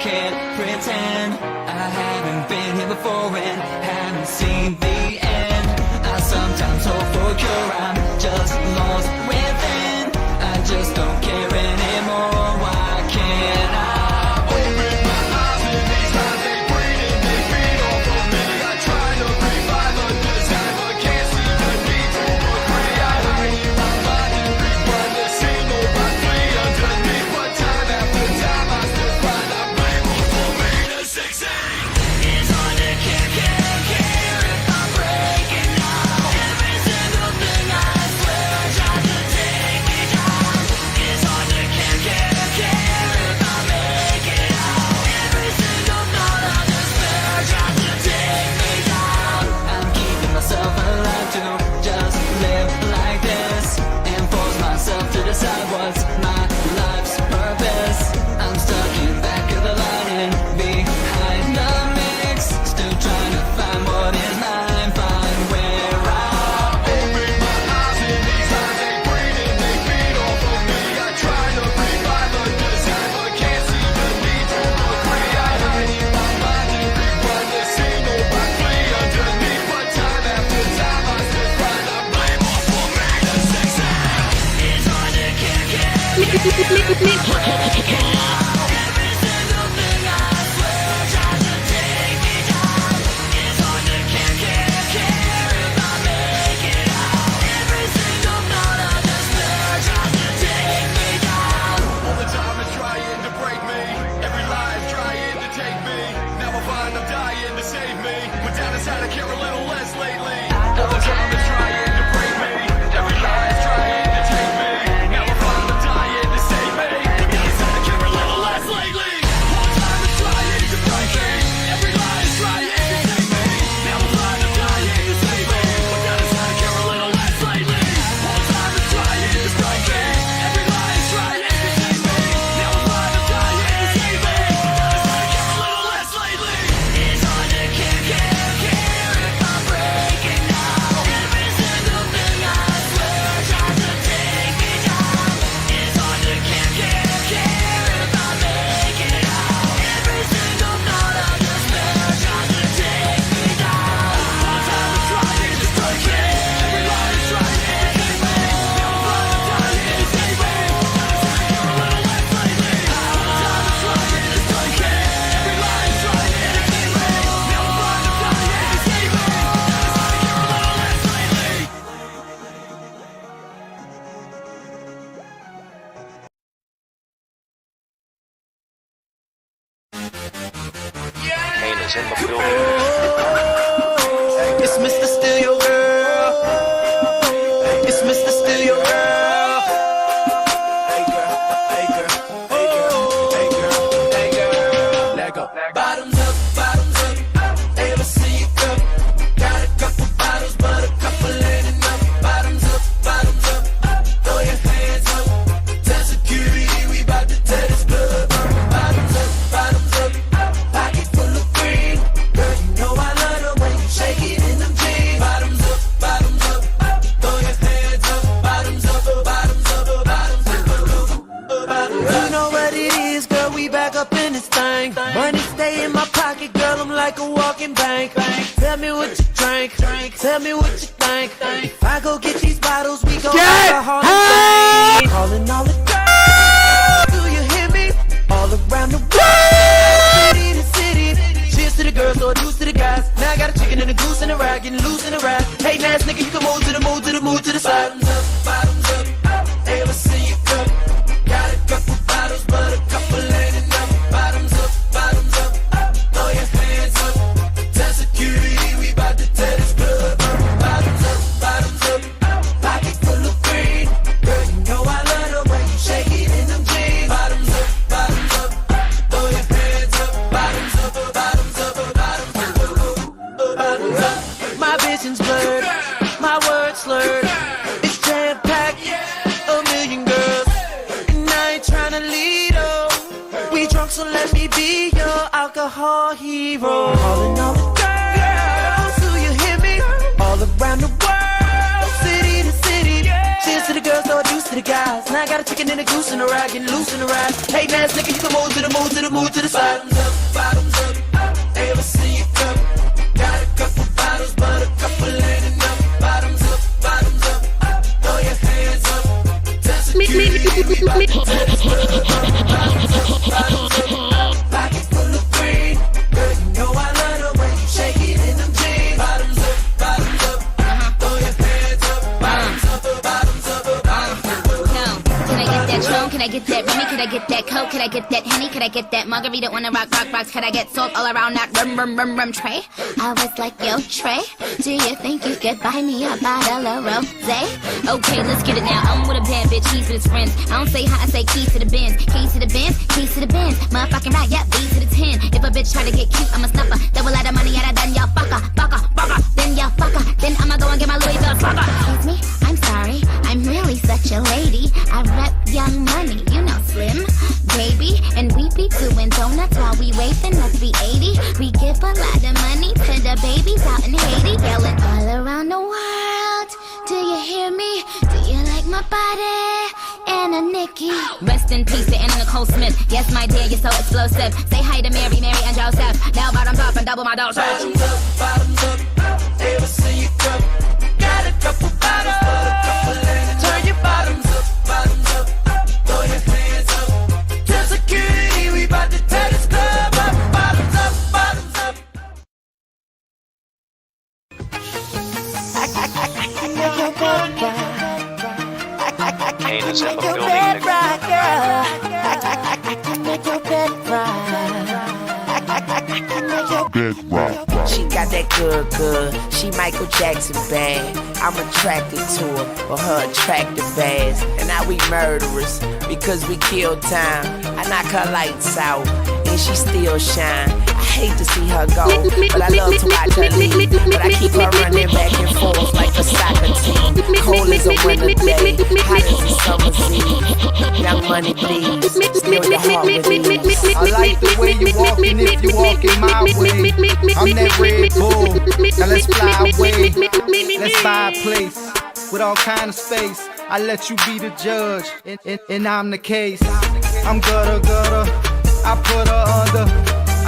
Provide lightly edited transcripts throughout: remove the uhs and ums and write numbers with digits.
can't pretend I haven't been here before and haven't seen the end. I sometimes hope for a cure, I'm just lost within. I just don't care anymore, why can't I? Open my eyes and these eyes they breathing, they feed off of me. I try to revive a design but can't see the need to agree. I hide my mind and rerun the scene, though I flee underneath. But time after time I still find I blame what's for me to succeed. It's hard to care if I'm breaking down. Every single thing I swear tries to take me down. It's hard to care if I make it out. Every single thought of despair tries to take me down. I'm keeping myself alive to just live like this and force myself to decide what's my life's purpose. I'm stuck in back of the line and behind the mix, still trying to find what is mine, find where I open my eyes and these eyes they breathing, they feed off of me. I try to revive a design but can't see the need to agree. I hide my mind and rerun the scene, though I flee underneath. But time after time I still find I blame what's for me to succeed. It's hard to care Every single thing I swear tries to take me down. It's hard to care if I make it out. Every single thought of despair tries to take me down. All the time is trying to break me, every lie is trying to take me. Now I find I'm dying to save me, but down inside I care a little less lately. All the time is trying to break me, every lie is trying to take me. Now I find I'm dying to save me, but down inside I care a little less lately. All the time is trying to break me, every lie is trying to take me. Now I find I'm dying to save me, but down inside I care a little less lately. All the time is trying to break me, every lie is trying to take me. Now I find I'm dying to save me, but down inside I care a little less lately. It's hard to care if I'm breaking down. Every single thing I swear tries to take me down. It's hard to care if I make it out. Every single thought of despair tries to take me down. All the time is trying to break me, every lie is trying to take me. Now I find I'm dying to save me, but down inside I care a little less lately. All the time is trying to break me, every lie is trying to take me. Now I find I'm dying to save me, but down inside I care a little less lately. Kane is in the building. It's Mr. Steal Your Girl. It's Mr. Steal Your Girl. Hey girl, hey girl, hey girl, hey girl, hey girl. Let go. Bottoms up, hey, let's see you go. Got a couple bottles, but a couple ain't enough. Bottoms up, throw your hands up. Tell security we bout to tear this club up. Bottoms up, pocket full of green. Girl, you know I love the way you shake it in them jeans. Bottoms up, throw your hands up. Bottoms up, bottoms up, bottoms up. You know what it is, girl, we back up in this thing. Money stay in my pocket, girl, I'm like a walking bank. Tell me what you drink, tell me what you think. If I go get these bottles, we go alcohol and drink. Calling all the girls, do you hear me? All around the world, city to city. Cheers to the girls, or deuce to the guys. Now I got a chicken and a goose and a rag, getting loose in the rag. Hey, ass nigga, you can move to the move to the move to the side. Bottoms up, hey, let's see you go. Got a couple bottles, but a couple ain't enough. Bottoms up, throw your hands up. Tell security we bout to tear this club up. Bottoms up, pocket full of green. Girl, you know I love the way you shake it in them jeans. Bottoms up, throw your hands up. Bottoms up, bottoms up, bottoms up. My vision's blurred, my words slurred. It's jam-packed, a million girls, and I ain't tryna lead her. We drunk, so let me be your alcohol hero. Calling all the girls, do you hear me? All around the world, city to city. Cheers to the girls, or deuce to the guys. Now I got a chicken and a goose in the ride, getting loose in the ride. Hey, ass nigga, you can move to the move to the move to the side. Bottoms up, they ever see you come. Got a couple bottles, but a couple ain't enough. Bottoms up, throw your hands up. Tell security we bout to tear this club up. Bottoms up, pockets full of green. Girl, you know I love the way you shake it in them jeans. Bottoms up, throw your hands up. Bottoms up, bottoms up, bottoms up. Can I get that Patron? Can I get that Remy? Can I get that Coke? Can I get that Henny? Can I get that Margarita? Wanna rock, rock, rocks? Can I get salt all around that rum tray? I was like, yo, Trey, do you think you could buy me a bottle of rosé? Okay, let's get it now. I'm with a bad bitch, he's with his friends. I don't say hi, I say keys to the Benz. Keys to the Benz, keys to the Benz. Motherfucking right, yeah, B to the 10. If a bitch try to get cute, I'm a snuffer. Double out of money, out of done, y'all fucker. Then y'all fucker. Then I'ma go and get my Louis Vuitton fucker. Excuse me, I'm sorry, I'm really such a lady. I rep Young Money, you know Slim, baby. And we be doing donuts while we waving, let's be 80. We give a lot of money to the babies out in Haiti. Yelling all around the world, do you hear me? Do you like my body? Anna Nikki. Rest in peace to Anna Nicole Smith. Yes, my dear, you're so explosive. Say hi to Mary, and Joseph. Now bottoms up and double my dose. Bottoms up, they ever see you come. Got a couple bottles, but a couple ain't. Turn your bottoms up, throw your hands up. Tell security we bout to tear this club up. Bottoms up, bottoms up. Kane is in the building. She got that good. She Michael Jackson bad. I'm attracted to her for her attractive ass. And now we murderers because we kill time. I knock her lights out and she still shine. I hate to see her go, but I love to watch her leave. But I keep her running back and forth like a soccer team. Cold as a winter day, hot as a summer's eve. Young Money please, still your heart with ease. I like the way you walking if you walking my way. I'm that Red Bull, now let's fly away. Let's buy a place with all kind of space. I let you be the judge, and I'm the case. I'm gutter, I put her under.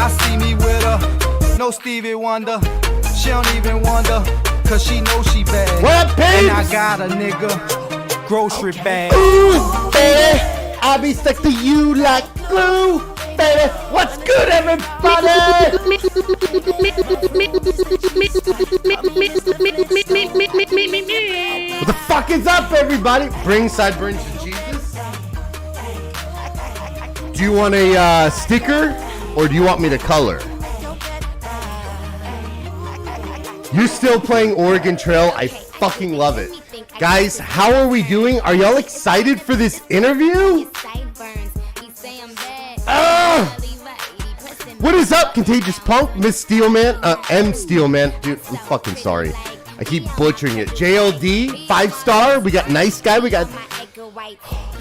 I see me with her, no Stevie Wonder. She don't even wonder, cause she knows she bad. What, and I got a nigga, grocery bag. Ooh, baby, I'll be stuck to you like glue. Baby, what's good, everybody? What the fuck is up, everybody? Bring sideburns to Jesus. Do you want a sticker, or do you want me to color? You're still playing Oregon Trail. I fucking love it. Guys, how are we doing? Are y'all excited for this interview? What is up, Contagious Punk, Miss Steelman, M Steelman, dude, I'm fucking sorry. I keep butchering it. JLD, 5-star, we got Nice Guy, we got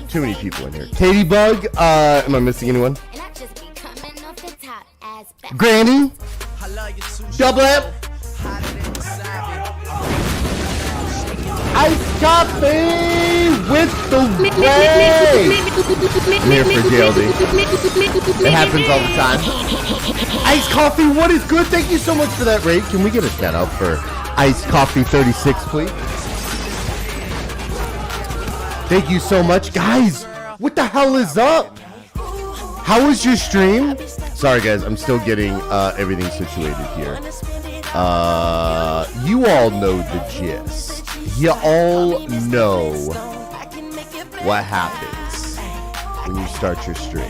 too many people in here. Katie Bug, am I missing anyone? Granny, Double Amp, Iced coffee with the way. I'm here for JLD. It happens all the time. Iced coffee, what is good? Thank you so much for that raid. Can we get a shout out for Iced Coffee 36, please? Thank you so much. Guys, what the hell is up? How was your stream? Sorry, guys, I'm still getting everything situated here. You all know the gist. You all know what happens when you start your stream.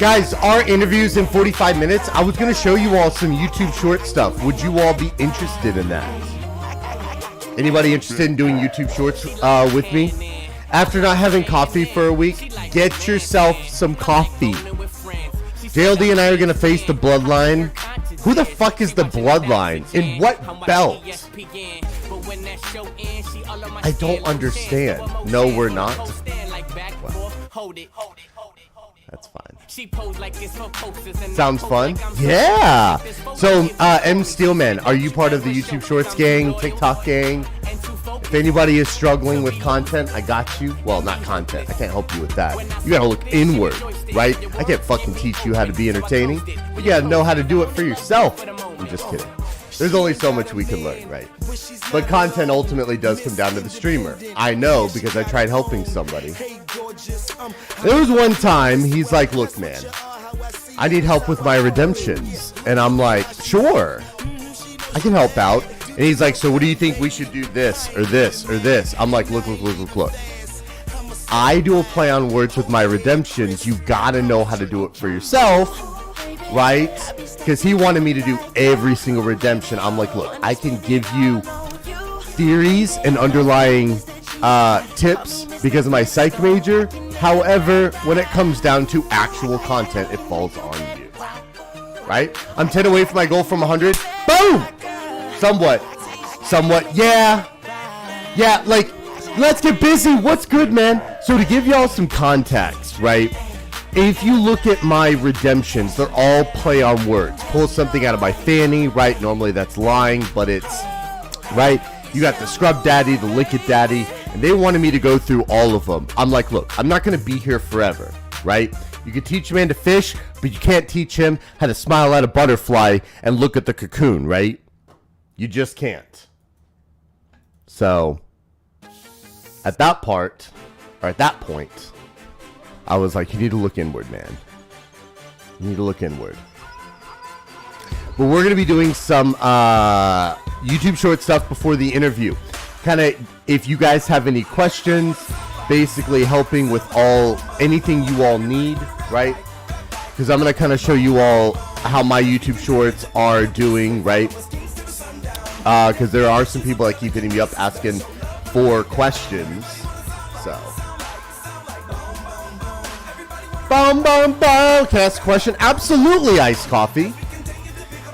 Guys, our interview's in 45 minutes. I was going to show you all some YouTube short stuff. Would you all be interested in that? Anybody interested in doing YouTube shorts with me? After not having coffee for a week, get yourself some coffee. JLD and I are going to face the Bloodline. Who the fuck is the Bloodline? In what belt? I don't understand. No, we're not. Well, that's fine. Sounds fun. Yeah. So, M Steelman, are you part of the YouTube Shorts gang, TikTok gang? If anybody is struggling with content, I got you. Well, not content. I can't help you with that. You gotta look inward, right? I can't fucking teach you how to be entertaining. But you gotta know how to do it for yourself. I'm just kidding. There's only so much we can learn, right? But content ultimately does come down to the streamer. I know because I tried helping somebody. There was one time he's like, look, man, I need help with my redemptions. And I'm like, sure, I can help out. And he's like, so what do you think we should do, this or this or this? I'm like, look. I do a play on words with my redemptions. You gotta know how to do it for yourself, right? Because he wanted me to do every single redemption. I'm like, look, I can give you theories and underlying tips because of my psych major. However, when it comes down to actual content, it falls on you, right? I'm 10 away from my goal from 100. Boom! Somewhat. Yeah, like, let's get busy. What's good, man? So to give y'all some context, right? If you look at my redemptions, they're all play on words. Pull something out of my fanny, right? Normally that's lying, but it's, right? You got the scrub daddy, the lick it daddy, and they wanted me to go through all of them. I'm like, look, I'm not going to be here forever, right? You can teach a man to fish, but you can't teach him how to smile at a butterfly and look at the cocoon, right? You just can't. So, at that point, I was like, you need to look inward, man. You need to look inward. But we're going to be doing some YouTube short stuff before the interview. Kind of, if you guys have any questions, basically helping with anything you all need, right? Because I'm going to kind of show you all how my YouTube shorts are doing, right? Because there are some people that keep hitting me up asking for questions. So. Can I ask a question? Absolutely, Iced Coffee.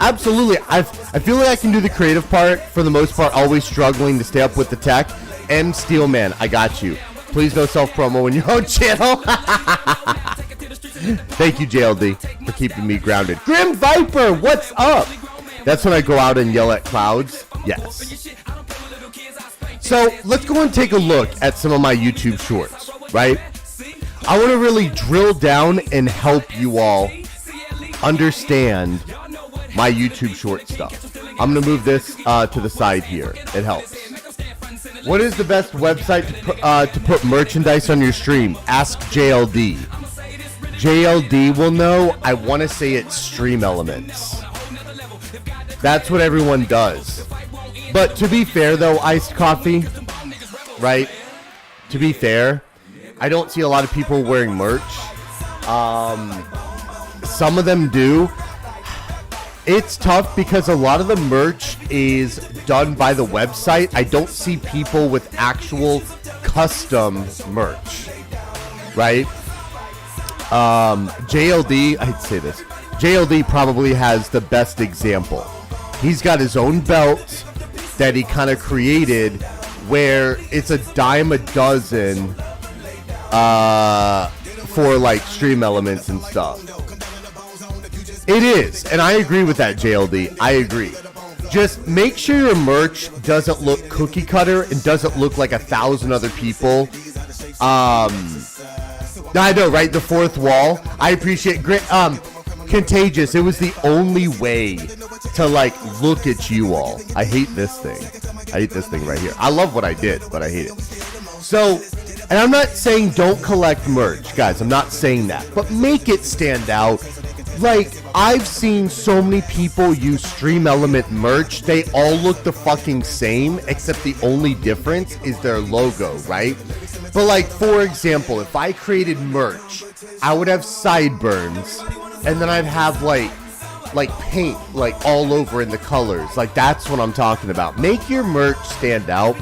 Absolutely. I feel like I can do the creative part for the most part, always struggling to stay up with the tech. M. Steelman, I got you. Please no self-promo in your own channel. Thank you, JLD, for keeping me grounded. Grim Viper, what's up? That's when I go out and yell at clouds. Yes. So let's go and take a look at some of my YouTube shorts, right? I want to really drill down and help you all understand my YouTube short stuff. I'm going to move this to the side here. It helps. What is the best website to put merchandise on your stream? Ask JLD. JLD will know. I want to say it's Stream Elements. That's what everyone does. But to be fair, though, Iced Coffee, right? To be fair, I don't see a lot of people wearing merch. Some of them do. It's tough because a lot of the merch is done by the website. I don't see people with actual custom merch, right? JLD, I'd say this. JLD probably has the best example. He's got his own belt that he kind of created where it's a dime a dozen for like Stream Elements and stuff. It is, and I agree with that, JLD. I agree. Just make sure your merch doesn't look cookie cutter and doesn't look like 1,000 other people. I know, right? The fourth wall. I appreciate Contagious. It was the only way to like look at you all. I hate this thing. I hate this thing right here. I love what I did, but I hate it. So, and I'm not saying don't collect merch, guys. I'm not saying that, but make it stand out. Like, I've seen so many people use Stream Element merch. They all look the fucking same, except the only difference is their logo, right? But like, for example, if I created merch, I would have sideburns, and then I'd have like paint like all over in the colors. Like, that's what I'm talking about. Make your merch stand out.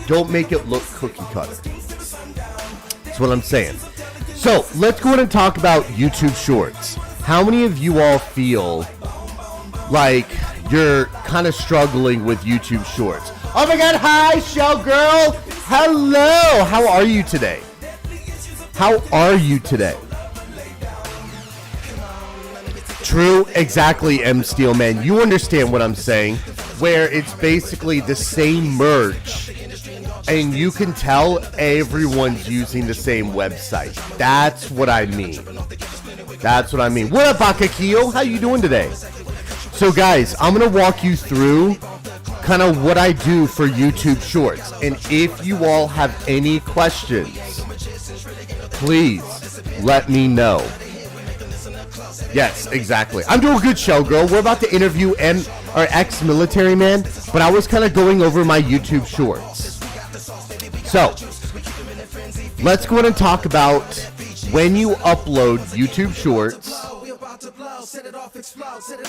Don't make it look cookie cutter. That's what I'm saying. So let's go ahead and talk about YouTube Shorts. How many of you all feel like you're kind of struggling with YouTube Shorts? Oh my God, hi, Shell Girl. Hello. How are you today? How are you today? True, exactly, M. Steelman. You understand what I'm saying, where it's basically the same merch and you can tell everyone's using the same website. That's what I mean. That's what I mean. What up, Akakio? How you doing today? So guys, I'm gonna walk you through kind of what I do for YouTube Shorts. And if you all have any questions, please let me know. Yes, exactly. I'm doing good, Shell Girl. We're about to interview our ex-military man, but I was kind of going over my YouTube Shorts. So, let's go ahead and talk about when you upload YouTube Shorts.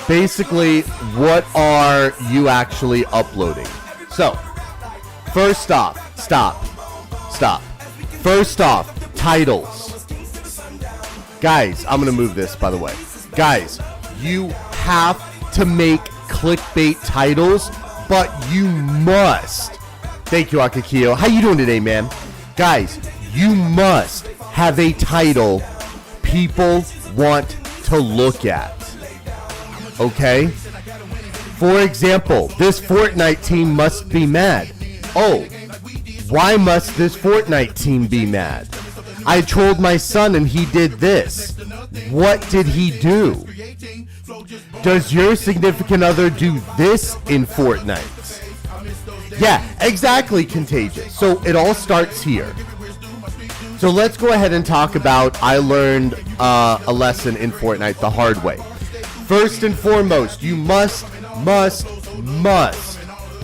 Basically, what are you actually uploading? So, first off, stop. First off, titles. Guys, I'm going to move this, by the way. Guys, you have to make clickbait titles, but you must. Thank you, Akakio. How you doing today, man? Guys, you must have a title people want to look at. Okay? For example, this Fortnite team must be mad. Oh, why must this Fortnite team be mad? I trolled my son and he did this. What did he do? Does your significant other do this in Fortnite? Yeah, exactly, Contagious. So it all starts here. So let's go ahead and talk about I learned a lesson in Fortnite the hard way. First and foremost, you must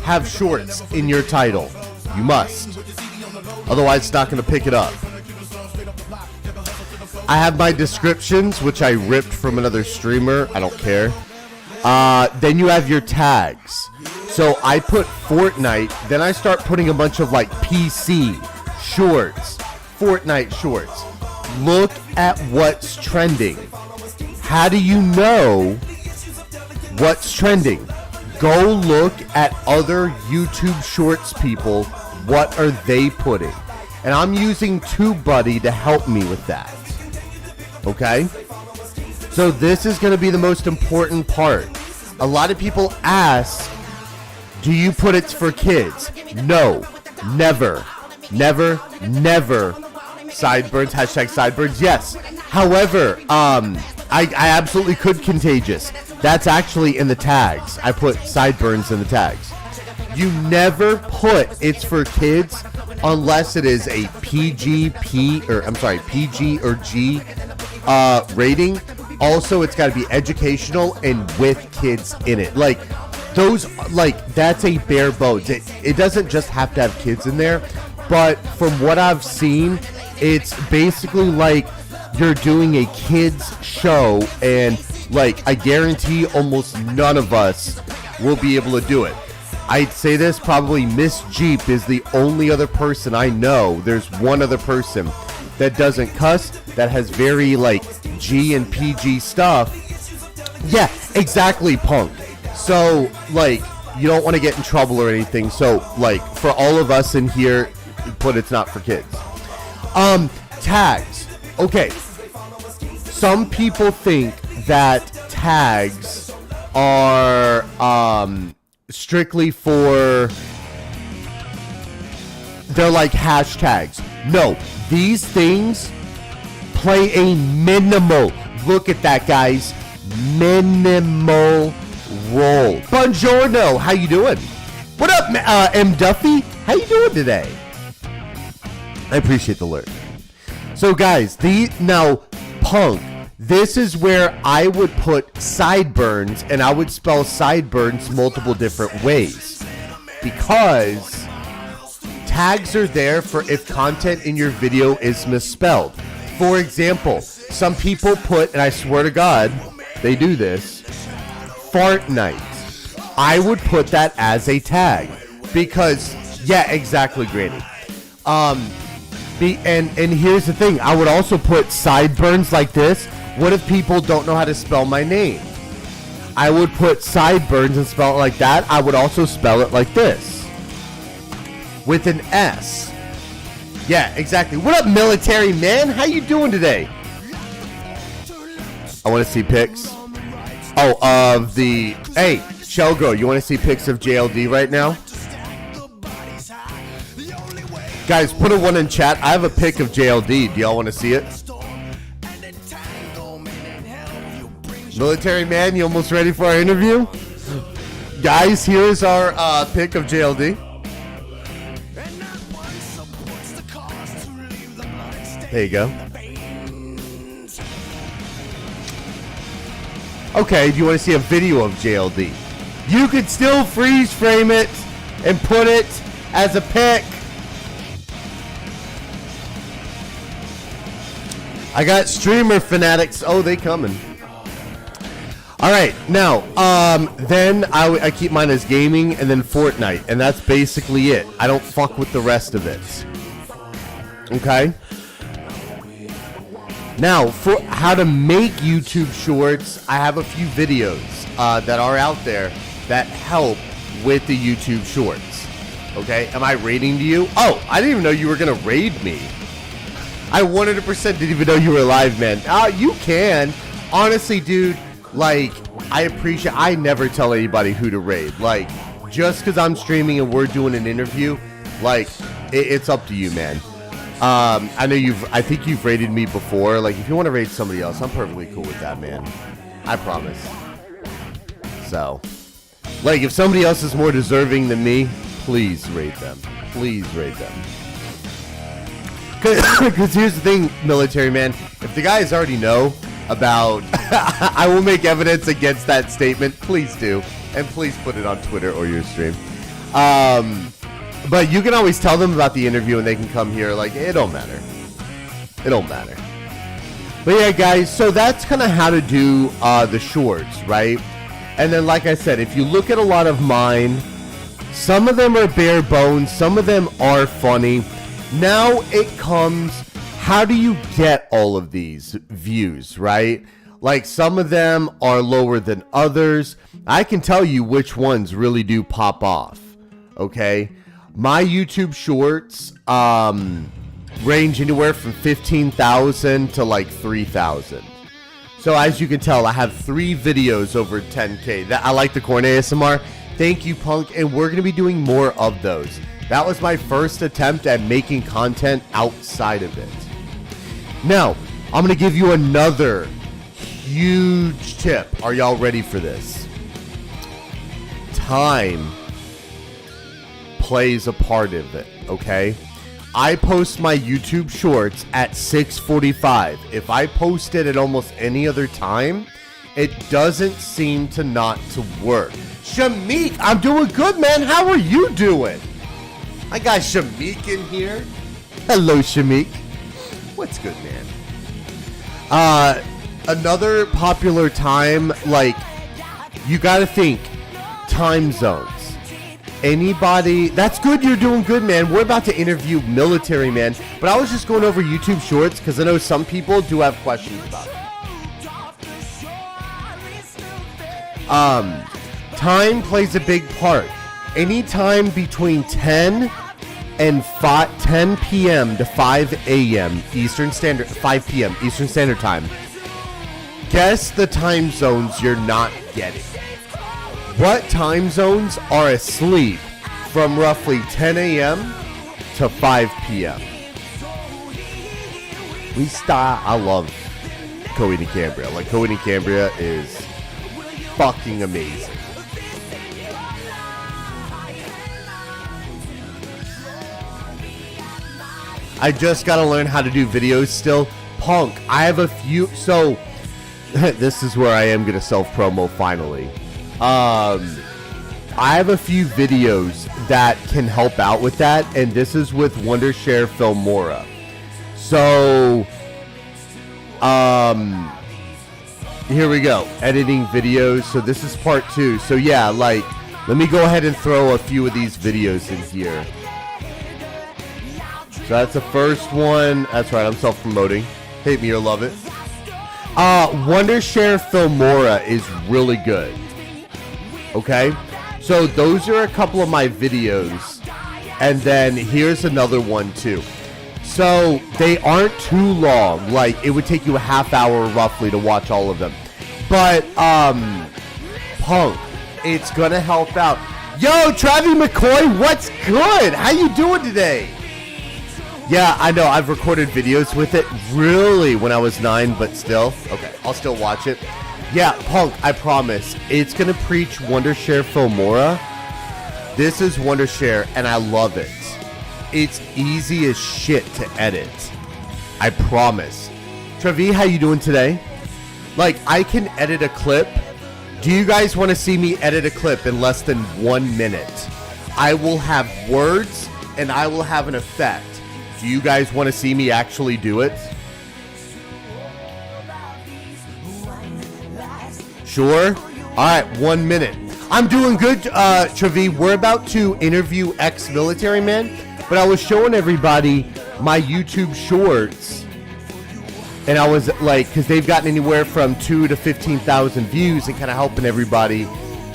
have shorts in your title. You must. Otherwise, it's not going to pick it up. I have my descriptions, which I ripped from another streamer. I don't care. Then you have your tags. So I put Fortnite, then I start putting a bunch of like PC shorts, Fortnite shorts. Look at what's trending. How do you know what's trending? Go look at other YouTube Shorts people. What are they putting? And I'm using TubeBuddy to help me with that. Okay? So this is going to be the most important part. A lot of people ask, do you put it for kids? No. Never. Sideburns, hashtag sideburns, yes. However, I absolutely could Contagious. That's actually in the tags. I put sideburns in the tags. You never put it's for kids unless it is a PG or G rating. Also, it's got to be educational and with kids in it. Like, those, like, that's a bare bones. It doesn't just have to have kids in there. But from what I've seen, it's basically like you're doing a kids show, and like I guarantee almost none of us will be able to do it. I'd say this, probably Miss Jeep is the only other person I know. There's one other person that doesn't cuss, that has very like G and PG stuff. Yeah, exactly, Punk. So like you don't want to get in trouble or anything. So like for all of us in here, put it's not for kids. Tags. Okay. Some people think that tags are strictly for, they're like hashtags. No, these things play a minimal, look at that, guys, minimal role. Buongiorno, how you doing? What up, M. Duffy? How you doing today? I appreciate the alert. So guys, now Punk, this is where I would put sideburns, and I would spell sideburns multiple different ways, because tags are there for if content in your video is misspelled. For example, some people put, and I swear to God, they do this, FORTNITE. I would put that as a tag because, yeah, exactly, Granny. And here's the thing, I would also put sideburns like this. What if people don't know how to spell my name? I would put sideburns and spell it like that. I would also spell it like this, with an S. Yeah, exactly. What up, military man? How you doing today? I want to see pics. Oh, of the... Hey, Shell Girl, you want to see pics of JLD right now? Guys, put a 1 in chat. I have a pic of JLD. Do y'all want to see it? Military man, you almost ready for our interview? Guys, here's our pic of JLD. There you go. Okay, do you want to see a video of JLD? You could still freeze frame it and put it as a pic. I got streamer fanatics. Oh, they coming. All right, now, then I keep mine as gaming and then Fortnite, and that's basically it. I don't fuck with the rest of it. Okay? Now, for how to make YouTube Shorts, I have a few videos that are out there that help with the YouTube Shorts. Okay? Am I raiding to you? Oh, I didn't even know you were going to raid me. I 100% didn't even know you were live, man. You can. Honestly, dude, like, I appreciate, I never tell anybody who to raid. Like, just because I'm streaming and we're doing an interview, like, it's up to you, man. I know I think you've raided me before. Like, if you want to raid somebody else, I'm perfectly cool with that, man. I promise. So, like, if somebody else is more deserving than me, please raid them. Please raid them. Because here's the thing, military man. If the guys already know about, I will make evidence against that statement. Please do. And please put it on Twitter or your stream. But you can always tell them about the interview and they can come here. Like, it don't matter. It don't matter. But yeah, guys, so that's kind of how to do the shorts, right? And then, like I said, if you look at a lot of mine, some of them are bare bones. Some of them are funny. Now it comes, how do you get all of these views, right? Like, some of them are lower than others. I can tell you which ones really do pop off, okay? My YouTube Shorts range anywhere from 15,000 to like 3,000. So as you can tell, I have 3 videos over 10K. I like the corn ASMR. Thank you, Punk, and we're going to be doing more of those. That was my first attempt at making content outside of it. Now, I'm going to give you another huge tip. Are y'all ready for this? Time plays a part of it, okay? I post my YouTube Shorts at 6:45. If I post it at almost any other time, it doesn't seem to not to work. Shamik, I'm doing good, man. How are you doing? I got Shamik in here. Hello, Shamik. What's good, man? Another popular time, like, you gotta think, time zones. Anybody, that's good, you're doing good, man. We're about to interview Military Man, but I was just going over YouTube Shorts because I know some people do have questions about it. Time plays a big part. Anytime between 10 and 10 p.m. to 5 a.m. Eastern Standard, 5 p.m. Eastern Standard Time. Guess the time zones you're not getting. What time zones are asleep from roughly 10 a.m. to 5 p.m.? I love Coed and Cambria. Like, Coed and Cambria is fucking amazing. I just gotta learn how to do videos still. Punk, I have a few, so this is where I am gonna self-promo finally. I have a few videos that can help out with that, and this is with Wondershare Filmora. So, here we go, editing videos. So this is part 2. So yeah, like, let me go ahead and throw a few of these videos in here. So that's the first one. That's right, I'm self-promoting. Hate me or love it. Wondershare Filmora is really good. Okay? So those are a couple of my videos. And then here's another one too. So they aren't too long. Like, it would take you a half hour roughly to watch all of them. But, Punk, it's gonna help out. Yo, Travis McCoy, what's good? How you doing today? Yeah, I know. I've recorded videos with it really when I was 9, but still. Okay, I'll still watch it. Yeah, Punk, I promise. It's going to preach Wondershare Filmora. This is Wondershare, and I love it. It's easy as shit to edit. I promise. Trevi, how you doing today? Like, I can edit a clip. Do you guys want to see me edit a clip in less than 1 minute? I will have words, and I will have an effect. Do you guys want to see me actually do it? Sure? All right, 1 minute. I'm doing good, Trevi. We're about to interview Xmilitaryman, but I was showing everybody my YouTube shorts, and I was like, because they've gotten anywhere from 2 to 15,000 views, and kind of helping everybody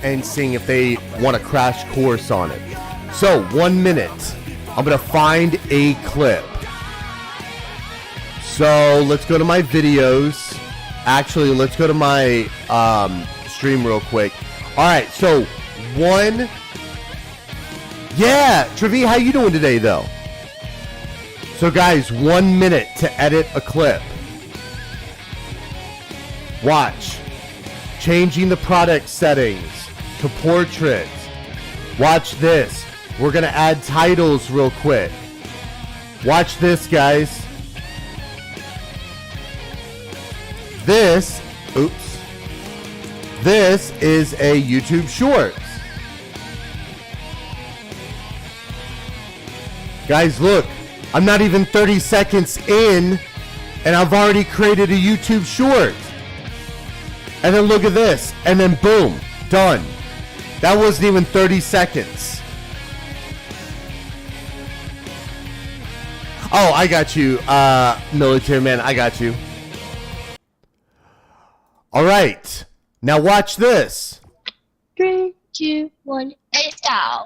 and seeing if they want a crash course on it. So, 1 minute. I'm going to find a clip. So, let's go to my videos. Actually, let's go to my stream real quick. All right, so one. Yeah, Trevi, how you doing today, though? So, guys, 1 minute to edit a clip. Watch. Changing the product settings to portrait. Watch this. We're going to add titles real quick. Watch this, guys. This is a YouTube Shorts. Guys, look. I'm not even 30 seconds in, and I've already created a YouTube Short. And then look at this. And then boom. Done. That wasn't even 30 seconds. Oh, I got you, military man. I got you. All right. Now watch this. 3, 2, 1, and go.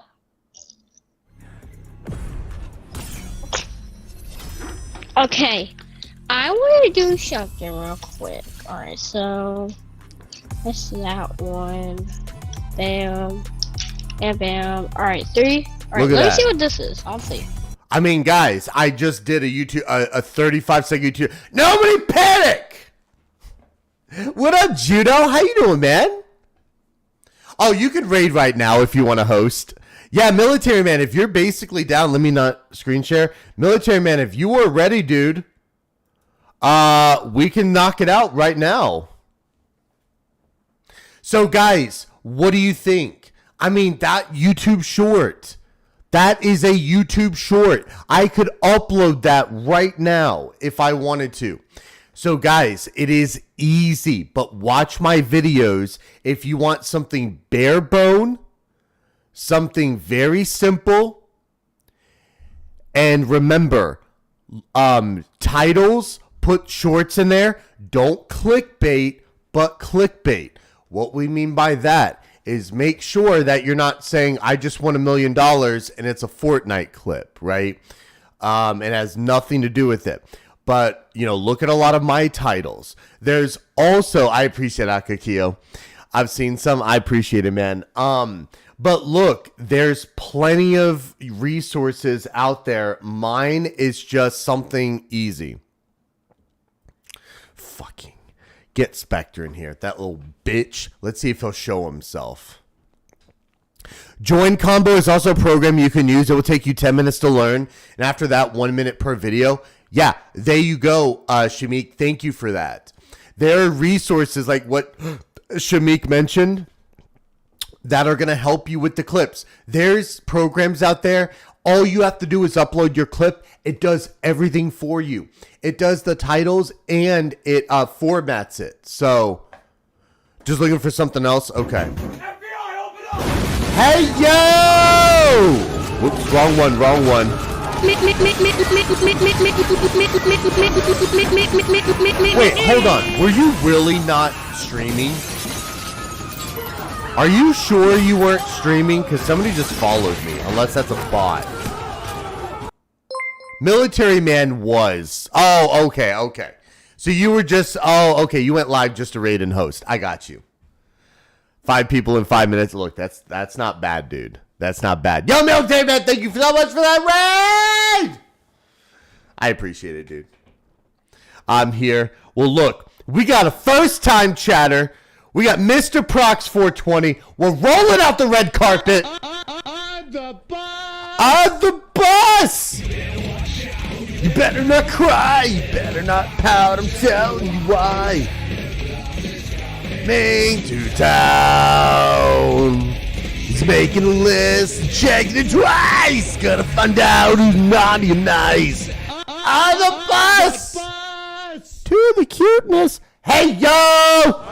Okay, I want to do something real quick. Alright, so that's that one. Bam. And bam. Alright, 3. Alright, let me see what this is. I'll see. I mean, guys, I just did a 35-second YouTube. Nobody panic! What up, Judo? How you doing, man? Oh, you can raid right now if you want to host. Yeah, military man, if you're basically down, let me not screen share. Military man, if you are ready, dude, we can knock it out right now. So, guys, what do you think? I mean, that YouTube short, that is a YouTube short. I could upload that right now if I wanted to. So, guys, it is easy, but watch my videos if you want something bare bone, something very simple. And remember, titles, put shorts in there. Don't clickbait, but clickbait. What we mean by that is make sure that you're not saying, I just won $1 million and it's a FORTNITE clip, right? It has nothing to do with it. But, you know, look at a lot of my titles. There's also, I appreciate Akakio. I've seen some. I appreciate it, man. But look, there's plenty of resources out there. Mine is just something easy. Fucking get Spectre in here. That little bitch. Let's see if he'll show himself. Join Combo is also a program you can use. It will take you 10 minutes to learn. And after that, 1 minute per video. Yeah, there you go, Shamik. Thank you for that. There are resources like what Shamik mentioned that are going to help you with the clips. There's programs out there. All you have to do is upload your clip. It does everything for you. It does the titles and it formats it. So, just looking for something else? Okay. FBI, open up! Hey, yo! Whoops, wrong one, wrong one. Wait, hold on. Were you really not streaming? Are you sure you weren't streaming? Because somebody just followed me, unless that's a bot. Military Man was. Oh, okay, okay. So you were just, oh, okay, you went live just to raid and host. I got you. 5 people in 5 minutes. Look, that's not bad, dude. That's not bad. Yo, Military Man, thank you so much for that raid! I appreciate it, dude. I'm here. Well, look, we got a first-time chatter. We got Mr. Prox 420. We're rolling out the red carpet. On the bus! You better not cry. You better not pout. I'm telling you why. Main to town. He's making a list, checking it twice. Gotta find out who's naughty and nice. On the bus! To the cuteness. Hey, yo!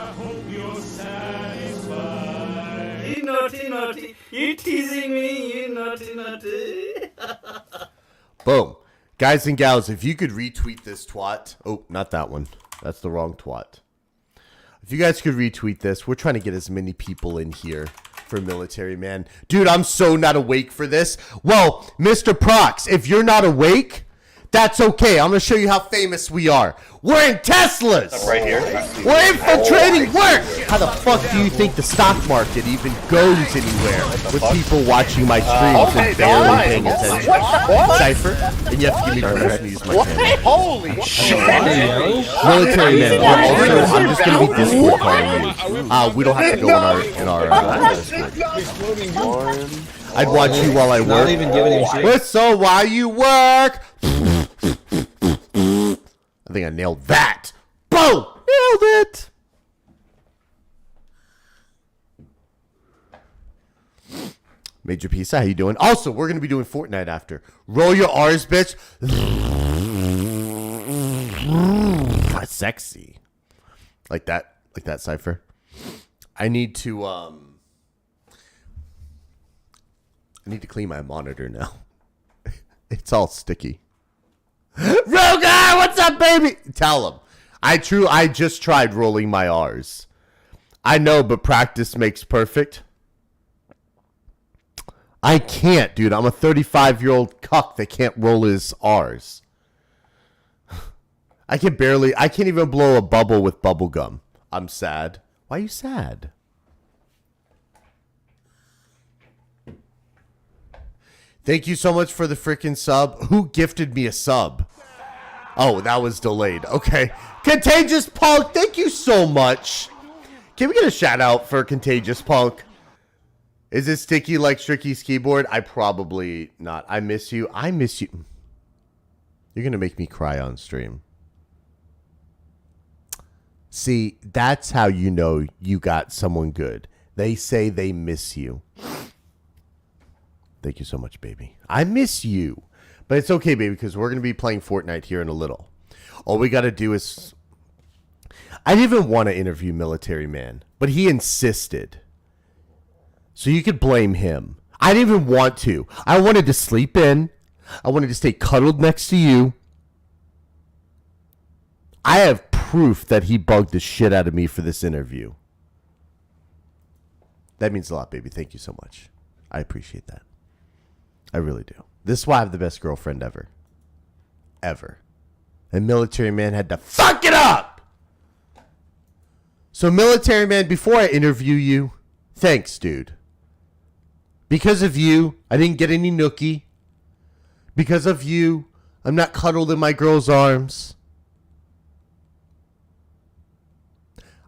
You naughty. You teasing me, you naughty. Boom. Guys and gals, if you could retweet this twat. Oh, not that one. That's the wrong twat. If you guys could retweet this, we're trying to get as many people in here for Military Man. Dude, I'm so not awake for this. Well, Mr. Prox, if you're not awake, that's okay. I'm going to show you how famous we are. We're in Teslas. Right here. We're infiltrating work. How the fuck do you think the stock market even goes anywhere with people watching my streams and barely paying attention? Cypher, and you have to give me permission to use my camera. Holy shit. Military Man. Also, I'm just going to be Discord calling you. We don't have to go in our Discord. I'd watch you while I work. Not even giving him shit. Whistle while you work. I think I nailed that. Boom! Nailed it. Major Pizza, how you doing? Also, we're going to be doing Fortnite after. Roll your R's, bitch. That's sexy. Like that, Cypher. I need to clean my monitor now. It's all sticky. Rogar, what's up, baby? Tell him. I just tried rolling my R's. I know, but practice makes perfect. I can't, dude. I'm a 35-year-old cuck that can't roll his R's. I can't even blow a bubble with bubble gum. I'm sad. Why are you sad? Thank you so much for the freaking sub. Who gifted me a sub? Oh, that was delayed. Okay. Contagious Punk, thank you so much. Can we get a shout out for Contagious Punk? Is it sticky like Stricky's keyboard? I probably not. I miss you. I miss you. You're going to make me cry on stream. See, that's how you know you got someone good. They say they miss you. Thank you so much, baby. I miss you. But it's okay, baby, because we're going to be playing Fortnite here in a little. All we got to do is... I didn't even want to interview Military Man, but he insisted. So you could blame him. I didn't even want to. I wanted to sleep in. I wanted to stay cuddled next to you. I have proof that he bugged the shit out of me for this interview. That means a lot, baby. Thank you so much. I appreciate that. I really do. This is why I have the best girlfriend ever. Ever. And Military Man had to fuck it up! So Military Man, before I interview you, thanks, dude. Because of you, I didn't get any nookie. Because of you, I'm not cuddled in my girl's arms.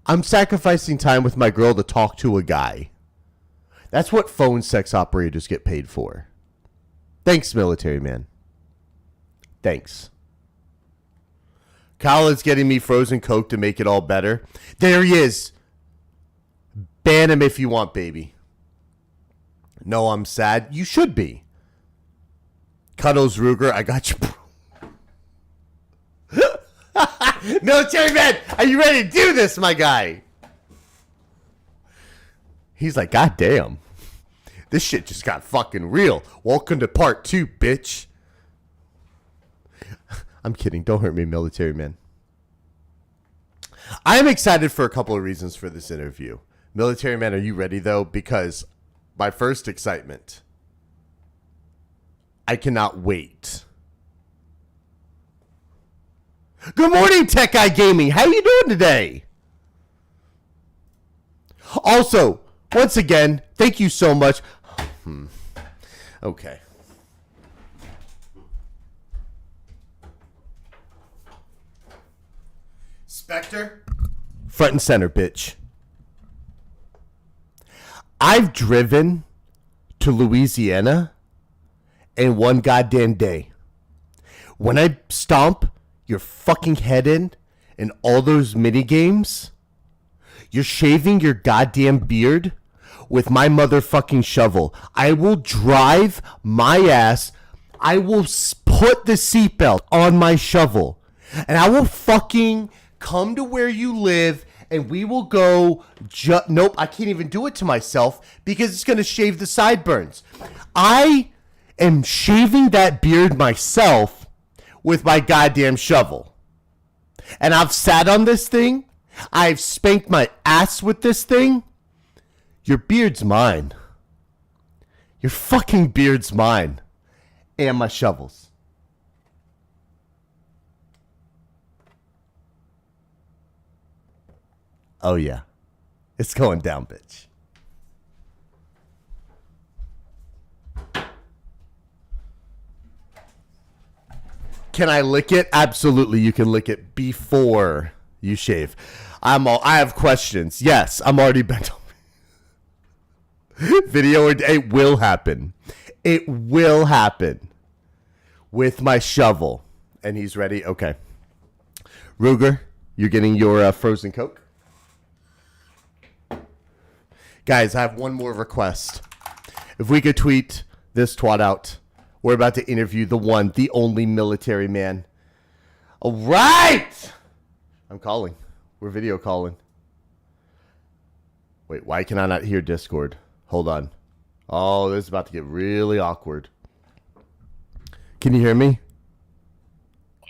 I'm sacrificing time with my girl to talk to a guy. That's what phone sex operators get paid for. Thanks, Military Man. Thanks. Kyle is getting me frozen Coke to make it all better. There he is. Ban him if you want, baby. No, I'm sad. You should be. Cuddles Ruger, I got you. Military Man, are you ready to do this, my guy? He's like, God damn. This shit just got fucking real. Welcome to part 2, bitch. I'm kidding. Don't hurt me, Military Man. I'm excited for a couple of reasons for this interview. Military Man, are you ready, though? Because my first excitement, I cannot wait. Good morning, Tech Guy Gaming. How you doing today? Also, once again, thank you so much. Okay. Spectre, front and center, bitch. I've driven to Louisiana in one goddamn day. When I stomp your fucking head in all those mini games, you're shaving your goddamn beard with my motherfucking shovel. I will drive my ass. I will put the seatbelt on my shovel. And I will fucking come to where you live and we will go. Nope, I can't even do it to myself because it's going to shave the sideburns. I am shaving that beard myself with my goddamn shovel. And I've sat on this thing. I've spanked my ass with this thing. Your beard's mine. Your fucking beard's mine. And my shovels. Oh yeah. It's going down, bitch. Can I lick it? Absolutely, you can lick it before you shave. I have questions. Yes, I'm already bent over. Video, it will happen. It will happen with my shovel. And he's ready. Okay. Ruger, you're getting your frozen Coke. Guys, I have one more request. If we could tweet this twat out. We're about to interview the one, the only military man. All right. I'm calling. We're video calling. Wait, why can I not hear Discord? Hold on. Oh, this is about to get really awkward. Can you hear me?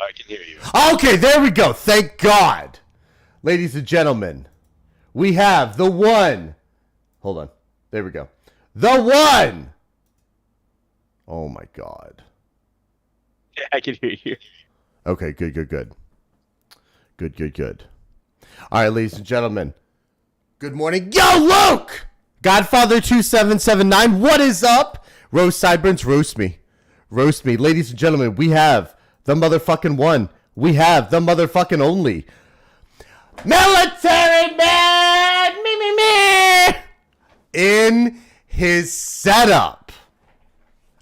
I can hear you. Okay, there we go. Thank God. Ladies and gentlemen, we have the one. Hold on. There we go. The one. Oh my God. Yeah, I can hear you. Okay, good. Good. All right, ladies and gentlemen. Good morning. Yo, Luke! Godfather2779, what is up? Roast sideburns, roast me. Roast me. Ladies and gentlemen, we have the motherfucking one. We have the motherfucking only. Military man! Me! In his setup.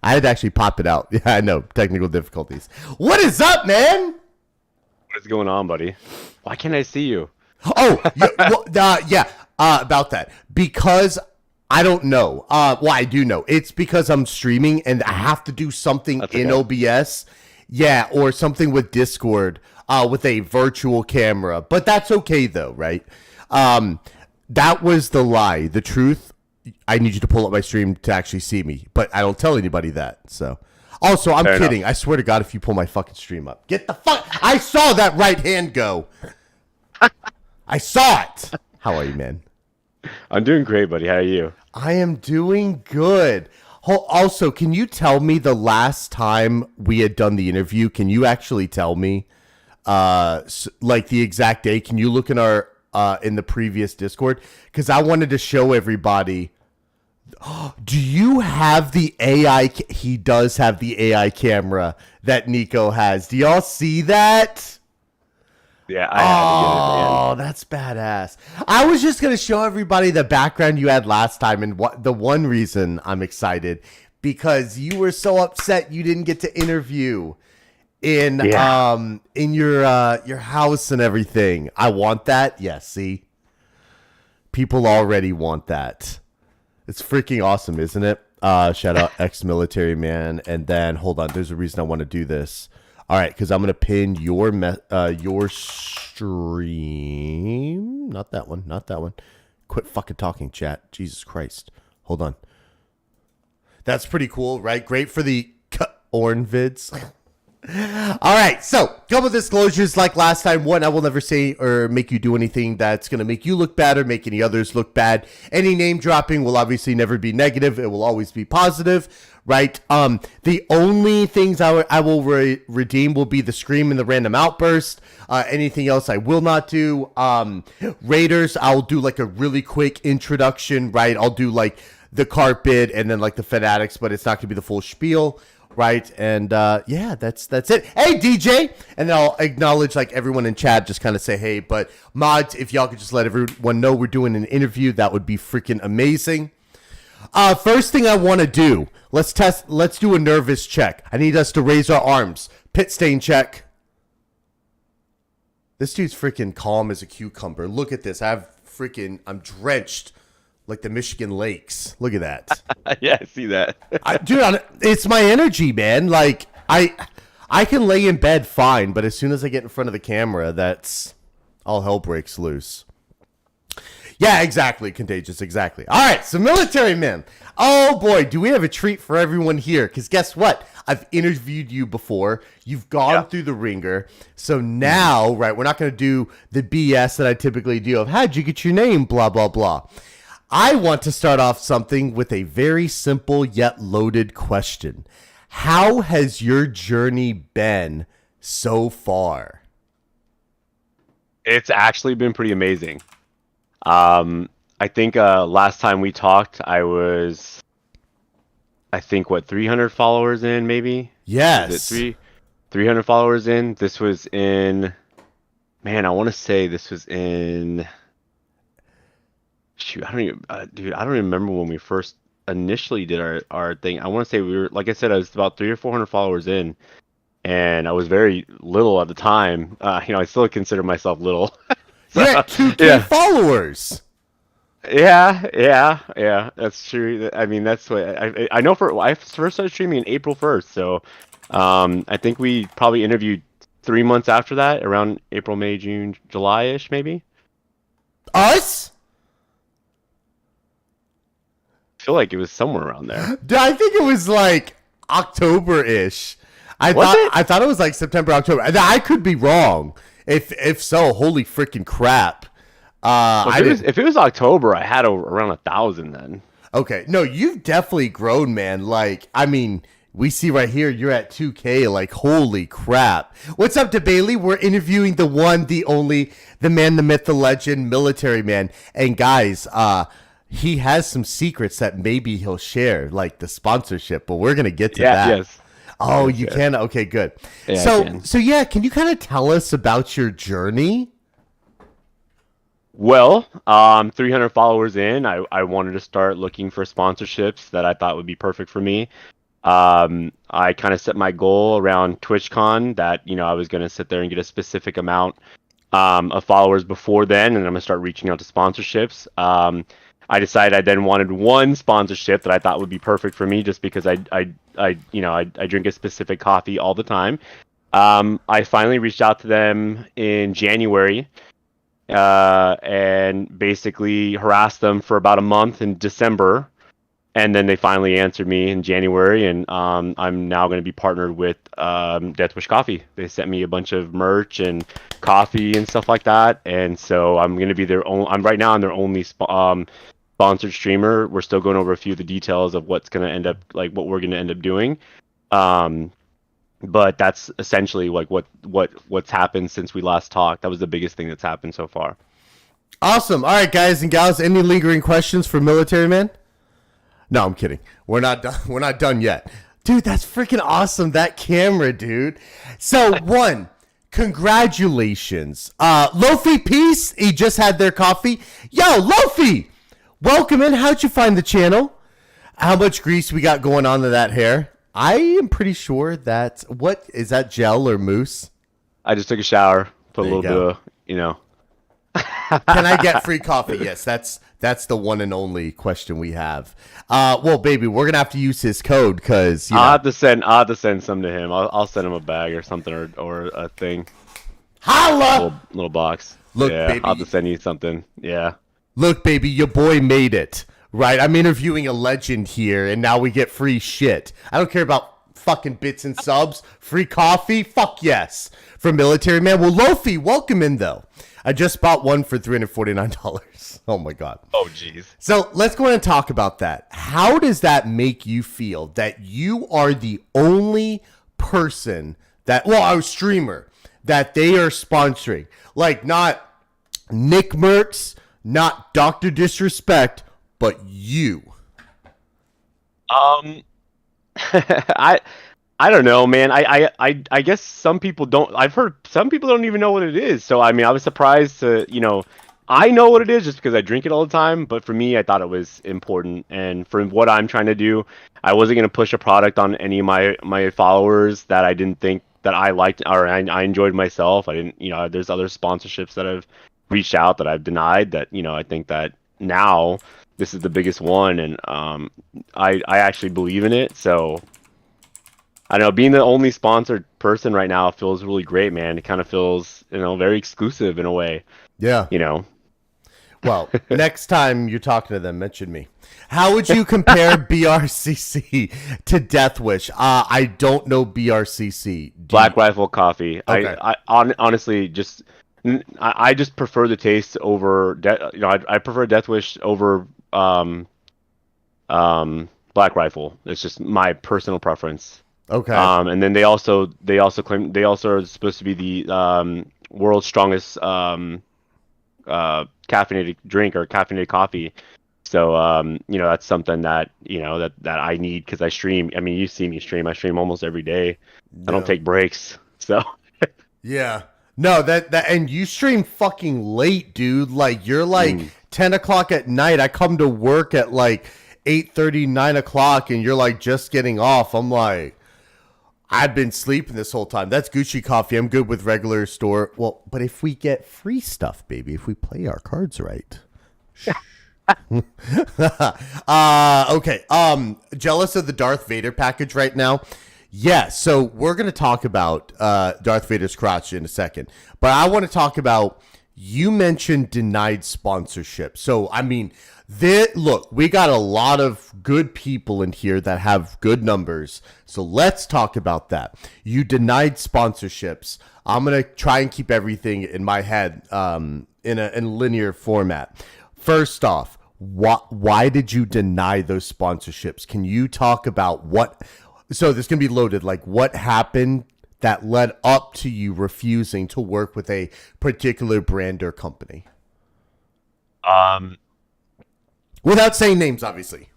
I had to actually pop it out. Yeah, I know. Technical difficulties. What is up, man? What is going on, buddy? Why can't I see you? Oh, yeah, about that. Because I don't know. Well, I do know. It's because I'm streaming and I have to do something in OBS. Yeah, or something with Discord with a virtual camera. But that's okay, though, right? That was the lie. The truth, I need you to pull up my stream to actually see me. But I don't tell anybody that, so... Also, I'm kidding. I swear to God, if you pull my fucking stream up. Get the fuck... I saw that right hand go. I saw it. How are you, man? I'm doing great, buddy. How are you? I am doing good. Also, can you tell me the last time we had done the interview? Can you actually tell me, like the exact day? Can you look in our in the previous Discord? Because I wanted to show everybody. Do you have the AI? He does have the AI camera that Nico has. Do y'all see that? Yeah, I had to get it, man. Oh, that's badass. I was just going to show everybody the background you had last time, and what the one reason I'm excited, because you were so upset you didn't get to interview in your house and everything. I want that. Yes, see? People already want that. It's freaking awesome, isn't it? Shout out Xmilitaryman, and then hold on, there's a reason I want to do this. All right, because I'm gonna pin your stream. Not that one. Quit fucking talking, chat. Jesus Christ. Hold on. That's pretty cool, right? Great for the Orn vids. All right, so couple disclosures like last time. One, I will never say or make you do anything that's going to make you look bad or make any others look bad. Any name dropping will obviously never be negative. It will always be positive, right? The only things I will redeem will be the scream and the random outburst. Anything else I will not do. Raiders, I'll do like a really quick introduction, right? I'll do like the carpet and then like the fanatics, but it's not going to be the full spiel. right? And yeah, that's it. Hey, DJ, and then I'll acknowledge like everyone in chat, just kind of say hey. But mods, if y'all could just let everyone know we're doing an interview, that would be freaking amazing. First thing I want to do, let's do a nervous check. I need us to raise our arms. Pit stain check. This dude's freaking calm as a cucumber. Look at this. I'm drenched like the Michigan lakes. Look at that. Yeah, I see that. Dude, it's my energy, man. Like I can lay in bed fine, but as soon as I get in front of the camera, that's all hell breaks loose. Yeah, exactly, Contagious, exactly. All right, so Military Man. Oh, boy, do we have a treat for everyone here. Because guess what? I've interviewed you before. You've gone through the ringer. So now, right, we're not going to do the BS that I typically do of how'd you get your name, blah, blah, blah. I want to start off something with a very simple yet loaded question. How has your journey been so far? It's actually been pretty amazing. I think last time we talked, I think what 300 followers in, maybe. Yes. Is it 300 followers in? This was in, man, I want to say this was in. Shoot, I don't even, dude, I don't even remember when we first initially did our thing. I want to say we were, like I said, I was about 300 or 400 followers in, and I was very little at the time. I still consider myself little. You're at 2K followers. Yeah, that's true. I mean, that's what I know. I first started streaming in April 1st, so I think we probably interviewed 3 months after that, around April, May, June, July-ish, maybe. Us? I feel like it was somewhere around there. I think it was like October-ish. I thought it was like September, October. I could be wrong. If so, holy freaking crap. If it was October, I had around 1,000 then. Okay. No, you've definitely grown, man. Like, I mean, we see right here, you're at 2K. Like, holy crap. What's up to Bailey? We're interviewing the one, the only, the man, the myth, the legend, Military Man. And guys, he has some secrets that maybe he'll share, like the sponsorship, but we're going to get to that. Yes. Oh, you can? Okay, good. Yeah, so yeah, can you kind of tell us about your journey? Well, 300 followers in, I wanted to start looking for sponsorships that I thought would be perfect for me. I kind of set my goal around TwitchCon that, I was going to sit there and get a specific amount of followers before then, and I'm going to start reaching out to sponsorships. I decided I then wanted one sponsorship that I thought would be perfect for me, just because I drink a specific coffee all the time. I finally reached out to them in January, and basically harassed them for about a month in December, and then they finally answered me in January, and I'm now going to be partnered with Death Wish Coffee. They sent me a bunch of merch and coffee and stuff like that, and so I'm going to be their own. I'm right now on their only sponsored streamer. We're still going over a few of the details of what's going to end up, like what we're going to end up doing. But that's essentially like what's happened since we last talked. That was the biggest thing that's happened so far. Awesome. All right, guys and gals, any lingering questions for Military Man? No, I'm kidding. We're not done. We're not done yet. Dude, that's freaking awesome. That camera, dude. So, one, congratulations. Lofi Peace, he just had their coffee. Yo, Lofi, welcome in. How'd you find the channel? How much grease we got going on to that hair? I am pretty sure that, what, is that gel or mousse? I just took a shower, put There a little bit of, Can I get free coffee? Yes, that's the one and only question we have. Well, baby, we're gonna have to use his code because I'll have to send some to him. I'll send him a bag or something or a thing. Holla! Little box. Look, yeah, baby. I'll have to send you something. Yeah. Look, baby, your boy made it. Right? I'm interviewing a legend here, and now we get free shit. I don't care about fucking bits and subs. Free coffee? Fuck yes. For Military Man. Well, Lofi, welcome in, though. I just bought one for $349. Oh, my God. Oh, jeez. So let's go ahead and talk about that. How does that make you feel that you are the only person that, well, a streamer, that they are sponsoring? Like, not Nick Merckx, not Dr. Disrespect, but you. I I don't know, man. I guess some people don't. I've heard some people don't even know what it is. So I mean, I was surprised to, I know what it is just because I drink it all the time. But for me, I thought it was important, and for what I'm trying to do, I wasn't gonna push a product on any of my followers that I didn't think that I liked or I enjoyed myself. I didn't, there's other sponsorships that I've reached out that I've denied that, I think that now this is the biggest one, and I actually believe in it. So I don't know, being the only sponsored person right now feels really great, man. It kind of feels, very exclusive in a way, Yeah. Well, next time you're talking to them, mention me. How would you compare BRCC to Death Wish? I don't know BRCC. Black Rifle Coffee. Okay. Honestly I just prefer the taste over, I prefer Death Wish over Black Rifle. It's just my personal preference. Okay. And then they also claim they also are supposed to be the world's strongest caffeinated drink or caffeinated coffee. So that's something that that I need because I stream. I mean, you see me stream. I stream almost every day. I don't take breaks. So yeah. No, that and you stream fucking late, dude. Like you're like 10 o'clock at night. I come to work at like 8:30, 9 o'clock, and you're like just getting off. I'm like, I've been sleeping this whole time. That's Gucci coffee. I'm good with regular store. Well, but if we get free stuff, baby, if we play our cards right. Okay. Jealous of the Darth Vader package right now? Yeah, so we're going to talk about Darth Vader's crotch in a second. But I want to talk about, you mentioned denied sponsorship. So, I mean, look, we got a lot of good people in here that have good numbers. So let's talk about that. You denied sponsorships. I'm going to try and keep everything in my head in a linear format. First off, why did you deny those sponsorships? Can you talk about what... So this can be loaded. Like, what happened that led up to you refusing to work with a particular brand or company? Without saying names, obviously.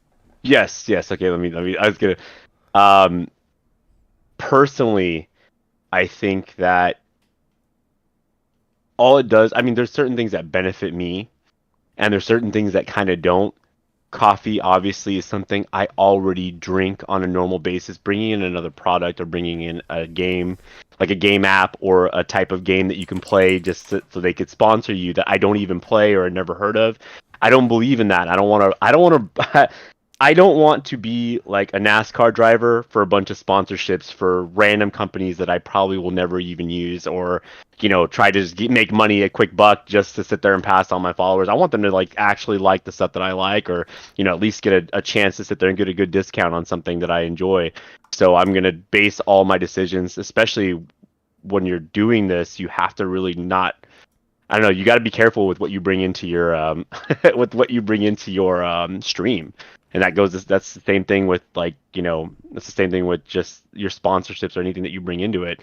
Yes. Okay. Let me. I was gonna. Personally, I think that all it does. I mean, there's certain things that benefit me, and there's certain things that kind of don't. Coffee obviously is something I already drink on a normal basis. Bringing in another product or bringing in a game, like a game app or a type of game that you can play just so they could sponsor you that I don't even play or never heard of. I don't believe in that. I don't want to be like a NASCAR driver for a bunch of sponsorships for random companies that I probably will never even use, or try to just make money, a quick buck, just to sit there and pass on my followers. I want them to like actually like the stuff that I like, or at least get a chance to sit there and get a good discount on something that I enjoy. So I'm gonna base all my decisions, especially when you're doing this, you have to really not. I don't know. You got to be careful with what you bring into your stream. And that's the same thing with that's the same thing with just your sponsorships or anything that you bring into it.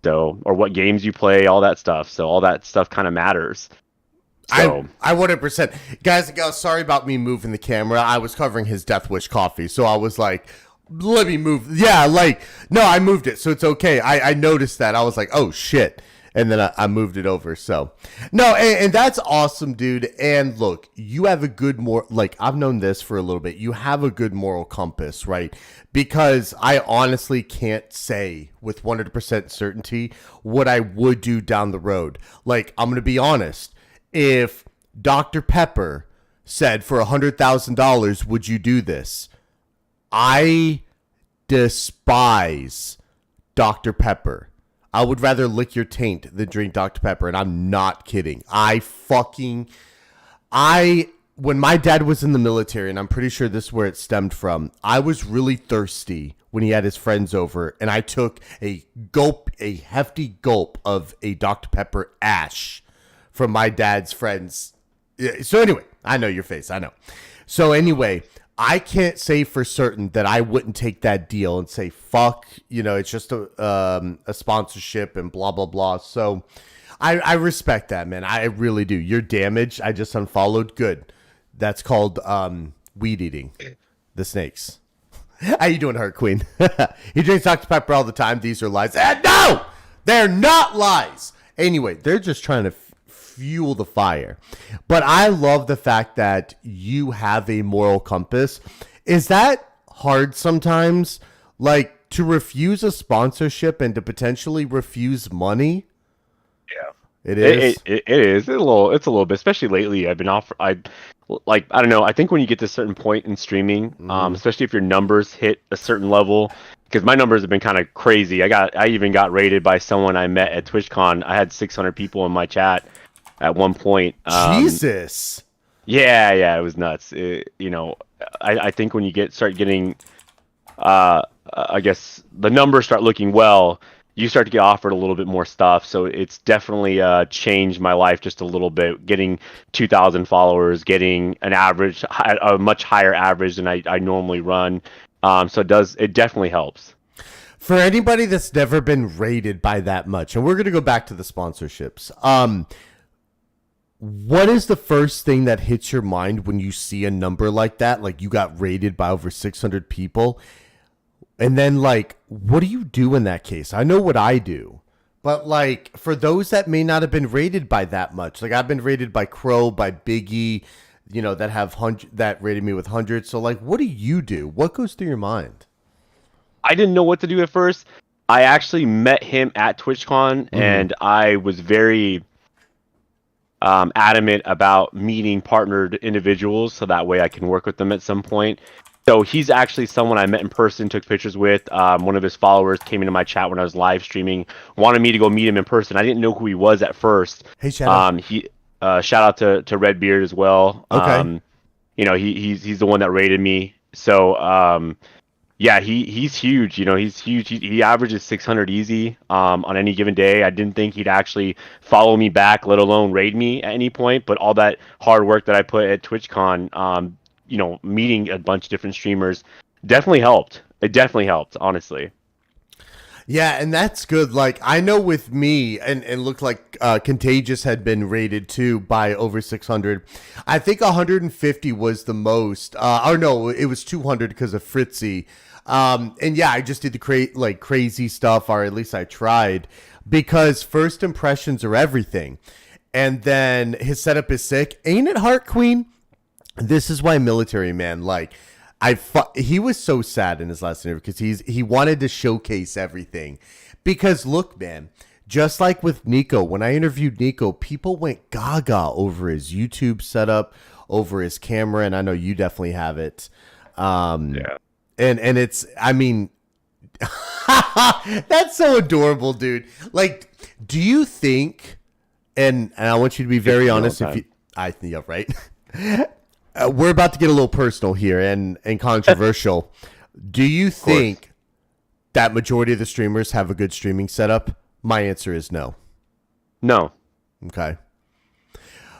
So, or what games you play, all that stuff. So all that stuff kind of matters. So I 100%. Guys, sorry about me moving the camera. I was covering his Death Wish coffee. So I was like, let me move. Yeah, no, I moved it. So it's okay. I noticed that. I was like, oh shit. And then I moved it over. So, no, and that's awesome, dude. And look, you have a good I've known this for a little bit. You have a good moral compass, right? Because I honestly can't say with 100% certainty what I would do down the road. Like, I'm going to be honest. If Dr. Pepper said for $100,000, would you do this? I despise Dr. Pepper. I would rather lick your taint than drink Dr. Pepper, and I'm not kidding. When my dad was in the military, and I'm pretty sure this is where it stemmed from, I was really thirsty when he had his friends over, and I took a hefty gulp of a Dr. Pepper ash from my dad's friends. So anyway, I know your face, I know. So anyway, I can't say for certain that I wouldn't take that deal and say, fuck, it's just a sponsorship and blah, blah, blah. So I respect that, man. I really do. You're damaged. I just unfollowed. Good. That's called weed eating the snakes. How you doing, Heart Queen? He drinks Dr. Pepper all the time. These are lies. No, they're not lies. Anyway, they're just trying to fuel the fire. But I love the fact that you have a moral compass. Is that hard sometimes? Like to refuse a sponsorship and to potentially refuse money? Yeah. It is. It is. It's a little bit, especially lately. I've been off. I don't know. I think when you get to a certain point in streaming, especially if your numbers hit a certain level, because my numbers have been kind of crazy. I even got rated by someone I met at TwitchCon. I had 600 people in my chat at one point. Jesus. Yeah, it was nuts. I think when you start getting, I guess the numbers start looking well, you start to get offered a little bit more stuff. So it's definitely changed my life just a little bit. Getting 2,000 followers, getting a much higher average than I normally run. So it definitely helps. For anybody that's never been rated by that much, and we're going to go back to the sponsorships. What is the first thing that hits your mind when you see a number like that? Like you got rated by over 600 people. And then, like, what do you do in that case? I know what I do. But, like, for those that may not have been rated by that much, like, I've been rated by Crow, by Biggie, that rated me with hundreds. So, like, what do you do? What goes through your mind? I didn't know what to do at first. I actually met him at TwitchCon, and I was very adamant about meeting partnered individuals so that way I can work with them at some point. So he's actually someone I met in person, took pictures with. One of his followers came into my chat when I was live streaming, wanted me to go meet him in person. I didn't know who he was at first. Hey, shout out. Shout out to Redbeard as well. Okay. He's the one that rated me. So he's huge. He's huge. He averages 600 easy on any given day. I didn't think he'd actually follow me back, let alone raid me at any point. But all that hard work that I put at TwitchCon, meeting a bunch of different streamers definitely helped. It definitely helped, honestly. Yeah, and that's good. Like, I know with me, and it looked like Contagious had been rated too by over 600. I think 150 was the most. No, it was 200 because of Fritzy. And yeah, I just did the crazy stuff, or at least I tried, because first impressions are everything. And then his setup is sick. Ain't it, Heart Queen? This is why Military Man, like, he was so sad in his last interview because he wanted to showcase everything. Because look, man, just like with Nico, when I interviewed Nico, people went gaga over his YouTube setup, over his camera, and I know you definitely have it. Yeah. And it's, I mean, that's so adorable, dude. Like, do you think, and I want you to be very honest, yeah, right. We're about to get a little personal here and controversial. Do you think that majority of the streamers have a good streaming setup? My answer is no. No. Okay.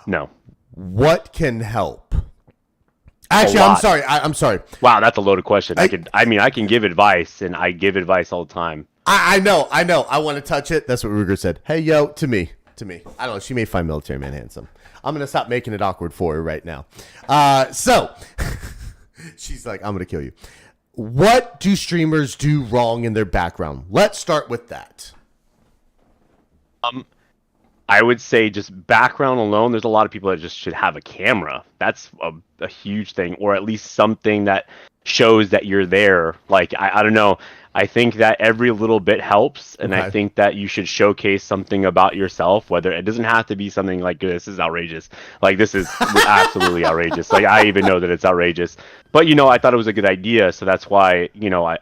No. What can help? Actually, I'm sorry. Wow, that's a loaded question. I can give advice, and I give advice all the time. I know. I want to touch it. That's what Ruger said. Hey, yo, to me. I don't know. She may find Military Man handsome. I'm going to stop making it awkward for her right now. So she's like, I'm going to kill you. What do streamers do wrong in their background? Let's start with that. I would say just background alone, there's a lot of people that just should have a camera. That's a huge thing, or at least something that shows that you're there. Like, I don't know. I think that every little bit helps, and I think that you should showcase something about yourself, whether it doesn't have to be something like, this is outrageous. Like, this is absolutely outrageous. Like, I even know that it's outrageous. But, I thought it was a good idea, so that's why,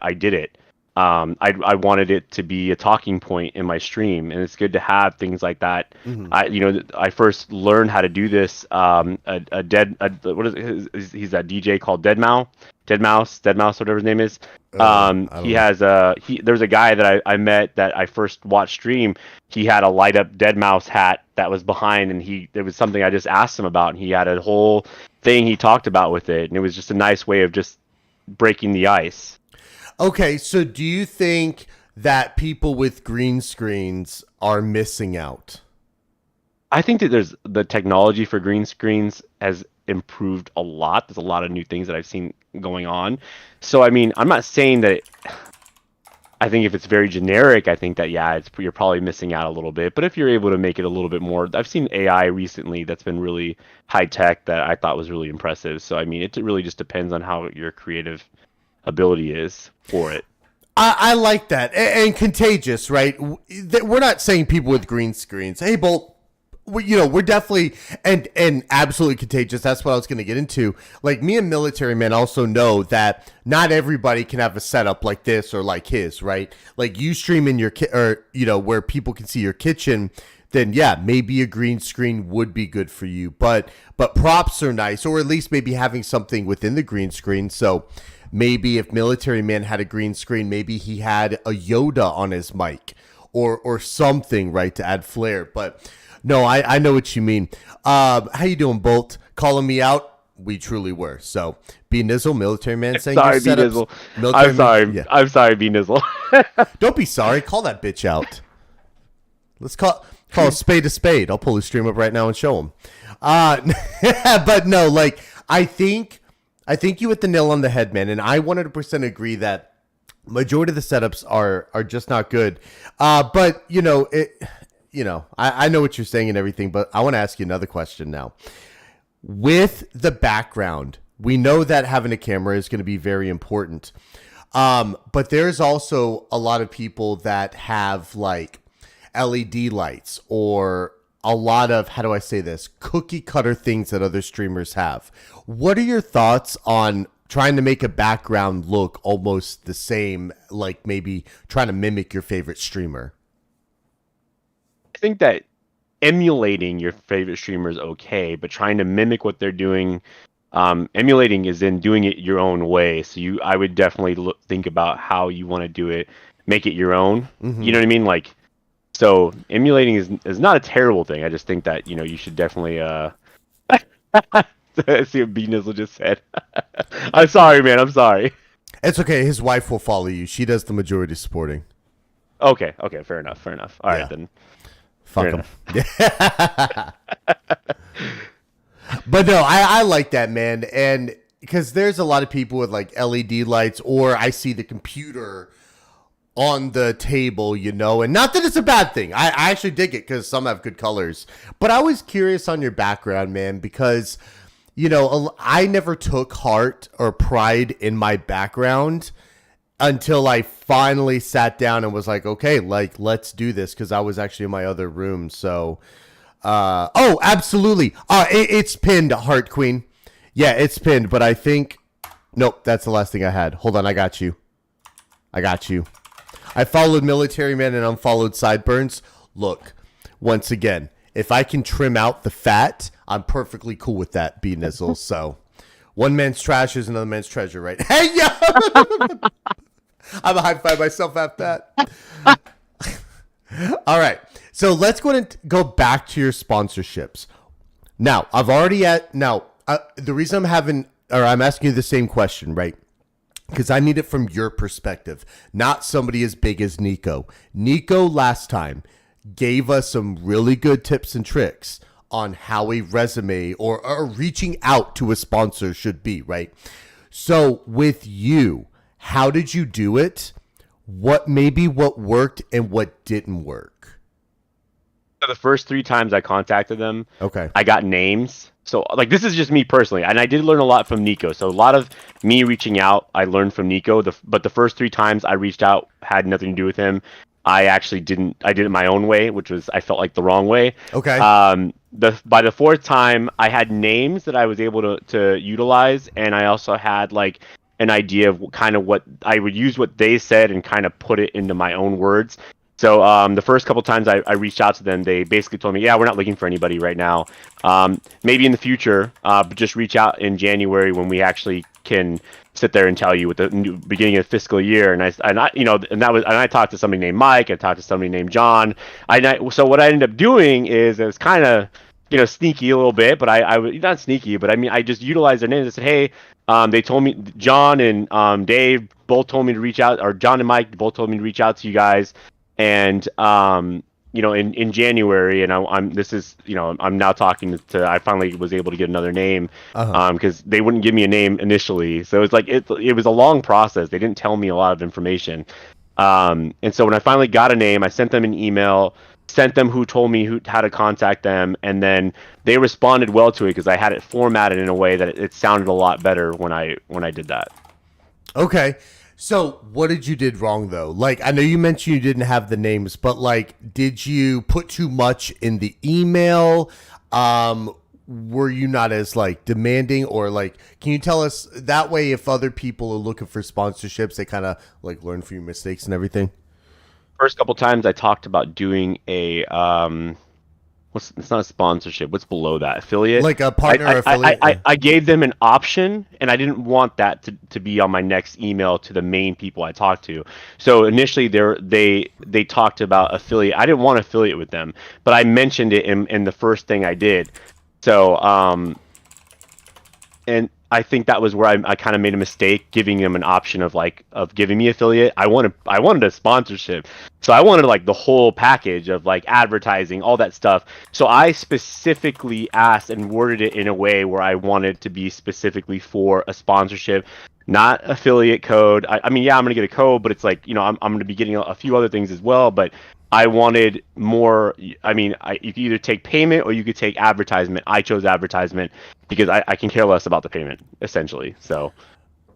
I did it. I wanted it to be a talking point in my stream, and it's good to have things like that. I first learned how to do this. He's a DJ called Deadmouse, whatever his name is. There's a guy that I met that I first watched stream. He had a light up Deadmouse hat that was behind, and there was something I just asked him about, and he had a whole thing he talked about with it, and it was just a nice way of just breaking the ice. Okay, so do you think that people with green screens are missing out? I think that the technology for green screens has improved a lot. There's a lot of new things that I've seen going on. So I mean, I'm not saying that. I think if it's very generic, I think that you're probably missing out a little bit. But if you're able to make it a little bit more, I've seen AI recently that's been really high tech that I thought was really impressive. So I mean, it really just depends on how your creative ability is for it. I like that. And contagious, right? We're not saying people with green screens. Hey, Bolt, we're definitely and absolutely contagious. That's what I was going to get into. Like me and Military Man also know that not everybody can have a setup like this or like his, right? Like you stream in your or where people can see your kitchen, then yeah, maybe a green screen would be good for you. But props are nice, or at least maybe having something within the green screen. So maybe if Military Man had a green screen, maybe he had a Yoda on his mic or something, right, to add flair. But no, I know what you mean. How you doing, Bolt? Calling me out? We truly were. So, B Nizzle, Military Man saying sorry, your B setups. Nizzle. I'm sorry. Yeah. I'm sorry, B Nizzle. Don't be sorry. Call that bitch out. Let's call a spade. I'll pull his stream up right now and show him. But no, like I think you hit the nail on the head, man. And I 100% agree that majority of the setups are just not good. But I know what you're saying and everything, but I want to ask you another question now. With the background, we know that having a camera is going to be very important. But there's also a lot of people that have like LED lights or a lot of, how do I say this, cookie cutter things that other streamers have. What are your thoughts on trying to make a background look almost the same, like maybe trying to mimic your favorite streamer? I think that emulating your favorite streamer is okay, but trying to mimic what they're doing, emulating is in doing it your own way. So I would definitely think about how you want to do it, make it your own. Mm-hmm. You know what I mean? Like, so emulating is not a terrible thing. I just think that you should definitely see what B Nizzle just said. I'm sorry, man. I'm sorry. It's okay. His wife will follow you. She does the majority supporting. Okay. Fair enough. All right then. Fuck him. But no, I like that, man. And because there's a lot of people with like LED lights, or I see the computer on the table, and not that it's a bad thing. I actually dig it because some have good colors. But I was curious on your background, man, because, I never took heart or pride in my background until I finally sat down and was like, okay, like, let's do this, because I was actually in my other room. So, oh, absolutely. It's pinned, Heart Queen. Yeah, it's pinned, but I think, nope, that's the last thing I had. Hold on, I got you. I followed Military Man and unfollowed Sideburns. Look, once again, if I can trim out the fat, I'm perfectly cool with that, B Nizzle. So, one man's trash is another man's treasure, right? Hey, yo! I'm a high five myself after that. All right. So let's go back to your sponsorships. Now, the reason I'm asking you the same question, right? Because I need it from your perspective, not somebody as big as Nico. Nico last time gave us some really good tips and tricks on how a resume or reaching out to a sponsor should be, right? So with you, how did you do it? What worked and what didn't work? The first 3 times I contacted them, okay, I got names. So, like, this is just me personally, and I did learn a lot from Nico. So, a lot of me reaching out, I learned from Nico. But the first 3 times I reached out had nothing to do with him. I actually didn't. I did it my own way, which was I felt like the wrong way. Okay. By the 4th time, I had names that I was able to utilize, and I also had like an idea of kind of what I would use what they said and kind of put it into my own words. So the first couple times I reached out to them, they basically told me, yeah, we're not looking for anybody right now. Maybe in the future, but just reach out in January when we actually can sit there and tell you with the new beginning of the fiscal year. And I talked to somebody named Mike. I talked to somebody named John. So what I ended up doing is it was kind of sneaky a little bit, but I was not sneaky, but I mean I just utilized their names. I said, hey, they told me John and Dave both told me to reach out, or John and Mike both told me to reach out to you guys. And in January, and I'm this is, I'm now talking to, I finally was able to get another name, because they wouldn't give me a name initially. So it's like, it was a long process. They didn't tell me a lot of information. And so when I finally got a name, I sent them an email, sent them who told me how to contact them, and then they responded well to it because I had it formatted in a way that it sounded a lot better when I did that. Okay. So what did you did wrong though? Like, I know you mentioned you didn't have the names, but like, did you put too much in the email? Were you not as like demanding, or like, can you tell us that way if other people are looking for sponsorships, they kind of like learn from your mistakes and everything? First couple times I talked about doing a it's not a sponsorship. What's below that? Affiliate? Like a partner or affiliate? I gave them an option, and I didn't want that to be on my next email to the main people I talked to. So initially they talked about affiliate. I didn't want affiliate with them, but I mentioned it in the first thing I did. So and I think that was where I kind of made a mistake, giving them an option of giving me affiliate. I wanted a sponsorship. So I wanted like the whole package of like advertising, all that stuff. So I specifically asked and worded it in a way where I wanted to be specifically for a sponsorship, not affiliate code. I mean, yeah, I'm going to get a code, but it's like, I'm going to be getting a few other things as well, but I wanted more. I mean, you could either take payment or you could take advertisement. I chose advertisement because I can care less about the payment, essentially. So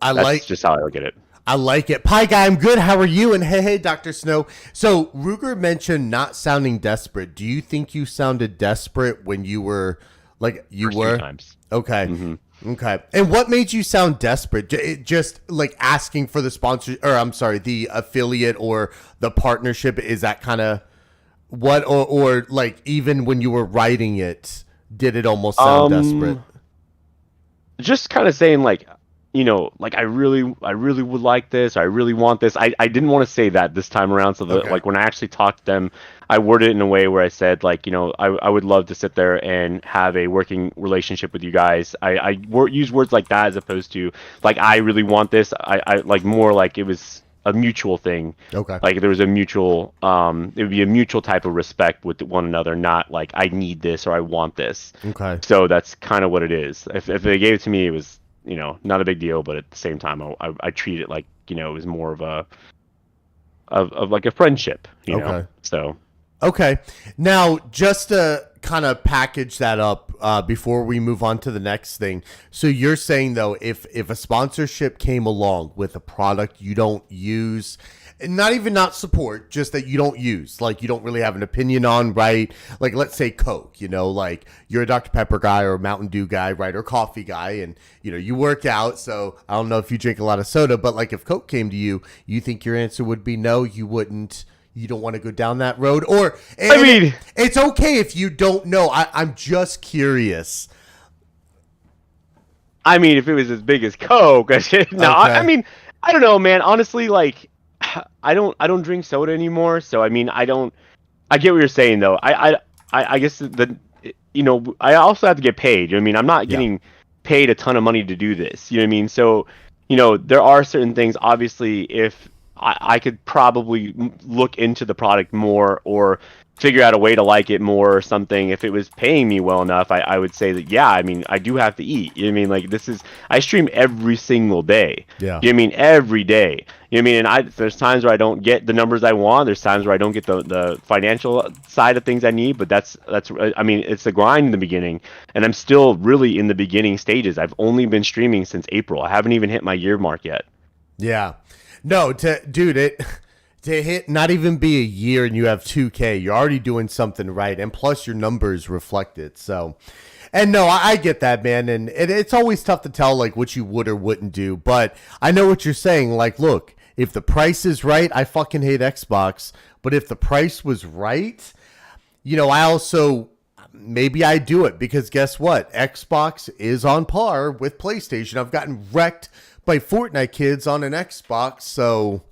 that's just how I look at it. I like it. Pie Guy, I'm good. How are you? And hey, Dr. Snow. So Ruger mentioned not sounding desperate. Do you think you sounded desperate when you were like you were? 2 times. Okay. Mm-hmm. Okay. And what made you sound desperate? Just like asking for the sponsor, or I'm sorry, the affiliate or the partnership? Is that kind of what, or like even when you were writing it, did it almost sound desperate? Just kind of saying like, like I really would like this. Or I really want this. I didn't want to say that this time around. So like when I actually talked to them, I worded it in a way where I said like, I would love to sit there and have a working relationship with you guys. I use words like that as opposed to like, I really want this. I like more like it was a mutual thing. Okay. Like there was a mutual, it would be a mutual type of respect with one another, not like I need this or I want this. Okay. So that's kind of what it is. If they gave it to me, it was, not a big deal, but at the same time, I treat it like, it was more of like a friendship, Okay. So. Okay. Now, just to kind of package that up before we move on to the next thing. So you're saying, though, if a sponsorship came along with a product you don't use, and not even not support, just that you don't use, like you don't really have an opinion on, right? Like, let's say Coke, like you're a Dr. Pepper guy or a Mountain Dew guy, right? Or coffee guy, and, you work out. So I don't know if you drink a lot of soda, but like if Coke came to you, you think your answer would be no, you wouldn't. You don't want to go down that road, or I mean, it's okay if you don't know. I'm just curious. I mean, if it was as big as Coke, no. Okay. I mean, I don't know, man. Honestly, like, I don't drink soda anymore. So I mean, I get what you're saying though. I guess I also have to get paid. I mean, I'm not getting paid a ton of money to do this. You know what I mean? So, there are certain things. Obviously, if I could probably look into the product more or figure out a way to like it more or something. If it was paying me well enough, I would say that, yeah, I mean, I do have to eat. You know what I mean? Like I stream every single day. Yeah. You know what I mean? Every day. You know what I mean? And there's times where I don't get the numbers I want. There's times where I don't get the financial side of things I need, but that's, I mean, it's a grind in the beginning, and I'm still really in the beginning stages. I've only been streaming since April. I haven't even hit my year mark yet. Yeah. No, to hit not even be a year and you have 2K, you're already doing something right, and plus your numbers reflect it. So, and no, I get that, man, and it's always tough to tell like what you would or wouldn't do, but I know what you're saying. Like, look, if the price is right, I fucking hate Xbox, but if the price was right, I also maybe I do it because guess what? Xbox is on par with PlayStation. I've gotten wrecked by FORTNITE kids on an Xbox, so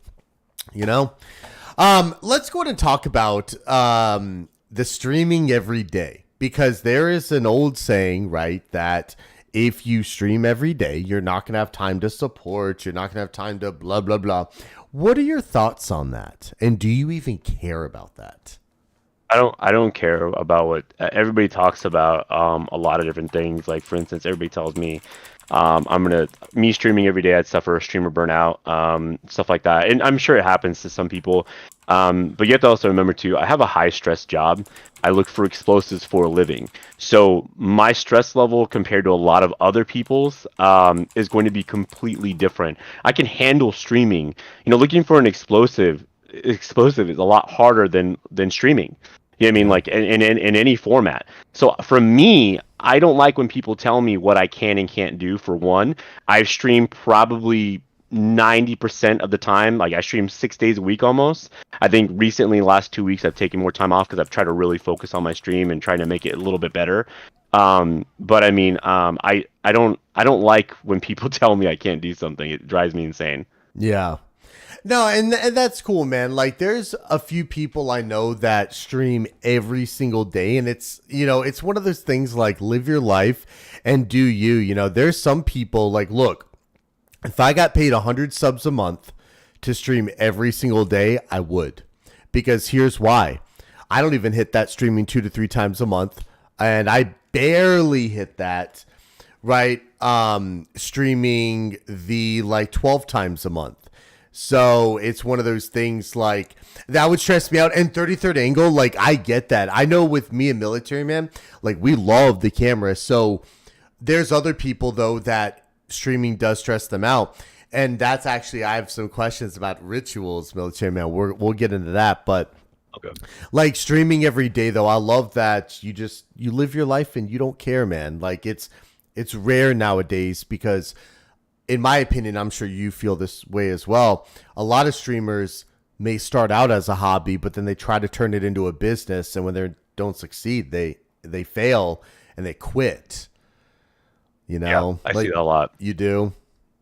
let's go ahead and talk about the streaming every day, because there is an old saying, right, that if you stream every day, you're not gonna have time to support, you're not gonna have time to blah blah blah. What are your thoughts on that, and do you even care about that? I don't care about what everybody talks about. A lot of different things. Like for instance, everybody tells me, me streaming every day, I'd suffer a streamer burnout, stuff like that. And I'm sure it happens to some people. But you have to also remember too, I have a high stress job. I look for explosives for a living. So my stress level compared to a lot of other people's is going to be completely different. I can handle streaming. Looking for an explosive is a lot harder than streaming. You know what I mean? Like in any format. So for me, I don't like when people tell me what I can and can't do. For one, I've streamed probably 90% of the time. Like I stream 6 days a week almost. I think recently, last 2 weeks, I've taken more time off because I've tried to really focus on my stream and trying to make it a little bit better. But I mean, I don't like when people tell me I can't do something. It drives me insane. Yeah. No, and that's cool, man. Like, there's a few people I know that stream every single day, and it's one of those things like live your life and do you. There's some people like, look, if I got paid 100 subs a month to stream every single day, I would. Because here's why. I don't even hit that streaming 2 to 3 times a month, and I barely hit that, right? Streaming the 12 times a month. So it's one of those things like that would stress me out. And 33rd angle, like I get that. I know with me and Military Man, like we love the camera. So there's other people though that streaming does stress them out. And that's actually, I have some questions about rituals, Military Man. We'll get into that. But Okay. like streaming every day though, I love that you live your life and you don't care, man. Like it's rare nowadays because in my opinion, I'm sure you feel this way as well. A lot of streamers may start out as a hobby, but then they try to turn it into a business. And when they don't succeed, they fail and they quit. Yeah, I see that a lot. You do?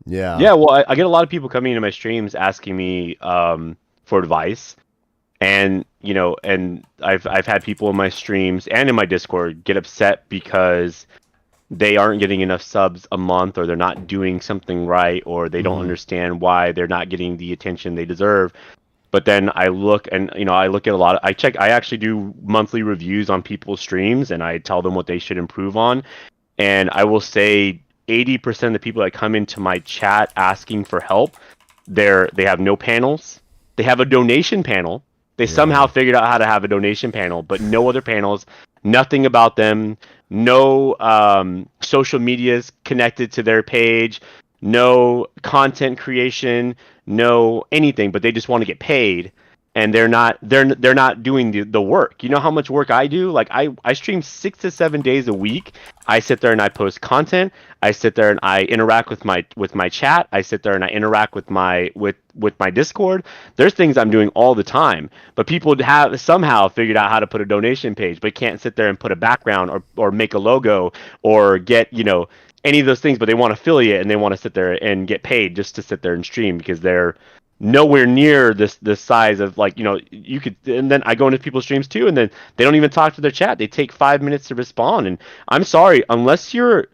Yeah. Yeah, well, I get a lot of people coming into my streams asking me for advice. And, and I've had people in my streams and in my Discord get upset because they aren't getting enough subs a month, or they're not doing something right, or they don't understand why they're not getting the attention they deserve. But then I look and, I look at I actually do monthly reviews on people's streams, and I tell them what they should improve on. And I will say 80% of the people that come into my chat asking for help, they have no panels. They have a donation panel. They somehow figured out how to have a donation panel, but no other panels, nothing about them. No social medias connected to their page, no content creation, no anything, but they just want to get paid, and they're not doing the work. You know how much work I do? Like I stream 6 to 7 days a week. I sit there and I post content. I sit there and I interact with my chat. I sit there and I interact with my Discord. There's things I'm doing all the time, but people have somehow figured out how to put a donation page, but can't sit there and put a background or make a logo or get any of those things. But they want affiliate and they want to sit there and get paid just to sit there and stream because they're nowhere near this size of you could. And then I go into people's streams too, and then they don't even talk to their chat. They take 5 minutes to respond, and I'm sorry, unless you're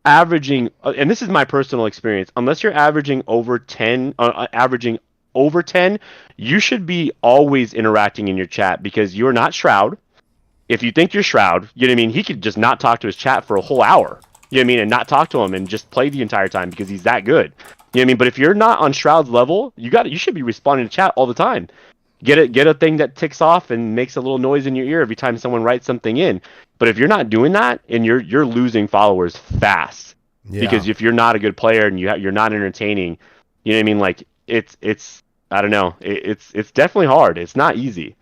averaging, and this is my personal experience, unless you're averaging over 10, you should be always interacting in your chat, because you're not Shroud. If you think you're Shroud, you know what I mean, he could just not talk to his chat for a whole hour, you know what I mean, and not talk to him and just play the entire time because he's that good. You know what I mean? But if you're not on Shroud's level, you should be responding to chat all the time. Get a thing that ticks off and makes a little noise in your ear every time someone writes something in. But if you're not doing that, and you're losing followers fast, because if you're not a good player and you're not entertaining, you know what I mean? Like it's I don't know. It's definitely hard. It's not easy.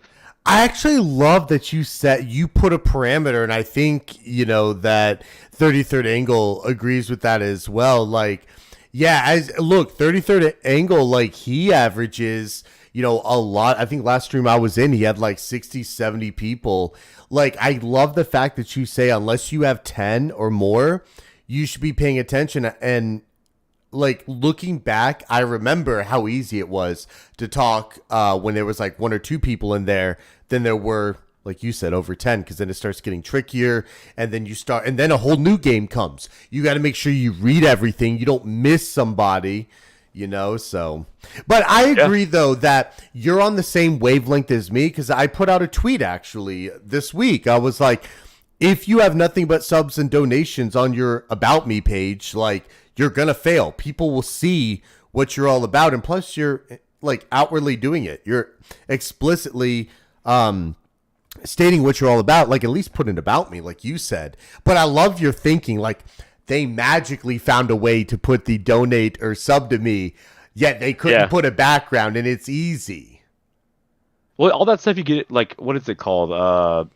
I actually love that you put a parameter, and I think that 33rd angle agrees with that as well. Like, yeah, 33rd angle, like he averages a lot. I think last stream I was in, he had like 60, 70 people. Like, I love the fact that you say unless you have 10 or more, you should be paying attention. And like looking back, I remember how easy it was to talk when there was like 1 or 2 people in there. Then there were, like you said, over 10, because then it starts getting trickier, and then a whole new game comes. You got to make sure you read everything. You don't miss somebody, you know, so. But I agree, though, that you're on the same wavelength as me, because I put out a tweet, actually, this week. I was like, if you have nothing but subs and donations on your About Me page, like, you're going to fail. People will see what you're all about, and plus you're, like, outwardly doing it. You're explicitly stating what you're all about, like, at least put it About Me, like you said. But I love your thinking, like, they magically found a way to put the donate or sub to me, yet they couldn't put a background, and it's easy. Well, all that stuff you get, like, what is it called?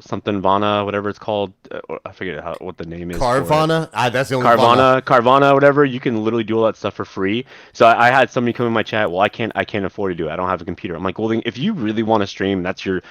Something Vana, whatever it's called. I forget what the name is. Carvana? That's the only Carvana, whatever. You can literally do all that stuff for free. So I had somebody come in my chat. Well, I can't afford to do it. I don't have a computer. I'm like, well, then if you really want to stream, that's your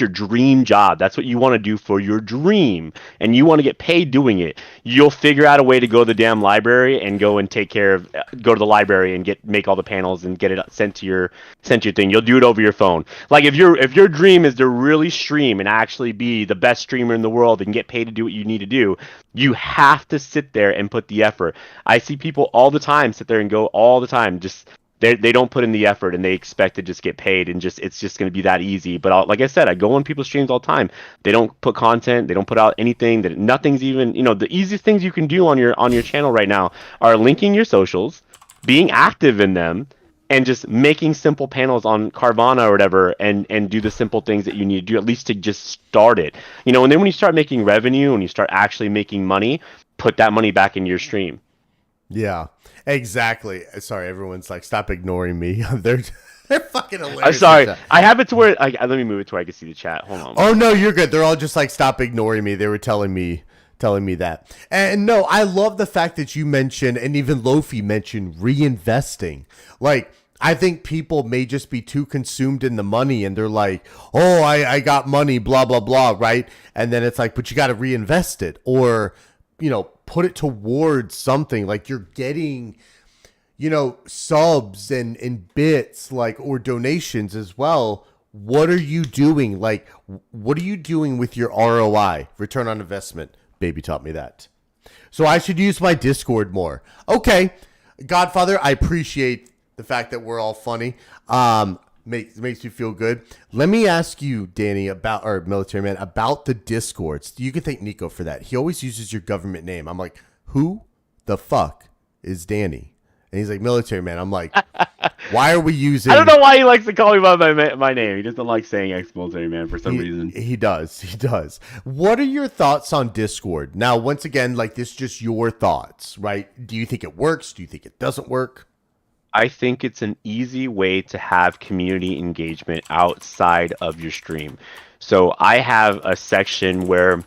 dream job. That's what you want to do for your dream, and you want to get paid doing it. You'll figure out a way to go to the damn library and go and go to the library and make all the panels and get it sent to your thing. You'll do it over your phone. Like if your dream is to really stream and actually be the best streamer in the world and get paid to do what you need to do, you have to sit there and put the effort. I see people all the time sit there and go all the time, just they don't put in the effort and they expect to just get paid, and it's just going to be that easy. But like I said, I go on people's streams all the time. They don't put content, they don't put out anything, that nothing's even, the easiest things you can do on your channel right now are linking your socials, being active in them, and just making simple panels on Carvana or whatever, and do the simple things that you need to do, at least to just start it. And then when you start making revenue, when you start actually making money, put that money back into your stream. Yeah, exactly. Sorry, everyone's like, stop ignoring me. They're fucking hilarious. I'm sorry. I have it to where, let me move it to where I can see the chat. Hold on. Oh, no, you're good. They're all just like, stop ignoring me. They were telling me that. And no, I love the fact that you mentioned, and even Lofi mentioned, reinvesting. Like, I think people may just be too consumed in the money, and they're like, oh, I got money, blah, blah, blah, right? And then it's like, but you got to reinvest it, or, put it towards something. Like, you're getting, subs and bits, like, or donations as well. What are you doing? Like, what are you doing with your ROI, return on investment? Baby taught me that. So I should use my Discord more. Okay, Godfather, I appreciate the fact that we're all funny. Makes me feel good. Let me ask you, Danny, or Military Man, about the Discords. You can thank Nico for that. He always uses your government name. I'm like, who the fuck is Danny? And he's like, Military Man. I'm like, why are we using... I don't know why he likes to call me by my name. He doesn't like saying ex-military man for some reason. He does. What are your thoughts on Discord? Now, once again, like, this is just your thoughts, right? Do you think it works? Do you think it doesn't work? I think it's an easy way to have community engagement outside of your stream. So I have a section where,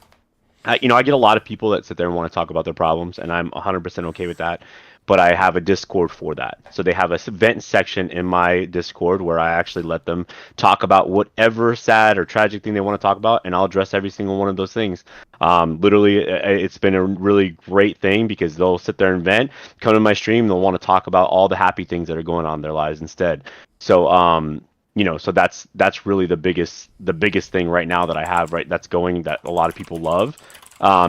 I get a lot of people that sit there and want to talk about their problems, and I'm 100% okay with that. But I have a Discord for that. So they have a event section in my Discord where I actually let them talk about whatever sad or tragic thing they want to talk about, and I'll address every single one of those things. Literally, it's been a really great thing because they'll sit there and vent, come to my stream, they'll want to talk about all the happy things that are going on in their lives instead. So, so that's really the biggest thing right now that I have, right, that's going, that a lot of people love.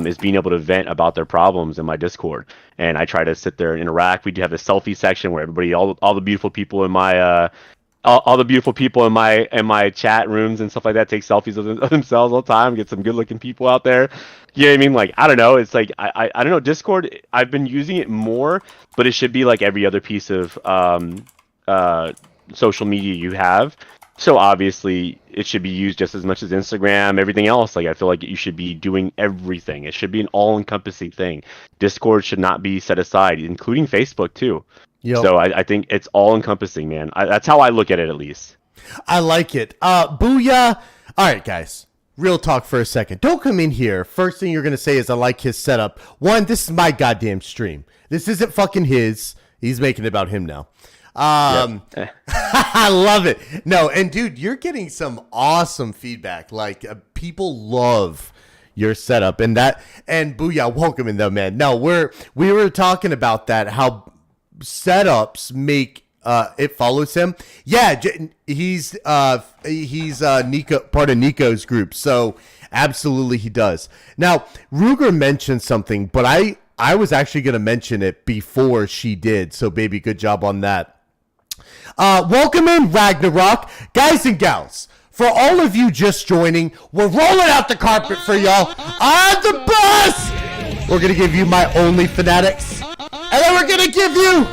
Is being able to vent about their problems in my Discord, and I try to sit there and interact. We do have a selfie section where everybody, all the beautiful people in my, all the beautiful people in my chat rooms and stuff like that, take selfies of themselves all the time. Get some good looking people out there. You know what I mean? Like, I don't know. It's like I don't know. Discord, I've been using it more, but it should be like every other piece of social media you have. So obviously it should be used just as much as Instagram, everything else. Like, I feel like you should be doing everything. It should be an all-encompassing thing. Discord should not be set aside, including Facebook too. Yep. So I think it's all-encompassing, man. That's how I look at it, at least. I like it. Booyah. All right, guys. Real talk for a second. Don't come in here. First thing you're going to say is, I like his setup. One, this is my goddamn stream. This isn't fucking his. He's making it about him now. Yep. I love it. No, and dude, you're getting some awesome feedback. Like, people love your setup, and Booyah, welcome in though, man. No, we were talking about that, how setups make it follows him. Yeah, he's Nico, part of Nico's group, so absolutely he does. Now, Ruger mentioned something, but I was actually going to mention it before she did. So, baby, good job on that. Welcome in, Ragnarok. Guys and gals, for all of you just joining, we're rolling out the carpet for y'all on the bus. We're going to give you My Only Fanatics. And then we're going to give you...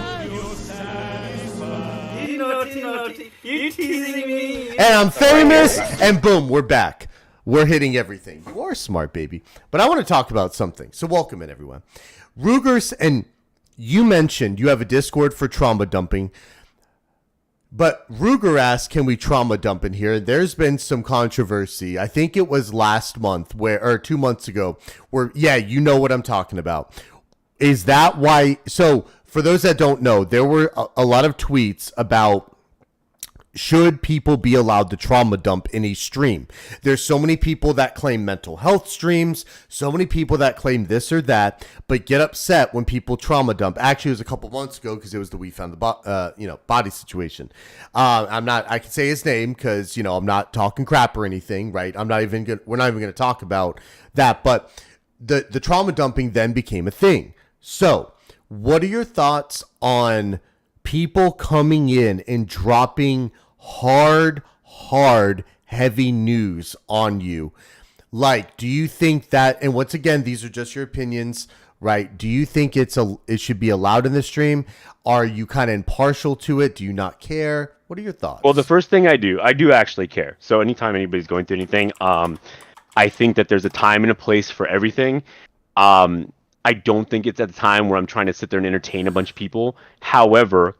You naughty. You teasing me. And I'm famous. And boom, we're back. We're hitting everything. You are smart, baby. But I want to talk about something. So welcome in, everyone. Rugers, and you mentioned you have a Discord for trauma dumping. But Ruger asked, can we trauma dump in here? There's been some controversy. I think it was last month or 2 months ago where, yeah, you know what I'm talking about. Is that why? So for those that don't know, there were a lot of tweets about should people be allowed to trauma dump in a stream? There's so many people that claim mental health streams, so many people that claim this or that, but get upset when people trauma dump. Actually, it was a couple months ago because it was the We Found the Body situation. I can say his name because, I'm not talking crap or anything, right? we're not even going to talk about that, but the trauma dumping then became a thing. So what are your thoughts on people coming in and dropping hard, heavy news on you? Like, do you think that, and once again, these are just your opinions, right? Do you think it should be allowed in the stream? Are you kind of impartial to it? Do you not care? What are your thoughts? Well, the first thing I do actually care. So anytime anybody's going through anything, I think that there's a time and a place for everything. I don't think it's at the time where I'm trying to sit there and entertain a bunch of people. However,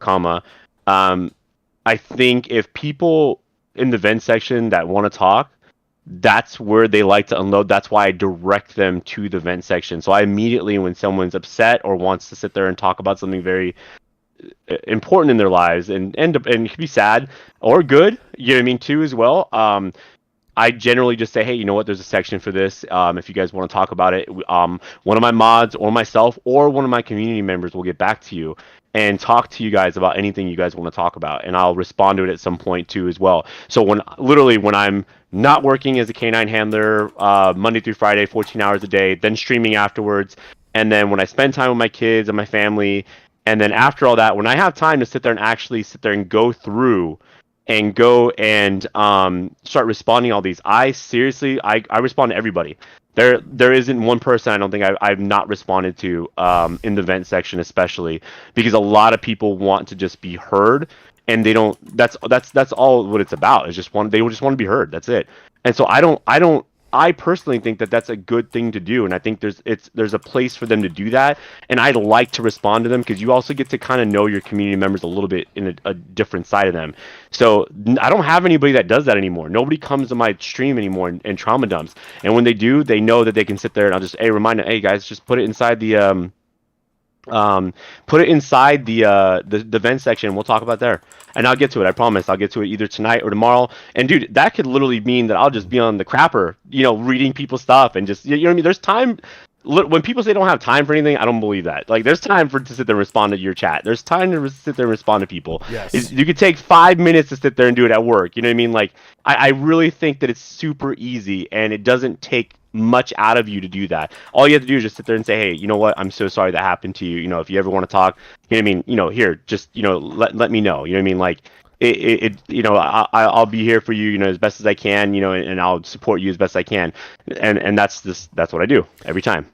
I think if people in the vent section that want to talk, that's where they like to unload. That's why I direct them to the vent section. So I immediately, when someone's upset or wants to sit there and talk about something very important in their lives and it could be sad or good, you know what I mean, too, as well. I generally just say, hey, you know what? There's a section for this. If you guys want to talk about it, one of my mods or myself or one of my community members will get back to you and talk to you guys about anything you guys want to talk about. And I'll respond to it at some point too as well. So when I'm not working as a canine handler, Monday through Friday, 14 hours a day, then streaming afterwards. And then when I spend time with my kids and my family, and then after all that, when I have time to sit there and actually sit there and go through and start responding to all these, I respond to everybody. There isn't one person I don't think I've not responded to in the vent section, especially because a lot of people want to just be heard, and they don't. That's all what it's about. They just want to be heard. That's it. And so I personally think that that's a good thing to do, and I think there's a place for them to do that, and I like to respond to them because you also get to kind of know your community members a little bit in a different side of them. So I don't have anybody that does that anymore. Nobody comes to my stream anymore and trauma dumps, and when they do, they know that they can sit there and I'll just remind them, hey guys, just put it inside the the vent section. We'll talk about there. And I'll get to it. I promise. I'll get to it either tonight or tomorrow. And dude, that could literally mean that I'll just be on the crapper, reading people's stuff and just, you know what I mean? There's time. When people say they don't have time for anything, I don't believe that. Like, there's time to sit there and respond to your chat. There's time to sit there and respond to people. Yes. You could take 5 minutes to sit there and do it at work. You know what I mean? Like, I really think that it's super easy and it doesn't take much out of you to do that. All you have to do is just sit there and say, hey, you know what? I'm so sorry that happened to you. If you ever want to talk, you know what I mean? Here, just, let me know. You know what I mean? Like, I'll be here for you, as best as I can, and I'll support you as best I can. And that's what I do every time.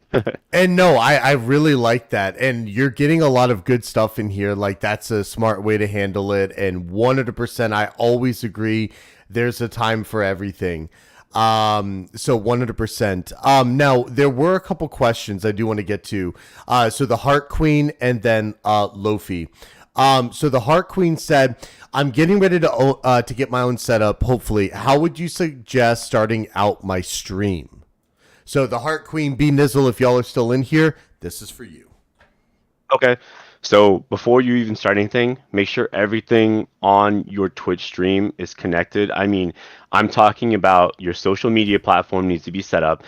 And no, I really like that. And you're getting a lot of good stuff in here. Like, that's a smart way to handle it. And 100%, I always agree. There's a time for everything. So 100%. Now there were a couple questions I do want to get to. So the Heart Queen and then, Lofi. So the Heart Queen said, I'm getting ready to get my own setup. Hopefully, how would you suggest starting out my stream? So the Heart Queen, B Nizzle, if y'all are still in here, this is for you. Okay. So before you even start anything, make sure everything on your Twitch stream is connected. I mean, I'm talking about your social media platform needs to be set up.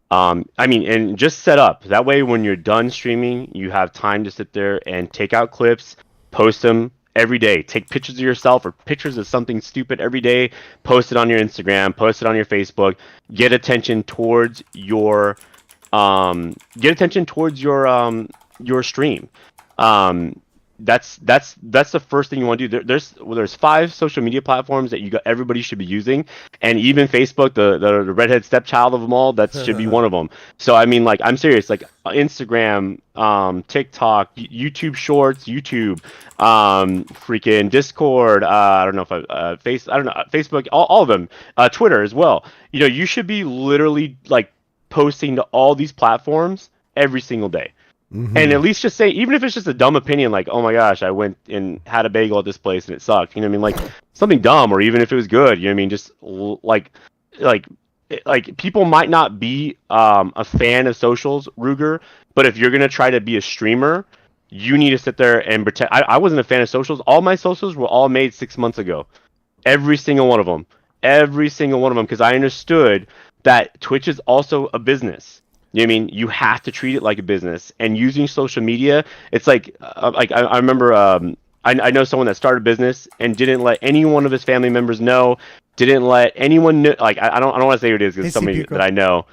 And just set up. That way, when you're done streaming, you have time to sit there and take out clips, post them every day. Take pictures of yourself or pictures of something stupid every day. Post it on your Instagram, post it on your Facebook. Get attention towards your get attention towards your stream. That's the first thing you want to do. There's 5 social media platforms that everybody should be using, and even Facebook, the redhead stepchild of them all, that should be one of them. So I mean, like, I'm serious. Like Instagram, TikTok, YouTube Shorts, YouTube, freaking Discord. I don't know if I don't know, Facebook, all of them, Twitter as well. You know, you should be literally like posting to all these platforms every single day. Mm-hmm. And at least just say, even if it's just a dumb opinion, like, oh my gosh, I went and had a bagel at this place and it sucked. You know what I mean? Like something dumb, or even if it was good, you know what I mean? Just like people might not be a fan of socials, Ruger, but if you're gonna try to be a streamer, you need to sit there and pretend. I wasn't a fan of socials. All my socials were all made 6 months ago. Every single one of them. Because I understood that Twitch is also a business. You know what I mean? You have to treat it like a business. And using social media, it's like I remember I know someone that started a business and didn't let any one of his family members know, didn't let anyone know. Like I don't want to say who it is because it's somebody that I know,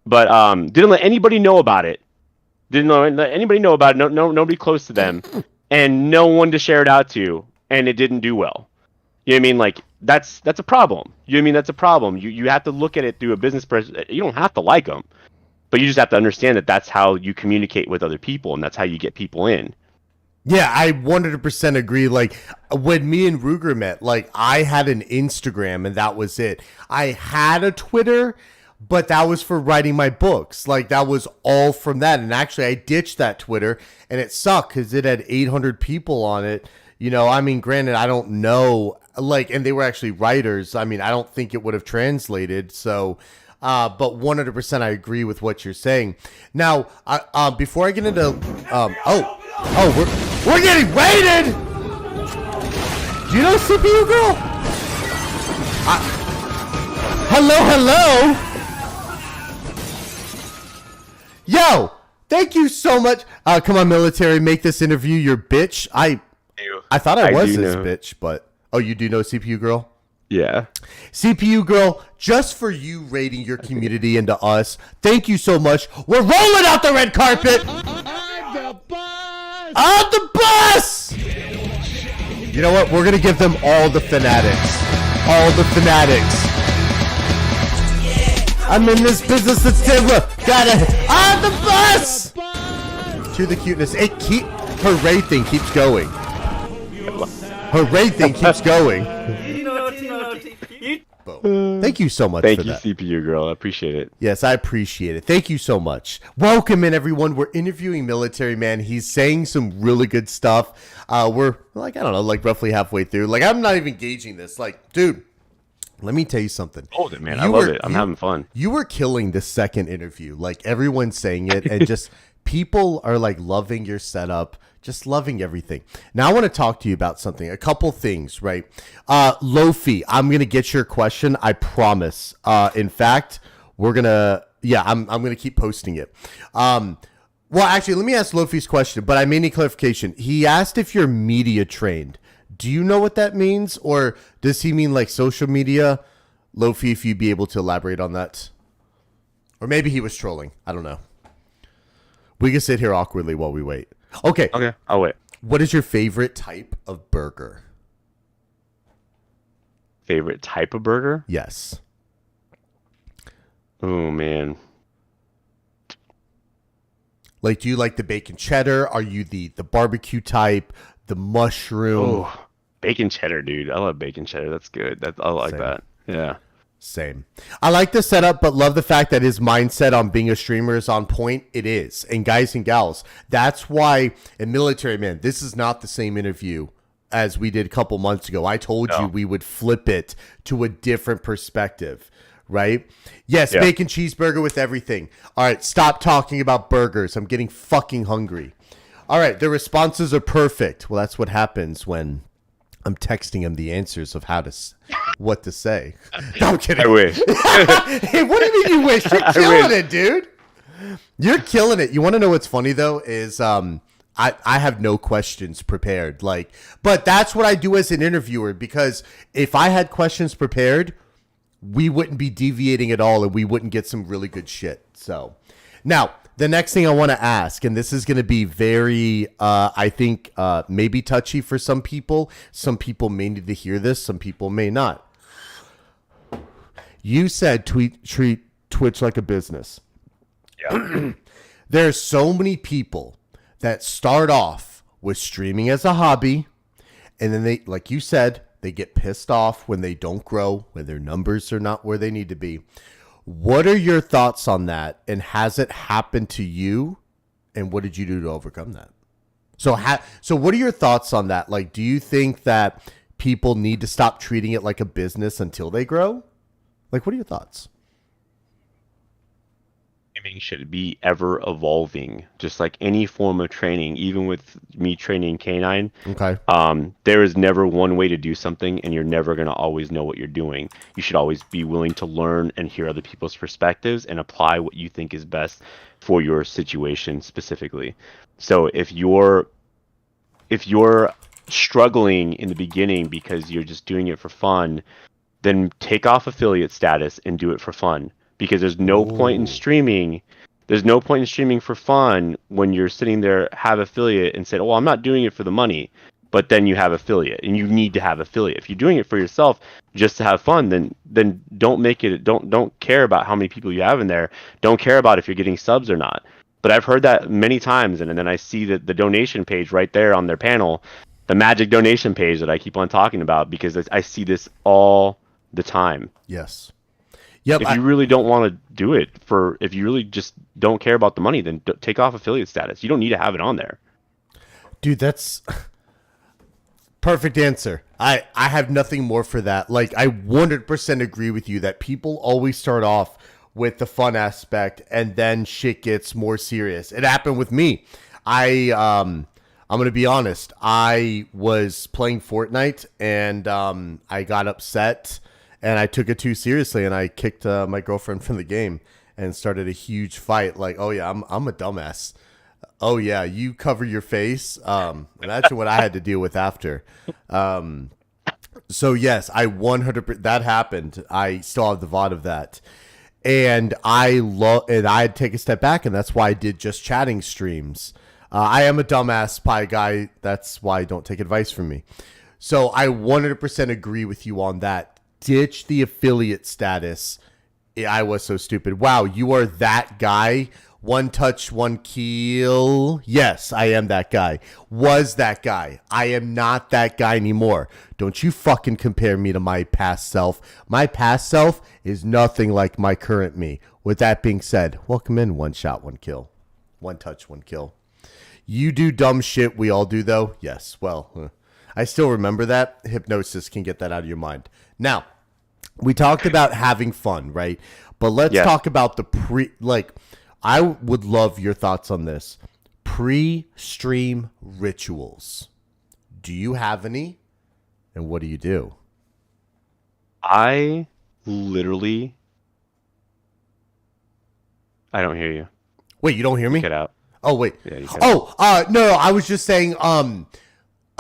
but didn't let anybody know about it. Didn't let anybody know about it. Nobody close to them, and no one to share it out to, and it didn't do well. You know what I mean? Like that's a problem. You know what I mean? That's a problem. You have to look at it through a business person. You don't have to like them. But you just have to understand that that's how you communicate with other people, and that's how you get people in. Yeah, I 100% agree. Like, when me and Ruger met, like, I had an Instagram, and that was it. I had a Twitter, but that was for writing my books. Like, that was all from that. And actually, I ditched that Twitter, and it sucked because it had 800 people on it. You know, I mean, granted, I don't know. Like, and they were actually writers. I mean, I don't think it would have translated, so... but 100% I agree with what you're saying. Now, before I get into, we're getting raided. Do you know CPU girl? Hello. Yo, thank you so much. Come on, military, make this interview your bitch. I thought I was this bitch, but you do know CPU girl? Yeah. CPU girl, just for you rating your community into us, thank you so much. We're rolling out the red carpet. I'm the boss. You know what? We're going to give them all the fanatics. I'm in this business that's timber. I'm the boss. To the cuteness. Her raid thing keeps going. Thank you so much for that. Thank you, CPU girl. I appreciate it. Yes, I appreciate it. Thank you so much. Welcome in, everyone. We're interviewing Military Man. He's saying some really good stuff. We're like, I don't know, like roughly halfway through. Like, I'm not even gauging this. Like, dude, let me tell you something. Hold it, man. I love it. I'm having fun. You were killing the second interview. Like, everyone's saying it, and just people are like loving your setup. Just loving everything. Now I want to talk to you about something. A couple things, right? Lofi, I'm gonna get your question. I promise. In fact, we're gonna. Yeah, I'm gonna keep posting it. Well, actually, let me ask Lofi's question. But I may need clarification. He asked if you're media trained. Do you know what that means, or does he mean like social media? Lofi, if you'd be able to elaborate on that, or maybe he was trolling. I don't know. We can sit here awkwardly while we wait. Okay, I'll wait. What is your favorite type of burger? Favorite type of burger? Yes. Oh, man. Like, do you like the bacon cheddar? Are you the barbecue type? The mushroom? Oh, bacon cheddar, dude. I love bacon cheddar. That's good. I like that. Yeah. Same. I like the setup, but love the fact that his mindset on being a streamer is on point. It is. And guys and gals, that's why in Military Man, this is not the same interview as we did a couple months ago. I told you we would flip it to a different perspective, right? Yes, bacon cheeseburger with everything. All right, stop talking about burgers. I'm getting fucking hungry. All right, the responses are perfect. Well, that's what happens when I'm texting him the answers of what to say. No, I'm kidding. I wish. Hey, what do you mean you wish? You're killing it, dude. You're killing it. You want to know what's funny though is I have no questions prepared. Like, but that's what I do as an interviewer, because if I had questions prepared, we wouldn't be deviating at all and we wouldn't get some really good shit. So Now, the next thing I want to ask, and this is going to be very, I think, maybe touchy for some people. Some people may need to hear this. Some people may not. You said treat Twitch like a business. Yeah. There's so many people that start off with streaming as a hobby, and then they, like you said, they get pissed off when they don't grow, when their numbers are not where they need to be. What are your thoughts on that? And has it happened to you? And what did you do to overcome that? So what are your thoughts on that? Like, do you think that people need to stop treating it like a business until they grow? Like, what are your thoughts? Training should be ever evolving, just like any form of training. Even with me training canine, Okay. there is never one way to do something, and you're never going to always know what you're doing. You should always be willing to learn and hear other people's perspectives and apply what you think is best for your situation specifically. So if you're struggling in the beginning because you're just doing it for fun, then take off affiliate status and do it for fun. Because there's no point in streaming. There's no point in streaming for fun when you're sitting there, have affiliate, and say, "Oh, I'm not doing it for the money," but then you have affiliate, and you need to have affiliate. If you're doing it for yourself just to have fun, then don't make it. Don't care about how many people you have in there. Don't care about if you're getting subs or not. But I've heard that many times, and then I see that the donation page right there on their panel, the magic donation page that I keep on talking about, because I see this all the time. Yes. Yep. If you really don't want to do it if you really just don't care about the money, then take off affiliate status. You don't need to have it on there. Dude, that's perfect answer. I have nothing more for that. Like, I 100% agree with you that people always start off with the fun aspect and then shit gets more serious. It happened with me. I'm going to be honest. I was playing FORTNITE and I got upset. And I took it too seriously, and I kicked my girlfriend from the game and started a huge fight. Like, oh yeah, I'm a dumbass. Oh yeah, you cover your face. Imagine what I had to deal with after. So yes, I 100%. That happened. I still have the VOD of that, and I'd take a step back, and that's why I did just chatting streams. I am a dumbass pie guy. That's why don't take advice from me. So I 100% agree with you on that. Ditch the affiliate status. I was so stupid. Wow, you are that guy. One touch, one kill. Yes, I am that guy. Was that guy. I am not that guy anymore. Don't you fucking compare me to my past self. My past self is nothing like my current me. With that being said, welcome in. One shot, one kill. One touch, one kill. You do dumb shit. We all do, though. Yes, well, I still remember that. Hypnosis can get that out of your mind. Now, we talked about having fun, right? But let's talk about the I would love your thoughts on this. Pre-stream rituals. Do you have any? And what do you do? I literally... I don't hear you. Wait, you don't hear me? Get out. Oh, wait. Yeah, you can. No, I was just saying,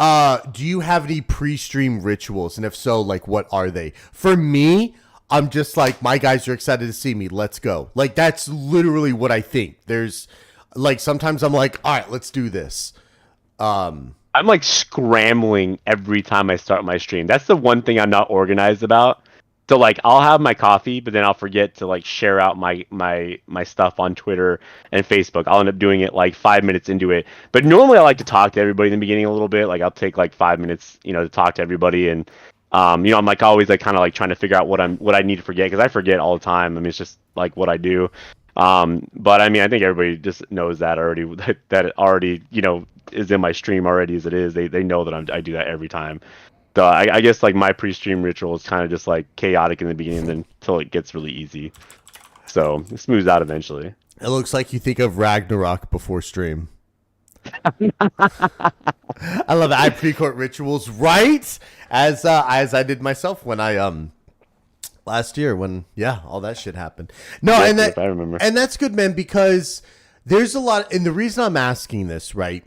do you have any pre-stream rituals? And if so, like, what are they? For me, I'm just like, my guys are excited to see me. Let's go. Like, that's literally what I think. There's, like, sometimes I'm like, all right, let's do this. I'm like scrambling every time I start my stream. That's the one thing I'm not organized about. So like I'll have my coffee, but then I'll forget to like share out my stuff on Twitter and Facebook. I'll end up doing it like 5 minutes into it. But normally I like to talk to everybody in the beginning a little bit. Like I'll take like 5 minutes, to talk to everybody, and I'm like always like kind of like trying to figure out what I need to forget, because I forget all the time. I mean, it's just like what I do. But I mean, I think everybody just knows that already. That it already is in my stream already as it is. They know that I do that every time. So I guess like my pre-stream ritual is kind of just like chaotic in the beginning, then until it gets really easy. So it smooths out eventually. It looks like you think of Ragnarok before stream. I love that. I pre-court rituals, right? As I did myself when I last year when all that shit happened. No, Yeah, and that if I remember. and that's good, man, because there's a lot, and the reason I'm asking this, right?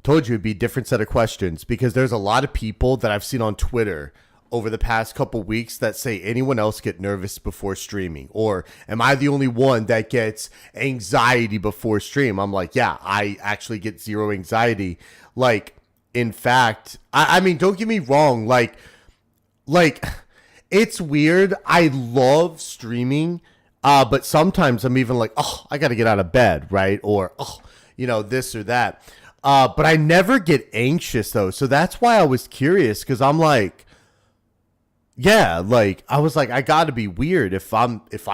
Told you it'd be a different set of questions, because there's a lot of people that I've seen on Twitter over the past couple weeks that say anyone else get nervous before streaming, or am I the only one that gets anxiety before stream? I'm like, yeah, I actually get zero anxiety. Like, in fact, I mean, don't get me wrong. Like, it's weird. I love streaming, but sometimes I'm even like, oh, I got to get out of bed, right? Or, oh, this or that. But I never get anxious though. So that's why I was curious, because I'm like, yeah, like I was like, I gotta be weird if I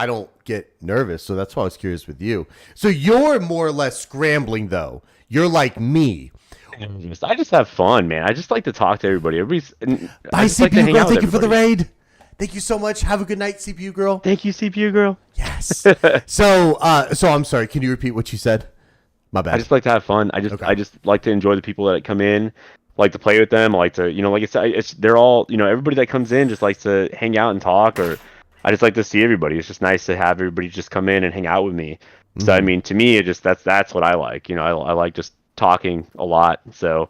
don't get nervous. So that's why I was curious with you. So you're more or less scrambling though. You're like me. I just have fun, man. I just like to talk to everybody. Bye, CPU girl. Thank you for the raid. Thank you so much. Have a good night, CPU girl. Thank you, CPU girl. Yes. So I'm sorry. Can you repeat what you said? My bad. I just like to have fun. I just like to enjoy the people that come in. Like to play with them. I like to, like I said, they're all, everybody that comes in just likes to hang out and talk, or I just like to see everybody. It's just nice to have everybody just come in and hang out with me. Mm-hmm. So I mean, to me, that's what I like. I like just talking a lot. So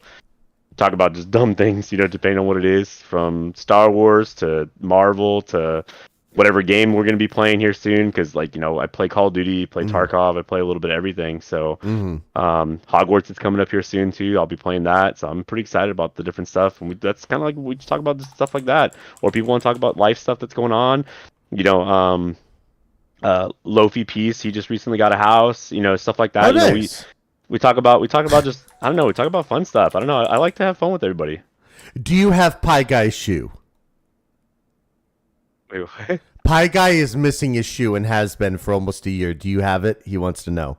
talk about just dumb things, depending on what it is, from Star Wars to Marvel to whatever game we're going to be playing here soon, because I play Call of Duty, play Tarkov, I play a little bit of everything. So Hogwarts is coming up here soon too. I'll be playing that, so I'm pretty excited about the different stuff. And that's kind of like, we just talk about stuff like that, or people want to talk about life stuff that's going on. Lofi Peace, he just recently got a house, stuff like that. Oh, nice. We talk about just, I don't know, we talk about fun stuff. I don't know, I like to have fun with everybody. Do you have Pie Guy's shoe? Wait, what? Pie Guy is missing his shoe and has been for almost a year. Do you have it? He wants to know.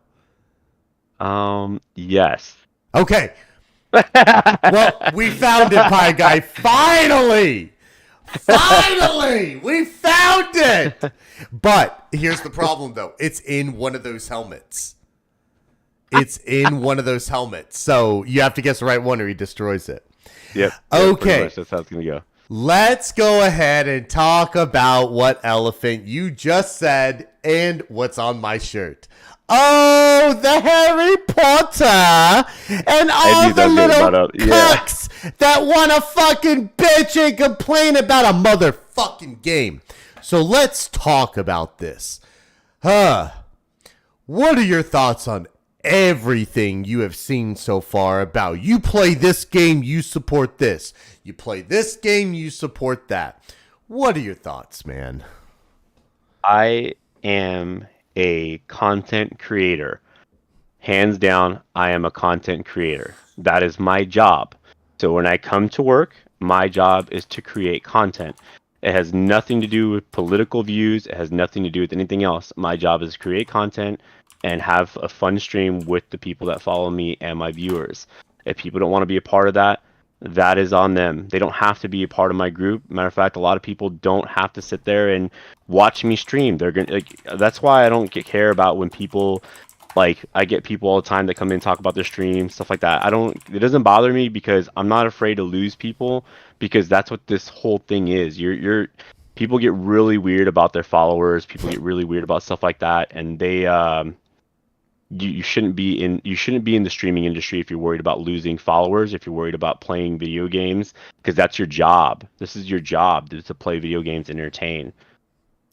Yes. Okay. Well, we found it, Pie Guy. Finally! Finally! We found it! But here's the problem, though. It's in one of those helmets. It's in one of those helmets. So you have to guess the right one or he destroys it. Yep. Okay. That's how it's going to go. Let's go ahead and talk about what elephant you just said and what's on my shirt. Oh, the Harry Potter and all the little cucks that want to fucking bitch and complain about a motherfucking game. So let's talk about this. What are your thoughts on everything you have seen so far about you play this game, you support this. You play this game, you support that. What are your thoughts, man? I am a content creator. Hands down, I am a content creator. That is my job. So when I come to work, my job is to create content. It has nothing to do with political views. It has nothing to do with anything else. My job is to create content and have a fun stream with the people that follow me and my viewers. If people don't want to be a part of that, that is on them. They don't have to be a part of my group. Matter of fact, a lot of people don't have to sit there and watch me stream. They're gonna that's why I don't care about when people, I get people all the time that come in and talk about their stream, stuff like that. It doesn't bother me, because I'm not afraid to lose people, because that's what this whole thing is. People get really weird about their followers. People get really weird about stuff like that, and they you shouldn't be in the streaming industry if you're worried about losing followers, if you're worried about playing video games, because that's your job. This is your job, to play video games and entertain.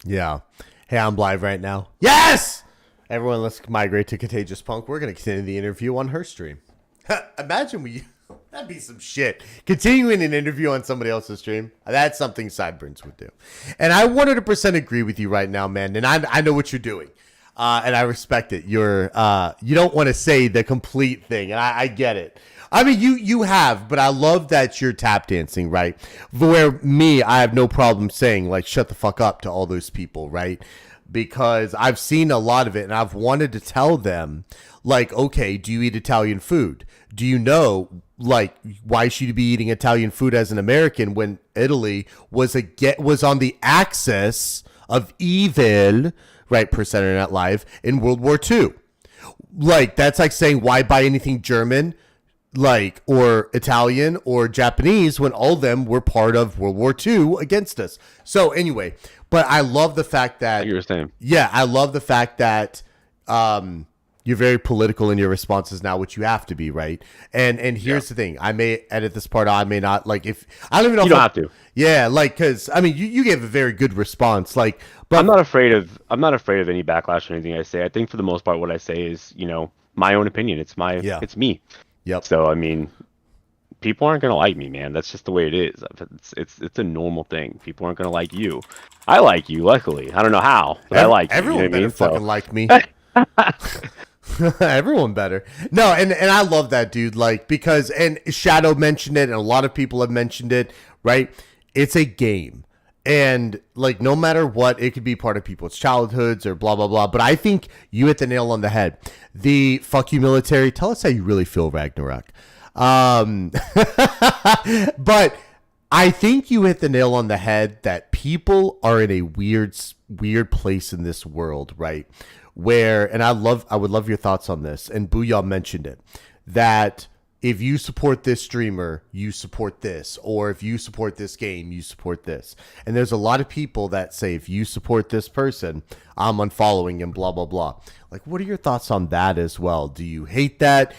Yeah. Hey, I'm live right now. Yes! Everyone, let's migrate to Contagious Punk. We're going to continue the interview on her stream. Imagine that'd be some shit. Continuing an interview on somebody else's stream. That's something Sideburns would do. And I 100% agree with you right now, man. And I know what you're doing. And I respect it. You don't want to say the complete thing, and I get it. I mean, you have, but I love that you're tap dancing, right? Where I have no problem saying, shut the fuck up to all those people, right? Because I've seen a lot of it, and I've wanted to tell them, okay, do you eat Italian food? Do you know, why should you be eating Italian food as an American when Italy was on the axis of evil, right, per Saturday Night Live, in World War II? That's like saying, why buy anything German, or Italian or Japanese, when all of them were part of World War II against us. So anyway, but I love the fact that You were saying. Yeah, I love the fact that You're very political in your responses now, which you have to be, right? And here's the thing: I may edit this part. I may not. Like, if I don't even know. You don't have to. Yeah, like, because I mean, you gave a very good response. Like, but I'm not afraid of any backlash or anything I say. I think for the most part, what I say is, my own opinion. It's it's me. Yep. So I mean, people aren't gonna like me, man. That's just the way it is. It's a normal thing. People aren't gonna like you. I like you, luckily. I don't know how, but I like everyone you. You know what I better mean? fucking like me. Everyone better. No, and I love that, dude. Like, because, and Shadow mentioned it, and a lot of people have mentioned it, right? It's a game. And like, no matter what, it could be part of people's childhoods or blah, blah, blah. But I think you hit the nail on the head. The fuck you military. Tell us how you really feel, Ragnarok. But I think you hit the nail on the head that people are in a weird place in this world, right? Where, and I would love your thoughts on this, and Booyah mentioned it, that if you support this streamer, you support this, or if you support this game, you support this. And there's a lot of people that say, if you support this person, I'm unfollowing him, blah, blah, blah. Like, what are your thoughts on that as well? Do you hate that?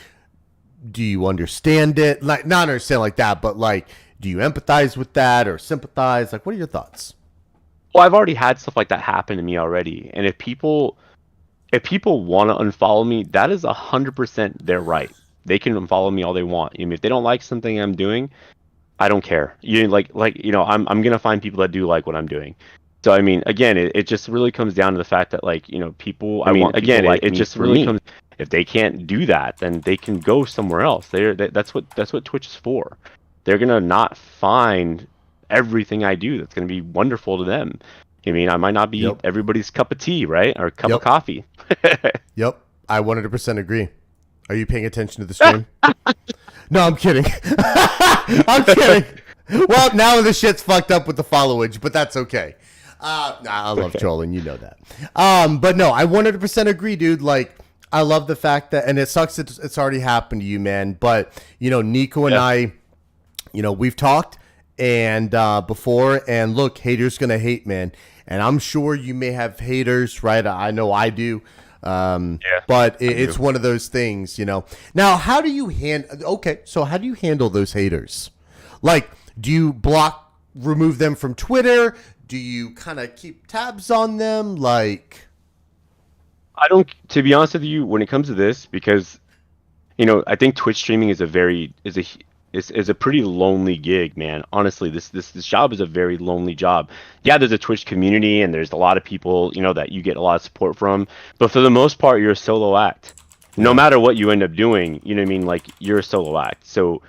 Do you understand it? Like, not understand like that, but like, do you empathize with that or sympathize? Like, what are your thoughts? Well, I've already had stuff like that happen to me already, and if people want to unfollow me, that is 100% their right. They can unfollow me all they want. If they don't like something I'm doing, I don't care. I'm gonna find people that do like what I'm doing. So I mean, again, it just really comes down to the fact that people. It just really comes. If they can't do that, then they can go somewhere else. That's what Twitch is for. They're gonna not find everything I do that's gonna be wonderful to them. I might not be everybody's cup of tea, right? Or cup of coffee. Yep. I 100% agree. Are you paying attention to the stream? No, I'm kidding. I'm kidding. Well, now the shit's fucked up with the followage, but that's okay. I love trolling. You know that. But no, I 100% agree, dude. Like, I love the fact that, and it sucks it's already happened to you, man. But, Nico and I, we've talked and before, and look, haters gonna hate, man. And I'm sure you may have haters, right? I know I do. But it's one of those things, Now, how do you how do you handle those haters? Like, do you remove them from Twitter? Do you kind of keep tabs on them? Like, I don't, to be honest with you, when it comes to this, because, I think Twitch streaming is a pretty lonely gig, man. Honestly, this job is a very lonely job. Yeah, there's a Twitch community and there's a lot of people, that you get a lot of support from. But for the most part, you're a solo act. No matter what you end up doing, you know what I mean? Like, you're a solo act. So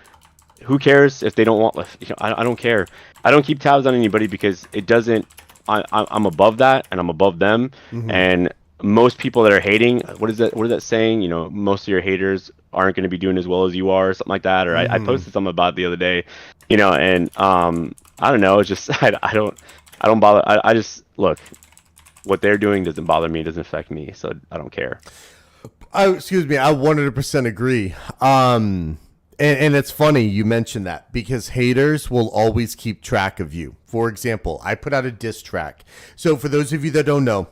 who cares if they don't want, I don't care. I don't keep tabs on anybody because it doesn't, I'm above that and I'm above them. Mm-hmm. And most people that are hating, what is that saying? Most of your haters aren't going to be doing as well as you are, or something like that. Or I posted something about it the other day, and I don't know. It's just I don't bother. I just look, what they're doing doesn't bother me. It doesn't affect me, so I don't care. Excuse me. I 100% agree. And it's funny you mentioned that because haters will always keep track of you. For example, I put out a diss track. So for those of you that don't know,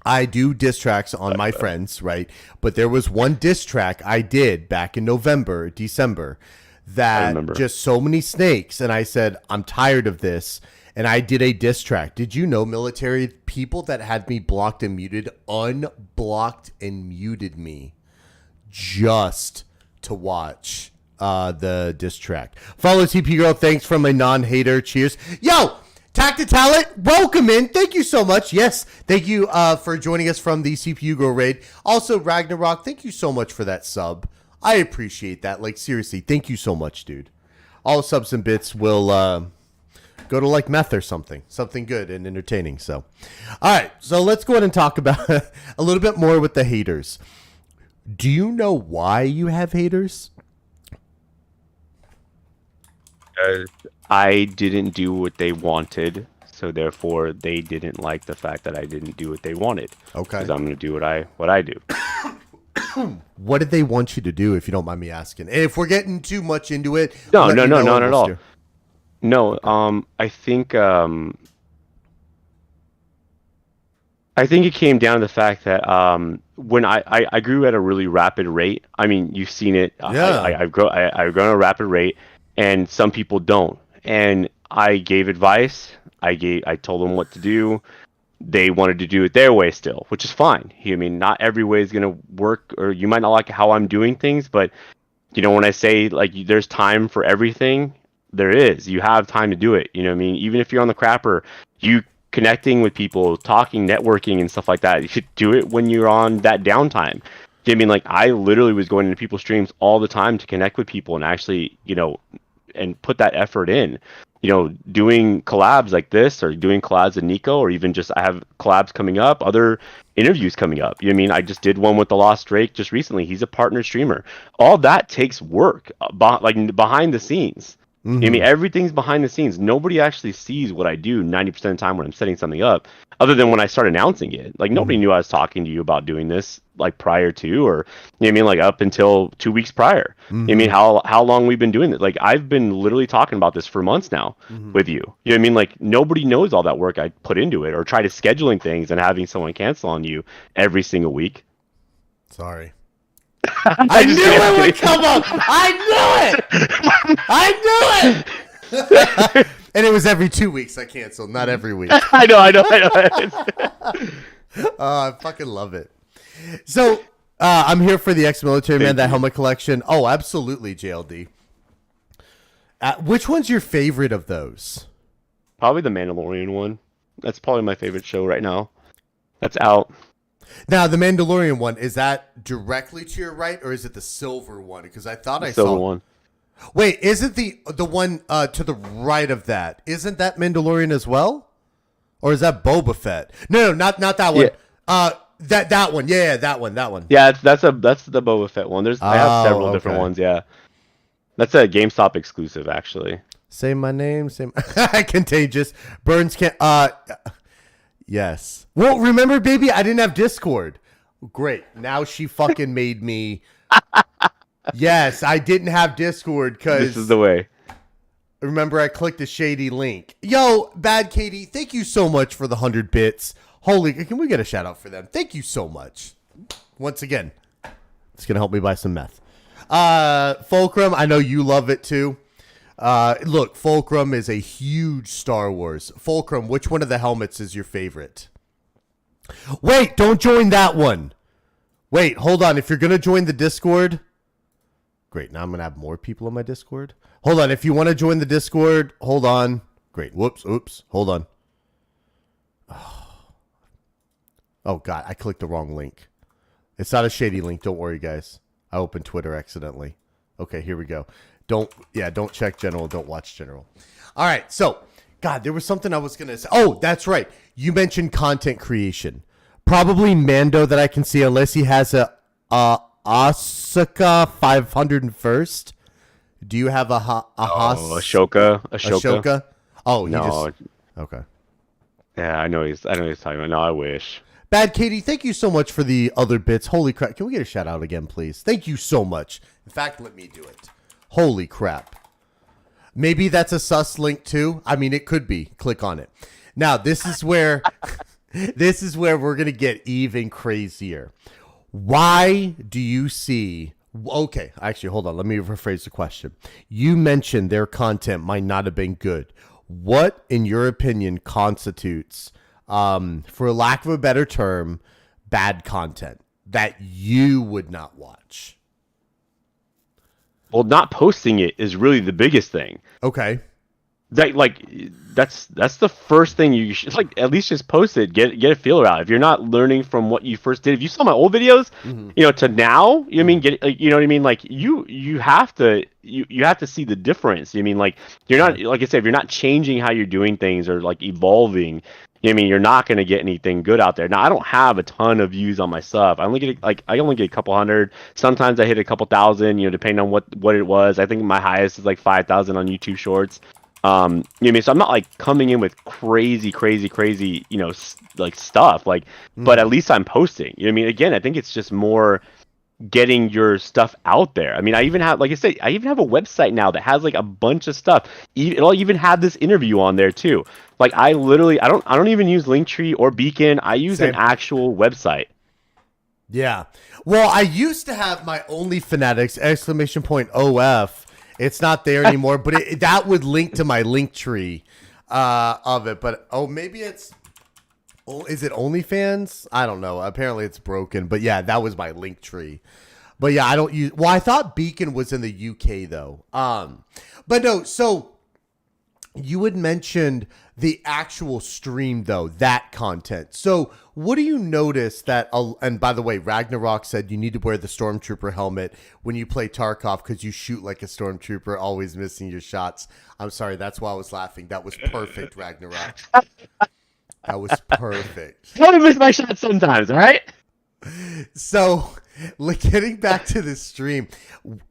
I do diss tracks on my friends, right? But there was one diss track I did back in December, that just so many snakes. And I said, I'm tired of this. And I did a diss track. Did you know, military, people that had me blocked and muted, unblocked and muted me just to watch the diss track. Follow TP Girl. Thanks from a non-hater. Cheers. Yo! Tactic Talent, welcome in. Thank you so much. Yes, thank you for joining us from the CPU Girl raid. Also, Ragnarok, thank you so much for that sub. I appreciate that. Like, seriously, thank you so much, dude. All subs and bits will go to, like, meth or something good and entertaining. So, all right, so let's go ahead and talk about a little bit more with the haters. Do you know why you have haters? I didn't do what they wanted, so therefore they didn't like the fact that I didn't do what they wanted. Okay. Because I'm going to do what I do. What did they want you to do, if you don't mind me asking? And if we're getting too much into it, no, not at all. No, I think I think it came down to the fact that when I grew at a really rapid rate. I mean, you've seen it. Yeah. I've grown at a rapid rate, and some people don't. And I gave advice. I told them what to do. They wanted to do it their way still, which is fine. I mean, not every way is gonna work, or you might not like how I'm doing things, but when I say like there's time for everything, there is. You have time to do it. You know what I mean? Even if you're on the crapper, you connecting with people, talking, networking, and stuff like that. You should do it when you're on that downtime. I mean, like I literally was going into people's streams all the time to connect with people and actually, and put that effort in. Doing collabs like this, or doing collabs with Nico, or even just I have collabs coming up, other interviews coming up. You know what I mean? I just did one with the Lost Drake just recently. He's a partner streamer. All that takes work, like behind the scenes. You know what I mean? Everything's behind the scenes. Nobody actually sees what I do 90% of the time when I'm setting something up, other than when I start announcing it. Like nobody knew I was talking to you about doing this like prior to, or you know what I mean, like up until 2 weeks prior. You know what I mean, how long we've been doing it. Like I've been literally talking about this for months now with you. You know what I mean? Like nobody knows all that work I put into it, or try to scheduling things and having someone cancel on you every single week. Sorry. I knew it would come up. I knew it. I knew it. And it was every 2 weeks I canceled, not every week. I know. I fucking love it. So I'm here for the ex-military man, that helmet collection. Oh, absolutely, JLD. Which one's your favorite of those? Probably the Mandalorian one. That's probably my favorite show right now. That's out. Now, the Mandalorian one, is that directly to your right, or is it the silver one? Because I thought I saw Silver one. Wait, isn't the one to the right of that? Isn't that Mandalorian as well, or is that Boba Fett? No, not that one. Yeah. That one. Yeah, that one. Yeah, that's the Boba Fett one. I have several different ones. Yeah, that's a GameStop exclusive, actually. Say my name. Contagious. Burns can't. Yes. Well, remember, baby, I didn't have Discord. Great. Now she fucking made me. Yes, I didn't have Discord because this is the way. Remember, I clicked a shady link. Yo, Bad Katie, thank you so much for the 100 bits. Holy, can we get a shout out for them? Thank you so much. Once again, it's gonna help me buy some meth. Fulcrum, I know you love it too. Look, Fulcrum is a huge Star Wars. Fulcrum, which one of the helmets is your favorite? Wait, don't join that one. Wait, hold on. If you're going to join the Discord. Great, now I'm going to have more people on my Discord. Hold on. If you want to join the Discord, hold on. Great. Oops. Hold on. Oh, God. I clicked the wrong link. It's not a shady link. Don't worry, guys. I opened Twitter accidentally. Okay, here we go. Don't check general. Don't watch general. All right. So, God, there was something I was going to say. Oh, that's right. You mentioned content creation. Probably Mando that I can see, unless he has a Asuka 501st. Do you have Ashoka? Oh, no. Okay. Yeah, I know he's talking about. No, I wish. Bad Katie, thank you so much for the other bits. Holy crap. Can we get a shout out again, please? Thank you so much. In fact, let me do it. Holy crap. Maybe that's a sus link too. I mean, it could be. Click on it. Now, this is where we're going to get even crazier. Why do you see... Okay, actually, hold on. Let me rephrase the question. You mentioned their content might not have been good. What, in your opinion, constitutes, for lack of a better term, bad content that you would not watch? Well, not posting it is really the biggest thing. Okay. That's the first thing you should, at least just post it, get a feeler out. If you're not learning from what you first did, if you saw my old videos, to now, you know what I mean, you know what I mean, like you have to see the difference. You know what I mean, like you're not, like I said, if you're not changing how you're doing things or like evolving, you know what I mean, you're not going to get anything good out there. Now, I don't have a ton of views on my stuff. I only get a couple hundred. Sometimes I hit a couple thousand, depending on what it was. I think my highest is like 5,000 on YouTube Shorts. You know what I mean? So I'm not like coming in with crazy, like stuff, but at least I'm posting. You know what I mean? Again, I think it's just more getting your stuff out there. I mean, I even have, like I said, I even have a website now that has like a bunch of stuff. It'll even have this interview on there too. Like I literally, I don't even use Linktree or Beacon. I use an Same. actual website. Yeah. Well, I used to have my only Fanatics !OF. It's not there anymore, but that would link to my link tree of it. But maybe it's. Is it OnlyFans? I don't know. Apparently it's broken. But yeah, that was my link tree. But yeah, I don't use. Well, I thought Beacon was in the UK though. But no. So you had mentioned the actual stream though, that content. So what do you notice that? And by the way, Ragnarok said you need to wear the Stormtrooper helmet when you play Tarkov because you shoot like a Stormtrooper, always missing your shots. I'm sorry, that's why I was laughing. That was perfect, Ragnarok. That was perfect. I want to miss my shots sometimes, all right? So, like, getting back to the stream,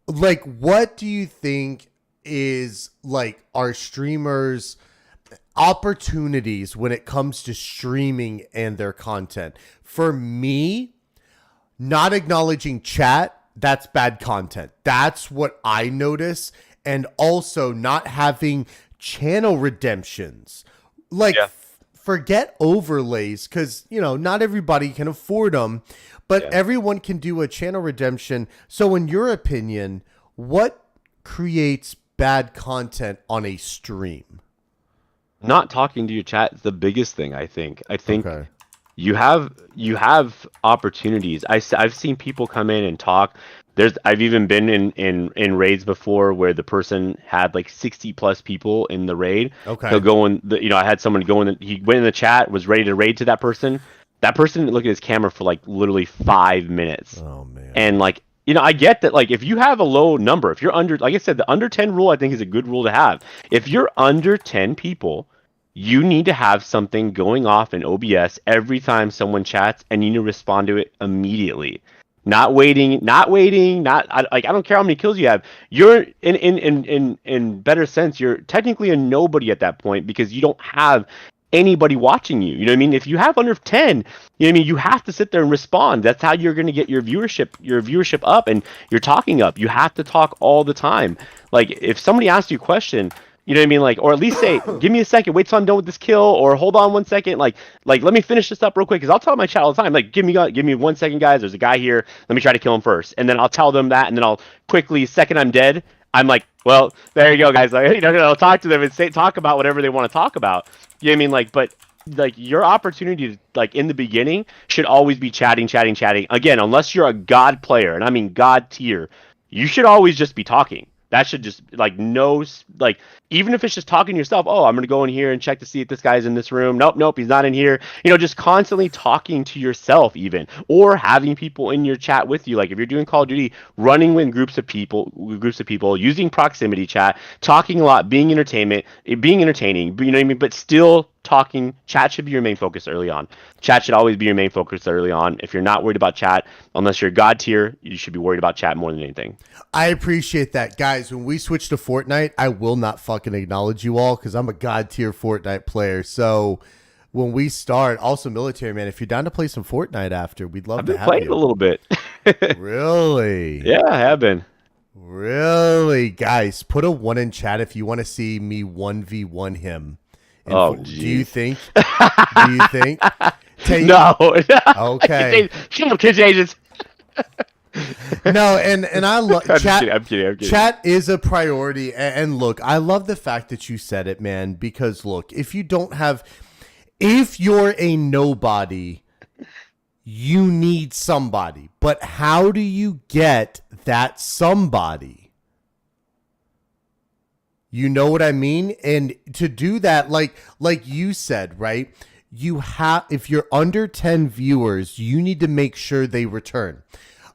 like, what do you think is like our streamers' opportunities when it comes to streaming and their content? For me, not acknowledging chat, that's bad content. That's what I notice. And also not having channel redemptions. Like, Yeah. Forget overlays because, you know, not everybody can afford them, but everyone can do a channel redemption. So in your opinion, what creates bad content on a stream? Not talking to your chat is the biggest thing, I think. I think Okay. you have opportunities. I've seen people come in and talk. I've even been in raids before where the person had like 60 plus people in the raid. Okay. He'll go in I had someone go in, he went in the chat, was ready to raid to that person. That person didn't look at his camera for like literally 5 minutes. Oh man. And like, you know, I get that, like, if you have a low number, if you're under, like I said, the under 10 rule, I think is a good rule to have. If you're under 10 people, you need to have something going off in OBS every time someone chats, and you need to respond to it immediately. Not waiting. I don't care how many kills you have. You're in better sense. You're technically a nobody at that point because you don't have anybody watching you. You know what I mean? If you have under 10, you know what I mean, you have to sit there and respond. That's how you're going to get your viewership up and your talking up. You have to talk all the time. Like if somebody asks you a question, you know what I mean? Like, or at least say, give me a second, wait till I'm done with this kill, or hold on 1 second. Like let me finish this up real quick. Cause I'll tell my chat all the time, like, give me 1 second, guys. There's a guy here. Let me try to kill him first. And then I'll tell them that. And then I'll quickly, second I'm dead, I'm like, well, there you go, guys. Like, you know, I'll talk to them and talk about whatever they want to talk about. You know what I mean? Like, but like your opportunity to, like, in the beginning should always be chatting. Again, unless you're a god player, and I mean god tier, you should always just be talking. That should just, like, no, like, even if it's just talking to yourself, oh, I'm going to go in here and check to see if this guy's in this room. Nope, he's not in here. You know, just constantly talking to yourself even, or having people in your chat with you. Like if you're doing Call of Duty, running with groups of people, using proximity chat, talking a lot, being entertaining, you know what I mean? But still talking. Chat should be your main focus early on. Chat should always be your main focus early on. If you're not worried about chat, unless you're god tier, you should be worried about chat more than anything. I appreciate that. Guys, when we switch to Fortnite, I will not fucking acknowledge you all because I'm a god tier Fortnite player. So when we start, also Military Man, if you're down to play some Fortnite after, we'd love I've to been have playing you. a little bit. Really? Yeah, I have been. Really? Guys, put a 1 in chat if you want to see me 1v1 him. Oh, do you think? No. Okay. Shut up, kids agents. No, and I love chat. I'm kidding. Chat is a priority, and look, I love the fact that you said it, man. Because look, if you're a nobody, you need somebody. But how do you get that somebody? You know what I mean? And to do that, like you said, right? If you're under 10 viewers, you need to make sure they return.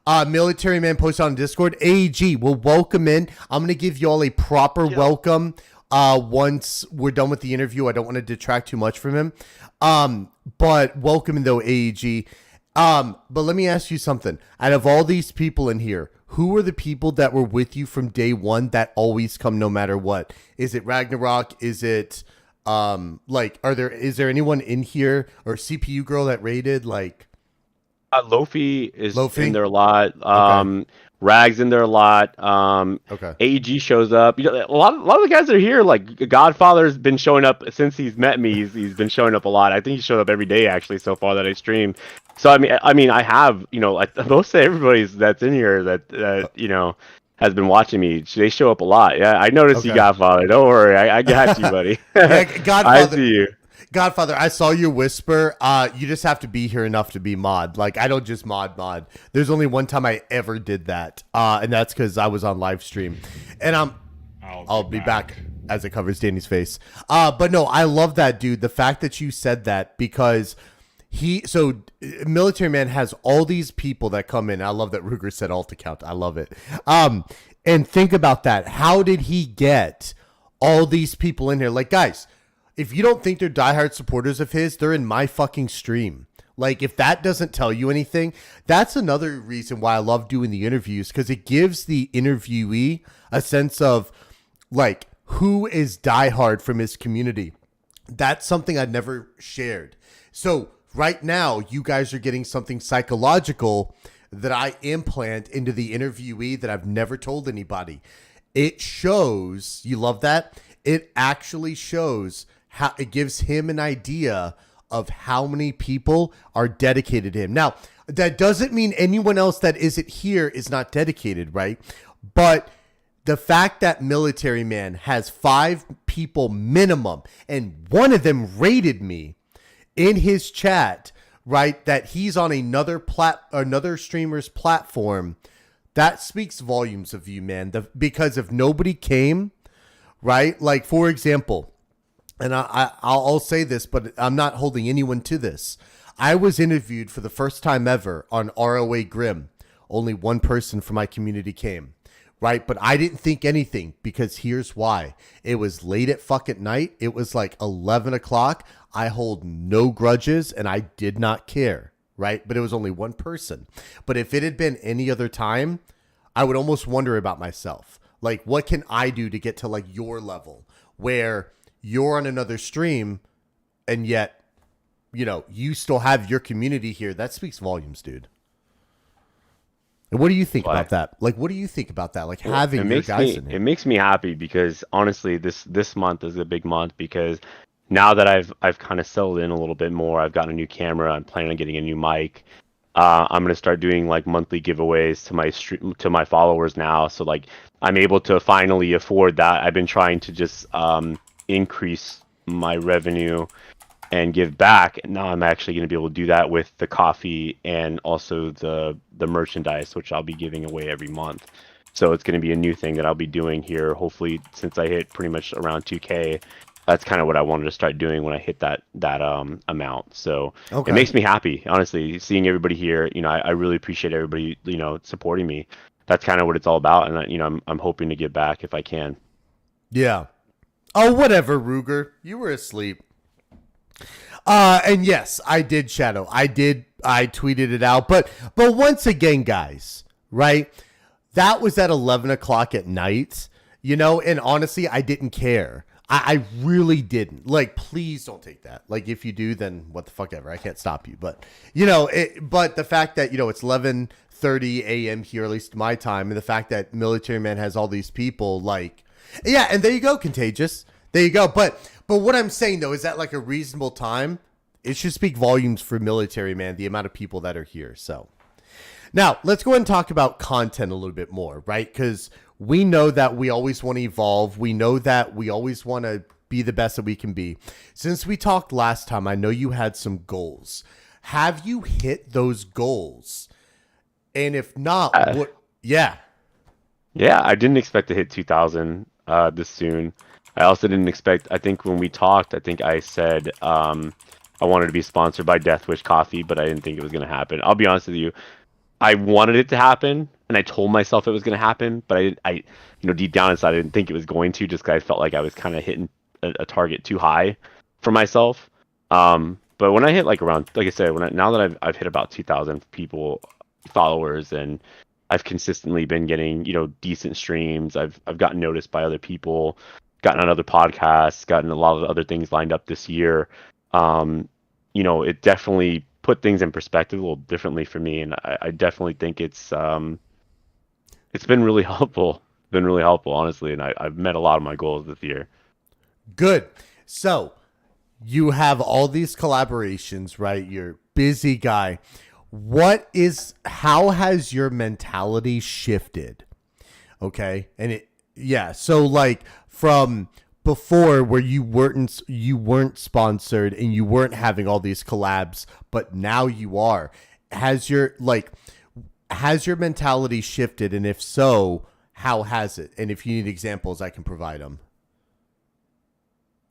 Military Man posted on Discord. AEG will welcome in. I'm going to give you all a proper welcome once we're done with the interview. I don't want to detract too much from him. But welcome in, though, AEG. But let me ask you something. Out of all these people in here, who are the people that were with you from day one that always come no matter what? Is it Ragnarok? Is it is there anyone in here or CPU girl that raided? Like, Lofi is Lofi? in there a lot. Okay. Rags in there a lot. Okay. AG shows up. You know, a lot of the guys that are here, like Godfather's been showing up since he's met me. He's been showing up a lot. I think he showed up every day actually so far that I stream. So I mean, I have, you know, like most of everybody's that's in here that you know has been watching me. They show up a lot. Yeah, I noticed you, Okay. Godfather. Don't worry, I got you, buddy. Yeah, I Godfather. see you. Godfather, I saw you whisper. You just have to be here enough to be mod. Like, I don't just mod. There's only one time I ever did that, and that's because I was on live stream. And I'll be back as it covers Danny's face. But no, I love that, dude. The fact that you said that, because Military Man has all these people that come in. I love that Ruger said alt account. I love it. And think about that. How did he get all these people in here? Like, guys, if you don't think they're diehard supporters of his, they're in my fucking stream. Like, if that doesn't tell you anything, that's another reason why I love doing the interviews, because it gives the interviewee a sense of, like, who is diehard from his community. That's something I'd never shared. So right now, you guys are getting something psychological that I implant into the interviewee that I've never told anybody. It shows, you love that? It actually shows how it gives him an idea of how many people are dedicated to him. Now, that doesn't mean anyone else that isn't here is not dedicated, right? But the fact that Military Man has 5 people minimum, and one of them rated me in his chat, right, that he's on another streamer's platform, that speaks volumes of you, man. Because if nobody came, right, like, for example, and I'll say this, but I'm not holding anyone to this. I was interviewed for the first time ever on ROA Grim. Only one person from my community came, right? But I didn't think anything, because here's why. It was late at fucking night. It was like 11 o'clock. I hold no grudges, and I did not care, right? But it was only one person. But if it had been any other time, I would almost wonder about myself. Like, what can I do to get to, like, your level where you're on another stream and yet, you know, you still have your community here? That speaks volumes, dude. And what do you think about that? Like, what do you think about that? Like, having your guys in here. It makes me happy, because honestly, this month is a big month, because now that I've kind of settled in a little bit more, I've gotten a new camera. I'm planning on getting a new mic. I'm gonna start doing like monthly giveaways to my followers now. So like, I'm able to finally afford that. I've been trying to just increase my revenue and give back, and now I'm actually going to be able to do that with the coffee and also the merchandise, which I'll be giving away every month. So it's going to be a new thing that I'll be doing here, hopefully, since I hit pretty much around 2K. That's kind of what I wanted to start doing when I hit that amount. So It makes me happy, honestly, seeing everybody here. You know, I really appreciate everybody, you know, supporting me. That's kind of what it's all about, and you know, I'm hoping to give back if I can. Yeah. Oh, whatever, Ruger. You were asleep. And yes, I did shadow. I tweeted it out. But once again, guys, right? That was at 11 o'clock at night, you know, and honestly, I didn't care. I really didn't. Like, please don't take that. Like, if you do, then what the fuck ever. I can't stop you. But, you know, but the fact that, you know, it's 11:30 a.m. here, at least my time, and the fact that Military Man has all these people, like, yeah, and there you go, Contagious. There you go. But what I'm saying, though, is that, like, a reasonable time, it should speak volumes for Military Man, the amount of people that are here. So now let's go ahead and talk about content a little bit more, right? Because we know that we always want to evolve. We know that we always want to be the best that we can be. Since we talked last time, I know you had some goals. Have you hit those goals? And if not, what? Yeah. Yeah, I didn't expect to hit 2,000 this soon. I also didn't expect, I think when we talked, I think I said I wanted to be sponsored by Deathwish Coffee, but I didn't think it was going to happen. I'll be honest with you. I wanted it to happen, and I told myself it was going to happen, but I, you know, deep down inside, I didn't think it was going to, just because I felt like I was kind of hitting a target too high for myself. But when I hit like around, like I said, now that I've hit about 2,000 people, followers, and I've consistently been getting, you know, decent streams. I've gotten noticed by other people, gotten on other podcasts, gotten a lot of other things lined up this year. You know, it definitely put things in perspective a little differently for me, and I definitely think it's been really helpful. Been really helpful, honestly, and I've met a lot of my goals this year. Good. So you have all these collaborations, right? You're a busy guy. How has your mentality shifted? Okay. So like from before where you weren't sponsored and you weren't having all these collabs, but now you are. Has your mentality shifted? And if so, how has it? And if you need examples, I can provide them.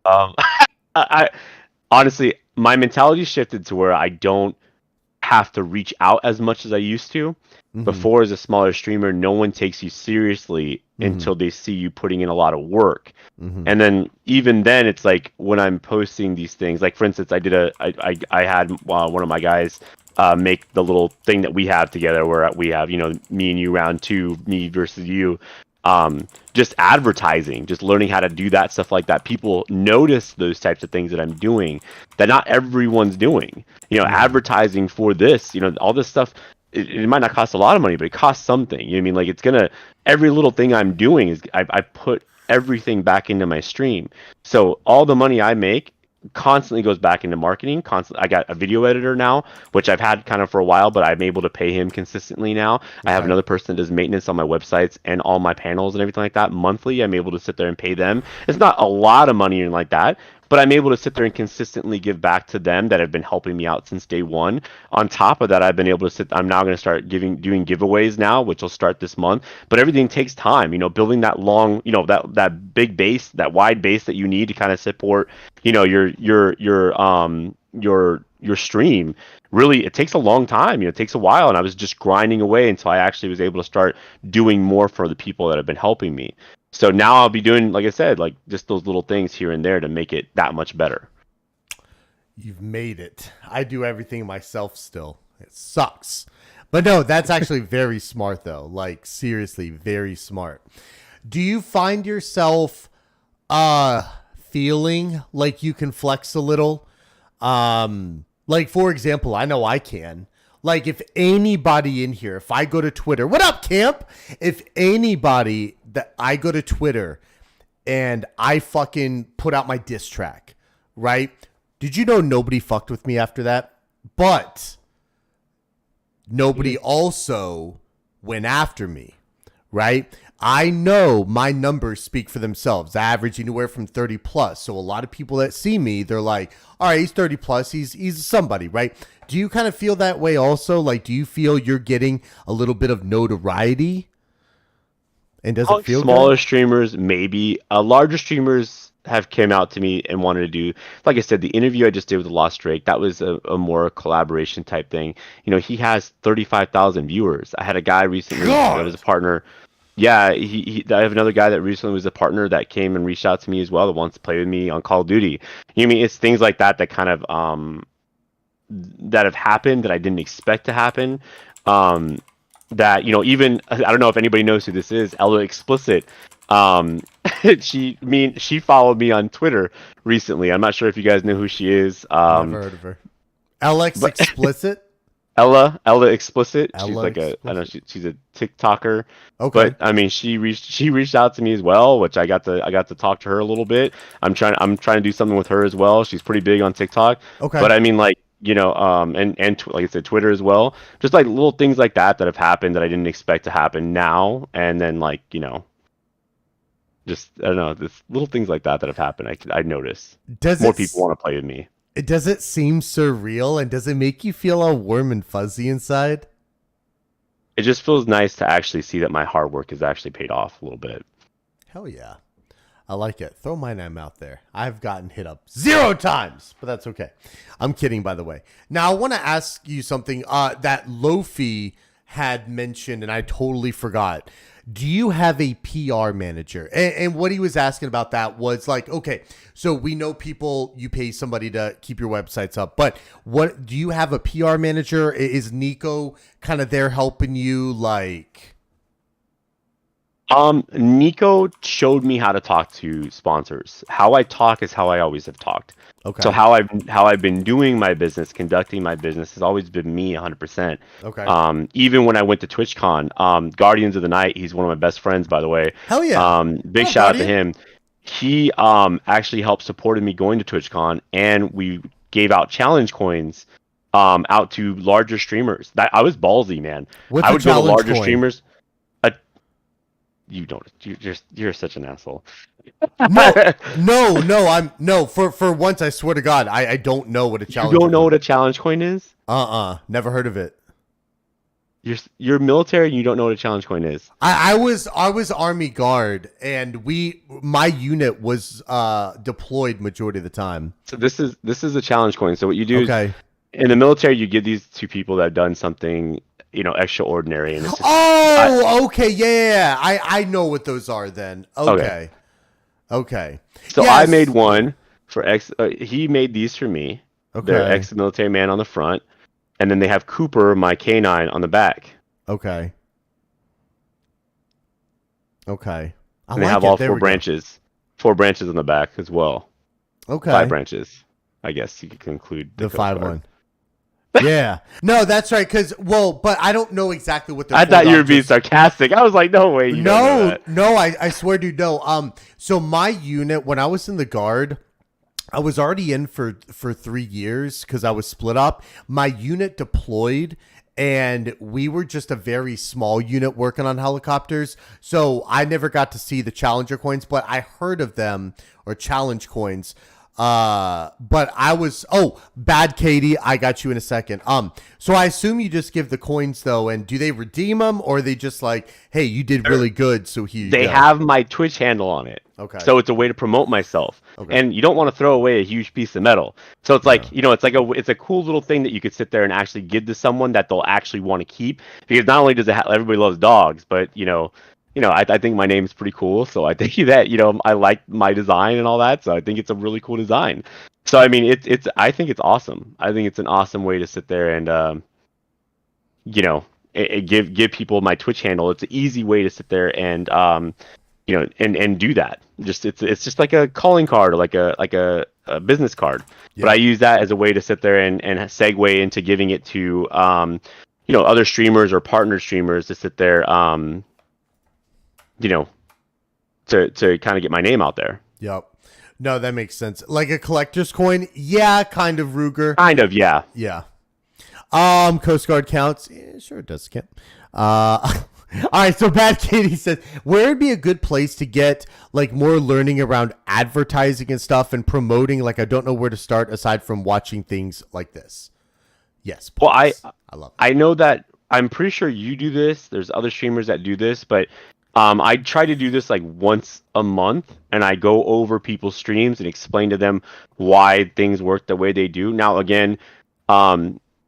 I honestly, my mentality shifted to where I don't have to reach out as much as I used to. Before, as a smaller streamer, no one takes you seriously until they see you putting in a lot of work. And then even then, it's like when I'm posting these things, like for instance, I had one of my guys make the little thing that we have together where we have, me and you round two, me versus you. Just advertising, just learning how to do that stuff like that. People notice those types of things that I'm doing that not everyone's doing. Advertising for this, all this stuff. It might not cost a lot of money, but it costs something. You know what I mean? Like every little thing I'm doing is I put everything back into my stream. So all the money I make constantly goes back into marketing. I got a video editor now, which I've had kind of for a while, but I'm able to pay him consistently now. Okay. I have another person that does maintenance on my websites and all my panels and everything like that monthly. I'm able to sit there and pay them. It's not a lot of money or like that, but I'm able to sit there and consistently give back to them that have been helping me out since day one. On top of that, I've been able to I'm now going to start doing giveaways now, which will start this month. But everything takes time, building that long, that big base, that wide base that you need to kind of support, your stream. Really, it takes a long time. It takes a while, and I was just grinding away until I actually was able to start doing more for the people that have been helping me. So now I'll be doing, like I said, like just those little things here and there to make it that much better. You've made it. I do everything myself still. It sucks. But no, that's actually very smart though. Like seriously, very smart. Do you find yourself feeling like you can flex a little? Like for example, I know I can. Like if anybody in here, if I go to Twitter, what up, Camp? If anybody that I go to Twitter and I fucking put out my diss track, right? Did you know nobody fucked with me after that? But nobody also went after me, right? I know my numbers speak for themselves. I average anywhere from 30 plus. So a lot of people that see me, they're like, all right, he's 30 plus. He's somebody, right? Do you kind of feel that way also? Like, do you feel you're getting a little bit of notoriety? And does it feel smaller good? streamers, maybe. Larger streamers have came out to me and wanted to do, like I said, the interview I just did with Lost Drake, that was a more collaboration type thing. He has 35,000 viewers. I had a guy recently that was a partner. Yeah, I have another guy that recently was a partner that came and reached out to me as well that wants to play with me on Call of Duty. It's things like that kind of that have happened that I didn't expect to happen. That even I don't know if anybody knows who this is, Ella Explicit. She followed me on Twitter recently. I'm not sure if you guys know who she is. Never heard of her. LX Explicit. Ella Explicit. She's Ella like Explicit. I don't know, she's a TikToker. Okay. But she reached out to me as well, which I got to talk to her a little bit. I'm trying to do something with her as well. She's pretty big on TikTok. Okay. But and like I said, Twitter as well. Just like little things like that have happened that I didn't expect to happen now, and then just I don't know, this little things like that have happened. I noticed more people want to play with me. Does it seem surreal, and does it make you feel all warm and fuzzy inside? It just feels nice to actually see that my hard work has actually paid off a little bit. Hell yeah. I like it. Throw my name out there. I've gotten hit up 0 times, but that's okay. I'm kidding, by the way. Now, I want to ask you something that Lofi had mentioned, and I totally forgot. Do you have a PR manager? And what he was asking about that was like, okay, so we know people, you pay somebody to keep your websites up, but what do you have a PR manager? Is Nico kind of there helping you? Like, Nico showed me how to talk to sponsors. How I talk is how I always have talked. Okay. So how I've been doing my business, conducting my business has always been me 100%. Okay. Even when I went to TwitchCon, Guardians of the Night, he's one of my best friends, by the way. Hell yeah. Big Oh, shout out to Guardian. him. He actually helped supported me going to TwitchCon, and we gave out challenge coins out to larger streamers. That I was ballsy, man. What's I a would go to challenge larger coin? streamers. You don't. You're such an asshole. No. For once, I swear to God, I don't know what a You challenge. don't know what a challenge coin is? Never heard of it. You're military and you don't know what a challenge coin is. I was Army Guard, and my unit was deployed majority of the time. So this is a challenge coin. So what you do Okay. is in the military you give these to people that have done something, extraordinary, and it's just, Okay, yeah. I know what those are then. Okay. So Yes. I made one for he made these for me. They're Okay. ex-military man on the front, and then they have Cooper, my canine, on the back. Okay. And they have all four branches. 4 branches on the back as well. Okay. 5 branches. I guess you could conclude The Coast 5 Guard. one. Yeah. No, that's right. But I don't know exactly what the. I thought you were being sarcastic. I was like, no way. You don't know that. No, I swear, dude, no. So my unit, when I was in the Guard, I was already in for 3 years because I was split up. My unit deployed, and we were just a very small unit working on helicopters. So I never got to see the Challenger coins, but I heard of them, or challenge coins. But I was, Bad Katie, I got you in a second. So I assume you just give the coins though, and do they redeem them, or are they just like, hey, you did really good, so here you They go? have my Twitch handle on it. Okay. So it's a way to promote myself. Okay. And you don't want to throw away a huge piece of metal. So it's like, it's a cool little thing that you could sit there and actually give to someone that they'll actually want to keep. Because not only does it everybody loves dogs, but I think my name's pretty cool, so I think that I like my design and all that, so I think it's a really cool design. So I mean, I think it's awesome. I think it's an awesome way to sit there and give people my Twitch handle. It's an easy way to sit there and and do that. It's just like a calling card, or like a business card. Yeah. But I use that as a way to sit there and segue into giving it to other streamers or partner streamers to sit there to kind of get my name out there. Yep. No, that makes sense. Like a collector's coin? Yeah, kind of, Ruger. Kind of, yeah. Yeah. Coast Guard counts. Yeah, sure it does count. All right, so Bad Katie says, where would be a good place to get like more learning around advertising and stuff and promoting? Like, I don't know where to start aside from watching things like this. Yes. Well, I love it. I know that I'm pretty sure you do this. There's other streamers that do this, but I try to do this like once a month, and I go over people's streams and explain to them why things work the way they do. Now, again,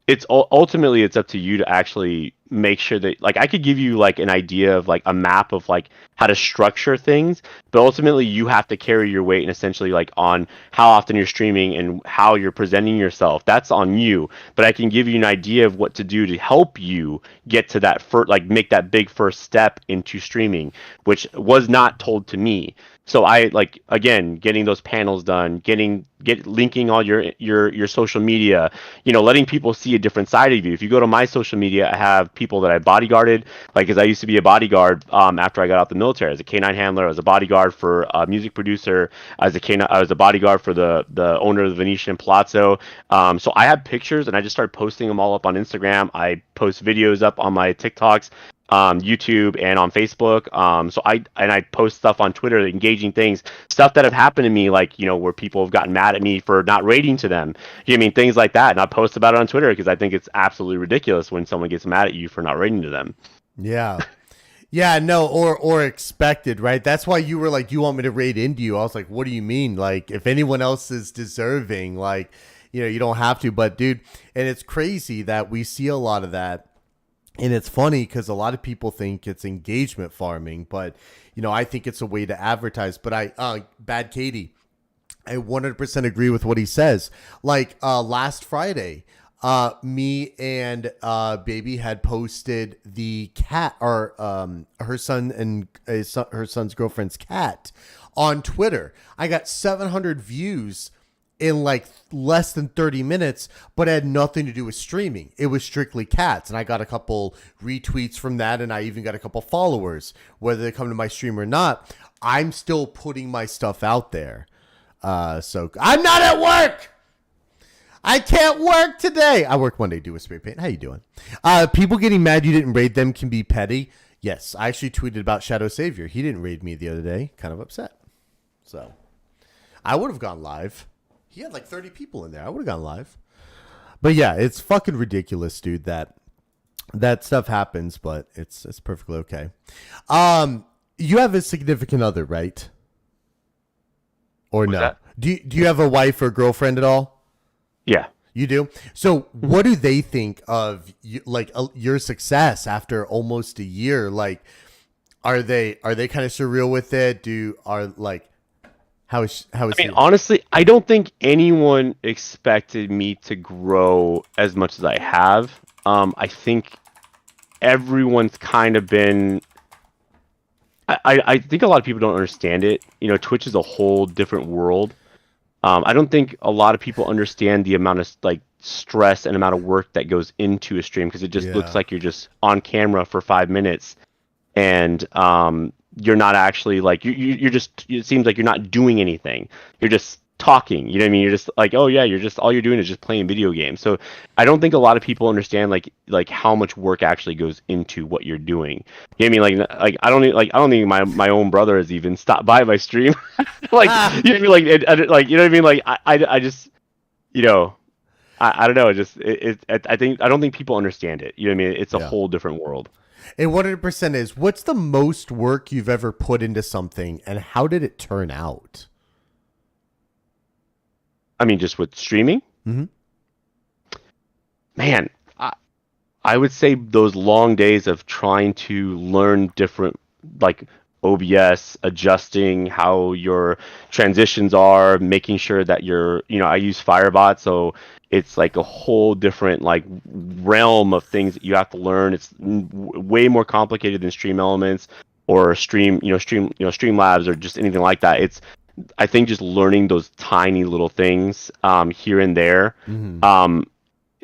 it's ultimately it's up to you to actually make sure that, like, I could give you like an idea of like a map of like how to structure things, but ultimately you have to carry your weight and essentially like on how often you're streaming and how you're presenting yourself. That's on you, but I can give you an idea of what to do to help you get to that make that big first step into streaming, which was not told to me. So I again, getting those panels done, linking all your social media, letting people see a different side of you. If you go to my social media, I have people that I bodyguarded, because I used to be a bodyguard after I got out the military. As a canine handler, I was a bodyguard for a music producer. I was a bodyguard for the owner of the Venetian Palazzo. So I have pictures, and I just started posting them all up on Instagram. I post videos up on my TikToks, YouTube, and on Facebook. So I post stuff on Twitter, engaging things, stuff that have happened to me, like, where people have gotten mad at me for not rating to them. Things like that. And I post about it on Twitter because I think it's absolutely ridiculous when someone gets mad at you for not rating to them. Yeah. Yeah, no, or expected, right? That's why you were like, you want me to raid into you? I was like, what do you mean? Like, if anyone else is deserving, like, you don't have to. But dude, and it's crazy that we see a lot of that. And it's funny because a lot of people think it's engagement farming, but I think it's a way to advertise. But Bad Katie, I 100% agree with what he says. Like last Friday, me and Baby had posted the cat, or her son and her son's girlfriend's cat on Twitter. I got 700 views in like less than 30 minutes, but it had nothing to do with streaming. It was strictly cats. And I got a couple retweets from that. And I even got a couple followers, whether they come to my stream or not. I'm still putting my stuff out there. So I'm not at work. I can't work today. I work Monday, do a spray paint. How you doing? People getting mad you didn't raid them can be petty. Yes, I actually tweeted about Shadow Savior. He didn't raid me the other day. Kind of upset. So I would have gone live. He had like 30 people in there. I would have gone live. But yeah, it's fucking ridiculous, dude, that stuff happens, but it's perfectly okay. You have a significant other, right? Or no? that? Do you have a wife or girlfriend at all? Yeah. You do? So what do they think of you, like your success after almost a year? Like, are they kind of surreal with it? I mean, honestly, I don't think anyone expected me to grow as much as I have. I think everyone's kind of been. I think a lot of people don't understand it. You know, Twitch is a whole different world. I don't think a lot of people understand the amount of like stress and amount of work that goes into a stream, because it just looks like you're just on camera for 5 minutes, and you're not actually like you're just, it seems like you're not doing anything. You're just talking, you know what I mean? You're just like, oh yeah, you're just, all you're doing is just playing video games. So I don't think a lot of people understand like how much work actually goes into what you're doing. You know what I mean? Like I don't think my own brother has even stopped by my stream. Like you know what I mean? Like you know what I mean? Like I just, you know, I don't know. I don't think people understand it. You know what I mean? It's a whole different world. And 100% is, what's the most work you've ever put into something, and how did it turn out? I mean, just with streaming? Mm-hmm. Man, I would say those long days of trying to learn different, like OBS, adjusting how your transitions are, making sure that I use Firebot, so it's like a whole different like realm of things that you have to learn. It's way more complicated than Stream Elements or Streamlabs or just anything like that. I think just learning those tiny little things here and there,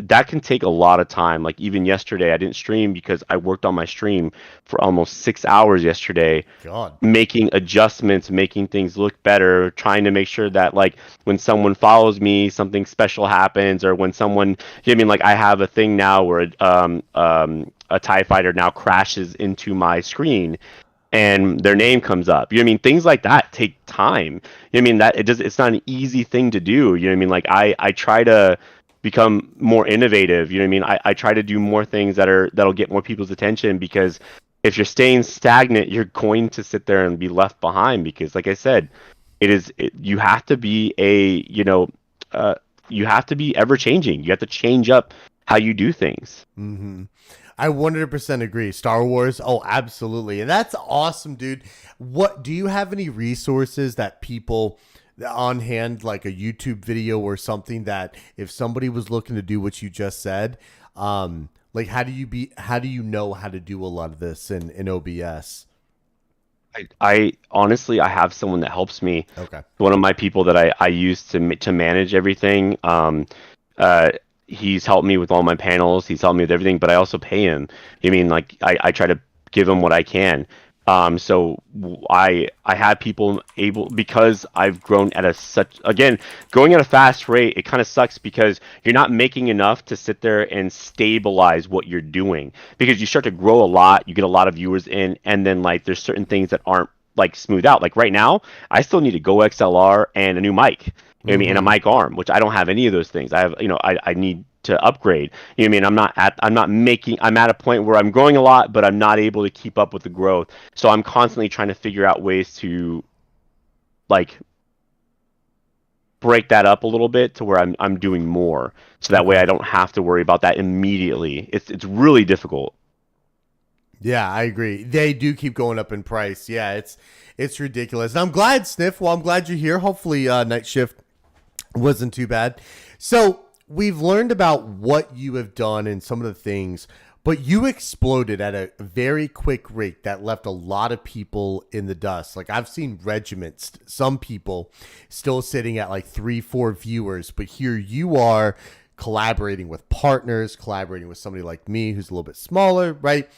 that can take a lot of time. Like even yesterday, I didn't stream because I worked on my stream for almost 6 hours yesterday. God. Making adjustments, making things look better, trying to make sure that like when someone follows me, something special happens, or when someone, you know what I mean, like I have a thing now where a TIE fighter now crashes into my screen and their name comes up. You know what I mean? Things like that take time. You know what I mean? It's not an easy thing to do. You know what I mean? Like I try to become more innovative. You know what I mean? I try to do more things that'll get more people's attention, because if you're staying stagnant, you're going to sit there and be left behind, because like I said, you have to be you have to be ever changing. You have to change up how you do things. Mm-hmm. I 100% agree. Star Wars. Oh, absolutely. And that's awesome, dude. What do you have any resources that people on hand, like a YouTube video or something, that if somebody was looking to do what you just said, like how do you know how to do a lot of this in OBS? I honestly, I have someone that helps me. Okay. One of my people that I use to manage everything. He's helped me with all my panels. He's helped me with everything, but I also pay him. I mean, like I try to give him what I can. So I have people able, because I've grown at going at a fast rate. It kind of sucks because you're not making enough to sit there and stabilize what you're doing, because you start to grow a lot. You get a lot of viewers in, and then like there's certain things that aren't like smooth out. Like right now, I still need a Go XLR and a new mic. You know what I mean? And a mic arm, which I don't have any of those things. I have, I need to upgrade. You know what I mean? I'm at a point where I'm growing a lot, but I'm not able to keep up with the growth. So I'm constantly trying to figure out ways to like break that up a little bit to where I'm doing more. So that way I don't have to worry about that immediately. It's really difficult. Yeah, I agree. They do keep going up in price. Yeah, it's ridiculous. And I'm glad, Sniff. Well, I'm glad you're here. Hopefully Night Shift wasn't too bad. So we've learned about what you have done and some of the things, but you exploded at a very quick rate that left a lot of people in the dust. Like I've seen regiments, some people still sitting at like 3-4 viewers, but here you are collaborating with partners, collaborating with somebody like me who's a little bit smaller, right?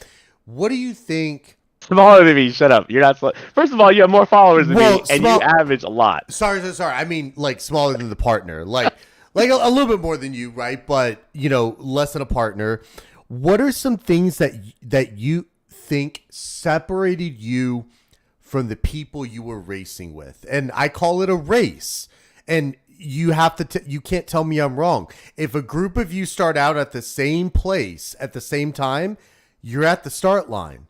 What do you think? Smaller than me. Shut up. You're not slow. First of all, you have more followers than me, and you average a lot. Sorry. I mean, like smaller than the partner, like a little bit more than you, right? But less than a partner. What are some things that you think separated you from the people you were racing with? And I call it a race. And you have to. You can't tell me I'm wrong. If a group of you start out at the same place at the same time, you're at the start line.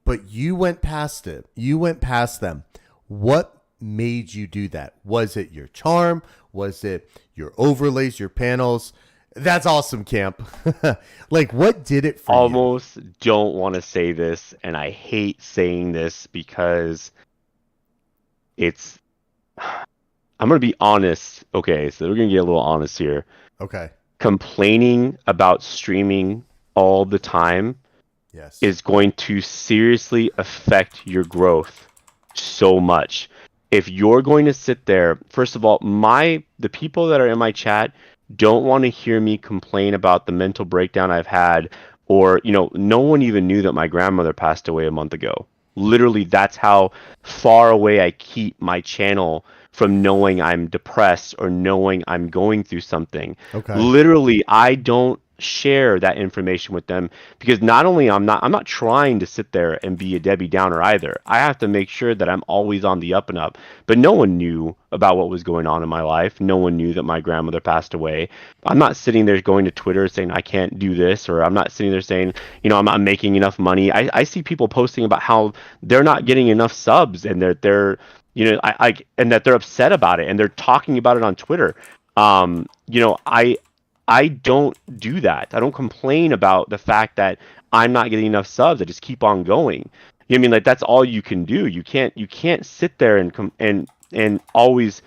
But you went past it. You went past them. What made you do that? Was it your charm? Was it your overlays, your panels? That's awesome, Camp. Like, what did it for you? Almost don't want to say this, and I hate saying this because it's... I'm going to be honest. Okay, so we're going to get a little honest here. Okay. Complaining about streaming all the time is going to seriously affect your growth so much. If you're going to sit there, first of all, the people that are in my chat don't want to hear me complain about the mental breakdown I've had, or no one even knew that my grandmother passed away a month ago. Literally, that's how far away I keep my channel from knowing I'm depressed or knowing I'm going through something. Okay. Literally, I don't share that information with them because not only I'm not trying to sit there and be a Debbie Downer either. I have to make sure that I'm always on the up and up. But no one knew about what was going on in my life. No one knew that my grandmother passed away. I'm not sitting there going to Twitter saying I can't do this, or I'm not sitting there saying, I'm not making enough money. I see people posting about how they're not getting enough subs and they're and that they're upset about it and they're talking about it on Twitter. I don't do that. I don't complain about the fact that I'm not getting enough subs. I just keep on going. You know what I mean? Like, that's all you can do. You can't sit there and always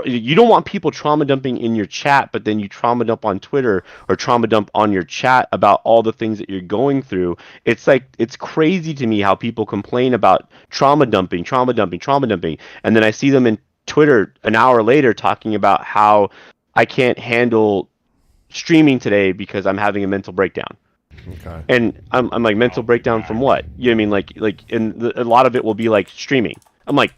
you don't want people trauma dumping in your chat, but then you trauma dump on Twitter or trauma dump on your chat about all the things that you're going through. It's crazy to me how people complain about trauma dumping, and then I see them in Twitter an hour later talking about how I can't handle streaming today because I'm having a mental breakdown. Okay. And I'm like, mental breakdown from what? You know what I mean? And a lot of it will be like streaming. I'm like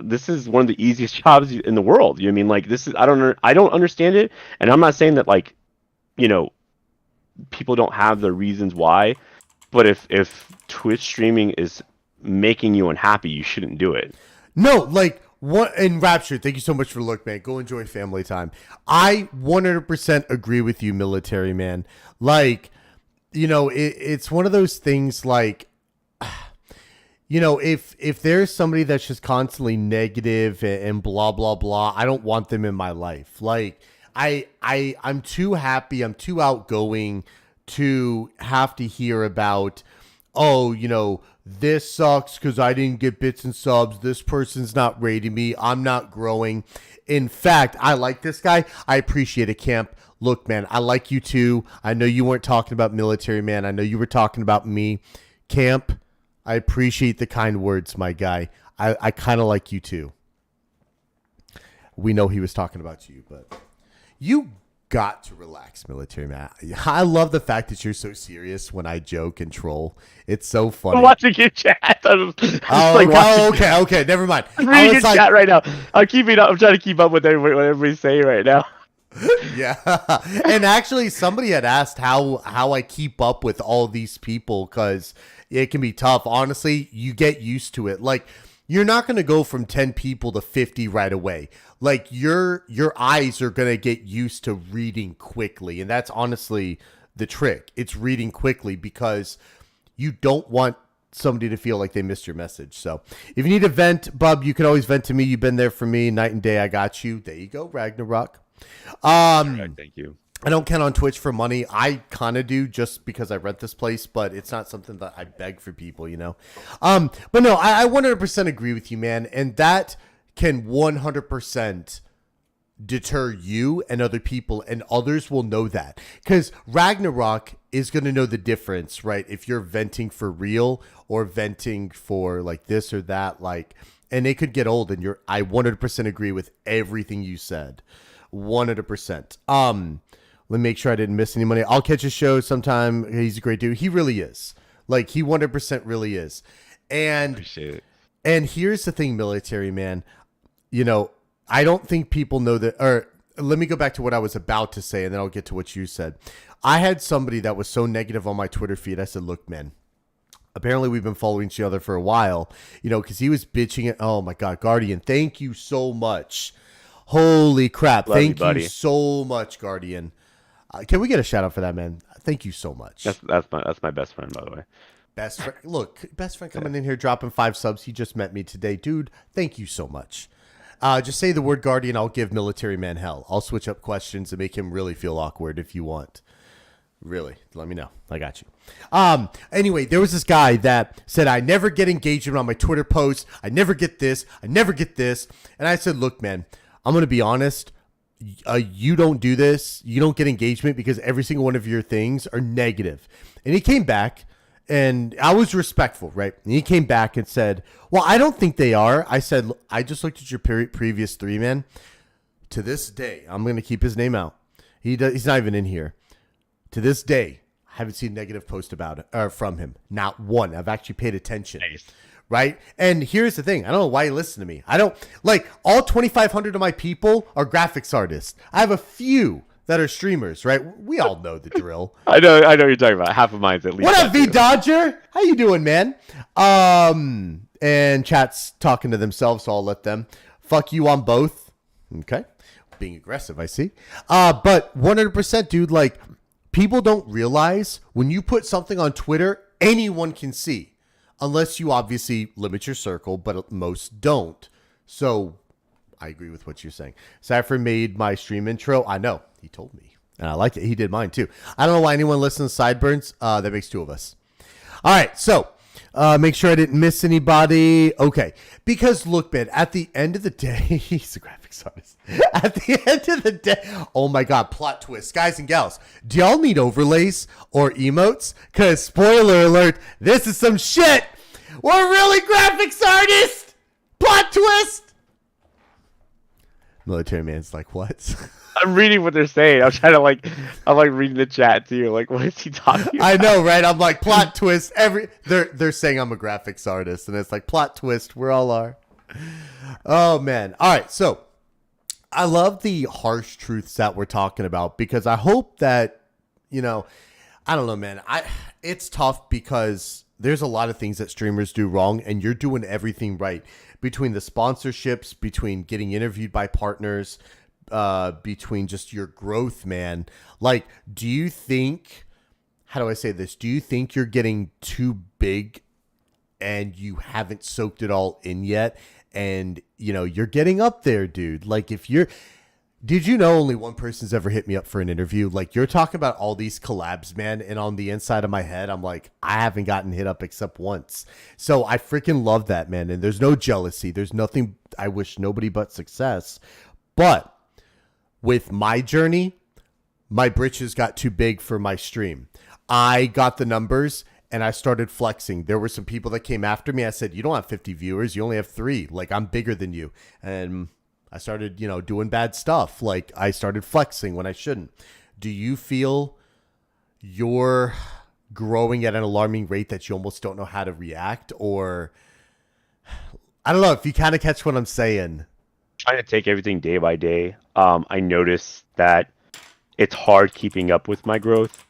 this is one of the easiest jobs in the world. You know what I mean? Like, this is, I don't understand it. And I'm not saying that people don't have the reasons why, but if Twitch streaming is making you unhappy, you shouldn't do it. No, like, what in Rapture, thank you so much for the look, man. Go enjoy family time. I 100% agree with you, military man. Like, it's one of those things like, if there's somebody that's just constantly negative and blah, blah, blah, I don't want them in my life. Like, I'm too happy, I'm too outgoing to have to hear about, this sucks because I didn't get bits and subs. This person's not rating me. I'm not growing. In fact, I like this guy. I appreciate it, Camp. Look, man, I like you too. I know you weren't talking about military, man. I know you were talking about me. Camp, I appreciate the kind words, my guy. I kind of like you too. We know he was talking about you, but you got to relax, military man. I love the fact that you're so serious when I joke and troll. It's so funny. I'm watching your chat. Okay. Never mind. I'm reading your chat right now. I'm keeping up. I'm trying to keep up with what everybody's saying right now. Yeah. And actually, somebody had asked how I keep up with all these people, because it can be tough. Honestly, you get used to it. Like, you're not going to go from 10 people to 50 right away. Like, your eyes are going to get used to reading quickly. And that's honestly the trick. It's reading quickly because you don't want somebody to feel like they missed your message. So if you need a vent, bub, you can always vent to me. You've been there for me night and day. I got you. There you go, Ragnarok. Thank you. I don't count on Twitch for money. I kind of do, just because I rent this place, but it's not something that I beg for people, But no, I 100% agree with you, man. And that can 100% deter you and other people, and others will know that, because Ragnarok is going to know the difference, right? If you're venting for real or venting for like this or that, like, and it could get old, and I 100% agree with everything you said. 100%. Let me make sure I didn't miss any money. I'll catch a show sometime. He's a great dude. He really is. Like, he 100% really is. And Appreciate it. And here's the thing, military man. You know, I don't think people know that. Or let me go back to what I was about to say, and then I'll get to what you said. I had somebody that was so negative on my Twitter feed. I said, look, man, apparently we've been following each other for a while, you know, because he was bitching it. Oh, my God, Guardian, thank you so much. Holy crap. Thank you so much, Guardian. Can we get a shout out for that, man? Thank you so much. That's my best friend, by the way. Best friend. Look, best friend coming in here, dropping 5 subs. He just met me today. Dude, thank you so much. Just say the word Guardian. I'll give Military Man hell. I'll switch up questions and make him really feel awkward if you want. Really, let me know. I got you. Anyway, there was this guy that said, I never get engagement on my Twitter posts. I never get this. I never get this. And I said, look, man, I'm going to be honest. You don't do this. You don't get engagement because every single one of your things are negative. And he came back, and I was respectful, right? And he came back and said, well, I don't think they are. I said, I just looked at your previous 3, man. To this day, I'm going to keep his name out. He's not even in here. To this day, I haven't seen a negative post about it or from him. Not one. I've actually paid attention. Nice. Right? And here's the thing. I don't know why you listen to me. I don't, like, all 2,500 of my people are graphics artists. I have a few that are streamers, right? We all know the drill. I know what you're talking about. Half of mine's at least. What up, V Dodger? How you doing, man? And chat's talking to themselves, so I'll let them. Fuck you on both. Okay. Being aggressive, I see. But 100%, dude, like, people don't realize when you put something on Twitter, anyone can see. Unless you obviously limit your circle, but most don't. So I agree with what you're saying. Cypher made my stream intro. I know. He told me. And I like it. He did mine too. I don't know why anyone listens to Sideburns. That makes 2 of us. All right. So make sure I didn't miss anybody. Okay. Because look, man, at the end of the day, he's a graphics artist. At the end of the day, oh my God, plot twist. Guys and gals, do y'all need overlays or emotes? Because spoiler alert, this is some shit. We're really graphics artists. Plot twist. Military Man's like, what? I'm reading what they're saying. I'm like reading the chat too. Like, what is he talking about? I know, right? I'm like, plot twist. They're saying I'm a graphics artist, and it's like, plot twist. We all are. Oh man. All right. So I love the harsh truths that we're talking about, because I hope that, you know, I don't know, man. It's tough because there's a lot of things that streamers do wrong, and you're doing everything right. Between the sponsorships, between getting interviewed by partners, between just your growth, man. Like, do you think, how do I say this? Do you think you're getting too big and you haven't soaked it all in yet? And, you know, you're getting up there, dude. Like, did you know only one person's ever hit me up for an interview? Like, you're talking about all these collabs, man. And on the inside of my head, I'm like, I haven't gotten hit up except once. So I freaking love that, man. And there's no jealousy. There's nothing. I wish nobody but success. But with my journey, my britches got too big for my stream. I got the numbers and I started flexing. There were some people that came after me. I said, you don't have 50 viewers. You only have 3. Like, I'm bigger than you. And I started, you know, doing bad stuff. Like, I started flexing when I shouldn't. Do you feel you're growing at an alarming rate that you almost don't know how to react? Or, I don't know if you kind of catch what I'm saying. Trying to take everything day by day. I noticed that it's hard keeping up with my growth.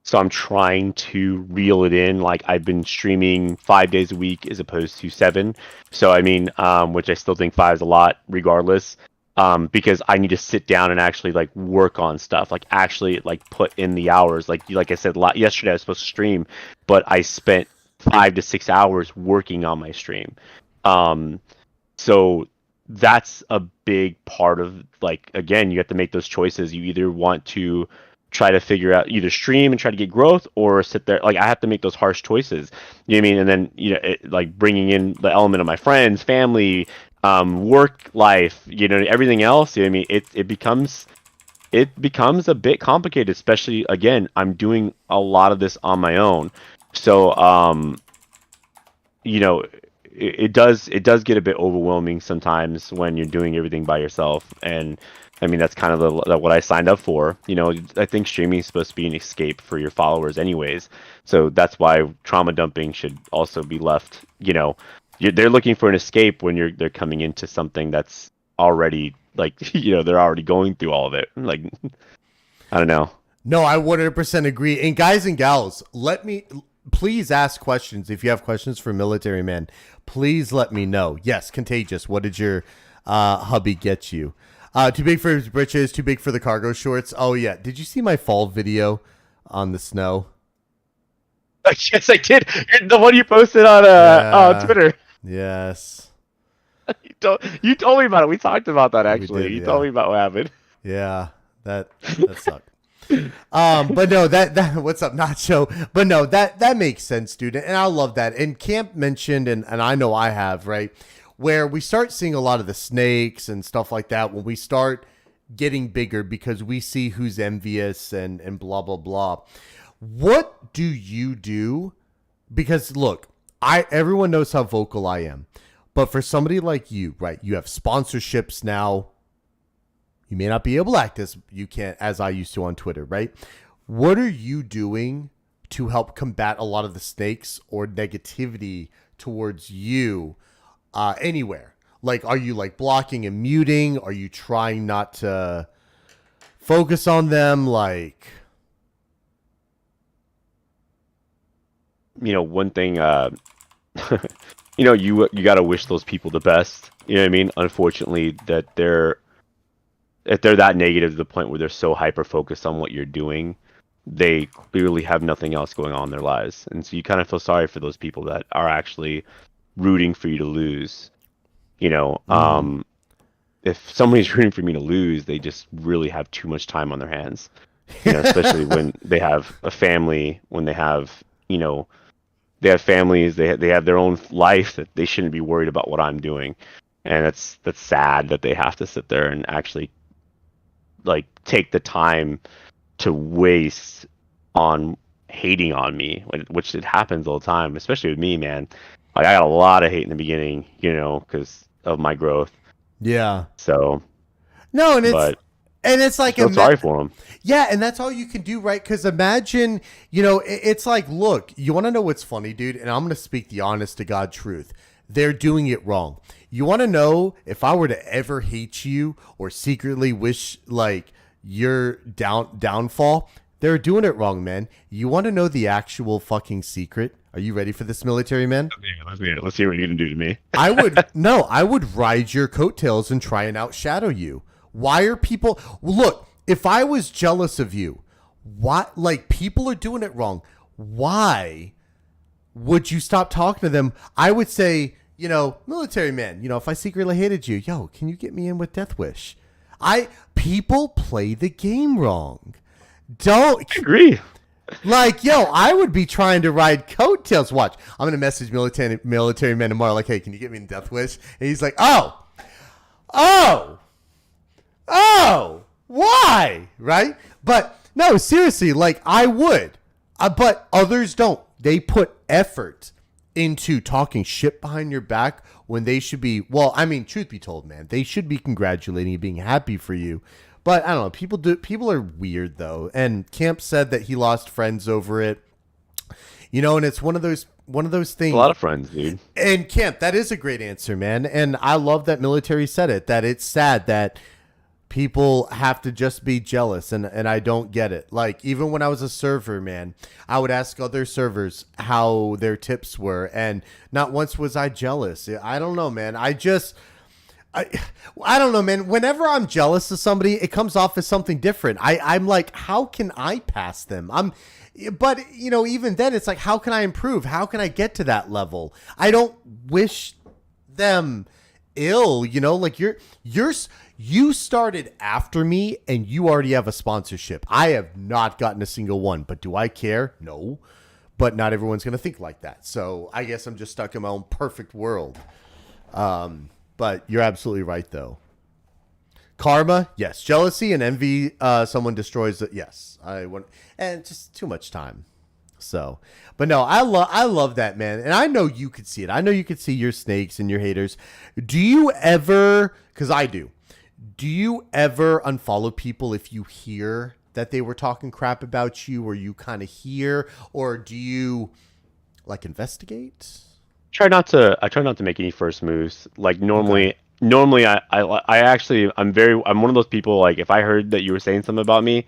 So I'm trying to reel it in. Like, I've been streaming 5 days a week as opposed to 7. So, I mean, which I still think 5 is a lot regardless, because I need to sit down and actually like work on stuff, like actually like put in the hours. Like I said, yesterday I was supposed to stream, but I spent 5 to 6 hours working on my stream. So that's a big part of, like, again, you have to make those choices. You either want to try to figure out, either stream and try to get growth, or sit there. Like, I have to make those harsh choices. You know what I mean? And then, you know, like bringing in the element of my friends, family, work life, everything else. I mean, it becomes a bit complicated, especially again, I'm doing a lot of this on my own. So, it does get a bit overwhelming sometimes when you're doing everything by yourself. And I mean, that's kind of what I signed up for. I think streaming is supposed to be an escape for your followers anyways. So that's why trauma dumping should also be left, they're looking for an escape when they're coming into something that's already like, they're already going through all of it. Like, I don't know. No, I 100% agree. And guys and gals, please ask questions. If you have questions for Military Man, please let me know. Yes, Contagious, what did your hubby get you? Too big for his britches, too big for the cargo shorts. Oh, yeah. Did you see my fall video on the snow? Yes, I did. The one you posted on Twitter. Yes. You told me about it. We talked about that, actually. did, You told me about what happened. Yeah, that sucked. But no, that what's up, Nacho? But no, that makes sense, dude. And I love that. And Camp mentioned, and I know I have, right, where we start seeing a lot of the snakes and stuff like that when we start getting bigger because we see who's envious and blah blah blah. What do you do? Because look, everyone knows how vocal I am. But for somebody like you, right, you have sponsorships now. You may not be able to act as I used to on Twitter, right? What are you doing to help combat a lot of the snakes or negativity towards you anywhere? Like, are you like blocking and muting? Are you trying not to focus on them? Like, one thing, you got to wish those people the best. You know what I mean? Unfortunately, if they're that negative to the point where they're so hyper focused on what you're doing, they clearly have nothing else going on in their lives. And so you kind of feel sorry for those people that are actually rooting for you to lose. If somebody's rooting for me to lose, they just really have too much time on their hands. Especially when they have a family, when they have, they have families, they have their own life, that they shouldn't be worried about what I'm doing. And that's sad that they have to sit there and actually like take the time to waste on hating on me, which it happens all the time, especially with me, man. Like, I got a lot of hate in the beginning, because of my growth. yeah. So No, and it's like, I'm sorry for them. yeah, and that's all you can do, right? Because imagine, it's like, look, you want to know what's funny, dude? And I'm going to speak the honest to God truth. They're doing it wrong. You want to know if I were to ever hate you or secretly wish like your downfall? They're doing it wrong, man. You want to know the actual fucking secret? Are you ready for this, Military Man? Let's see what you're gonna do to me. I would ride your coattails and try and outshadow you. Why are people? Look, if I was jealous of you, what? Like, people are doing it wrong. Why would you stop talking to them? I would say, Military Man, if I secretly hated you, yo, can you get me in with Death Wish? People play the game wrong. Don't agree. Like, yo, I would be trying to ride coattails. Watch, I'm gonna message military man tomorrow. Like, hey, can you get me in Death Wish? And he's like, oh, why? Right? But no, seriously, like, I would, but others don't. They put effort into talking shit behind your back when they should be, well, I mean, truth be told, man, they should be congratulating you, being happy for you. But I don't know. People are weird though. And Camp said that he lost friends over it. And it's one of those things. A lot of friends, dude. And Camp, that is a great answer, man. And I love that Military said it, that it's sad that people have to just be jealous, and I don't get it. Like, even when I was a server, man, I would ask other servers how their tips were, and not once was I jealous. I don't know, man. I don't know, man. Whenever I'm jealous of somebody, it comes off as something different. I'm like, how can I pass them? But even then, it's like, how can I improve? How can I get to that level? I don't wish them ill, like you started after me and you already have a sponsorship. I have not gotten a single one, but do I care? No, but not everyone's going to think like that. So I guess I'm just stuck in my own perfect world. But But you're absolutely right, though. Karma, yes. Jealousy and envy, someone destroys it. Yes. And just too much time. So, but no, I love that, man. And I know you could see it. I know you could see your snakes and your haters. Do you ever, because I do you ever unfollow people if you hear that they were talking crap about you, or you kind of hear, or do you like investigate? I try not to make any first moves. Like normally I actually I'm one of those people, like if I heard that you were saying something about me,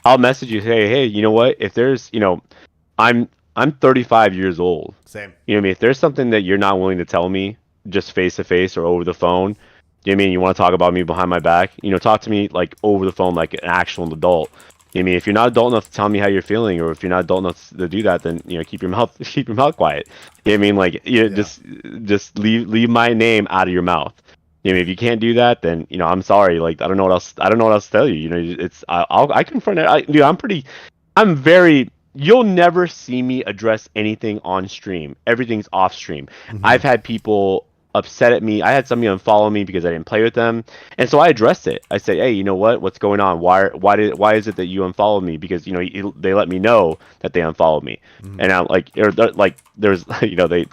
I'll message you, say, hey, you know what? If there's, I'm 35 years old. Same. You know what I mean? If there's something that you're not willing to tell me just face to face or over the phone, you know what I mean? You want to talk about me behind my back, talk to me like over the phone like an actual adult. You know what I mean? If you're not adult enough to tell me how you're feeling, or if you're not adult enough to do that, then keep your mouth quiet. You know what I mean? Like just leave my name out of your mouth. You know, if you can't do that, then I'm sorry. Like I don't know what else to tell you. I confront it. I'm very. You'll never see me address anything on stream. Everything's off stream. Mm-hmm. I've had people upset at me. I had somebody unfollow me because I didn't play with them, and so I addressed it. I said, hey, you know what's going on? Why is it that you unfollowed me? Because they let me know that they unfollowed me, and I'm like, there's they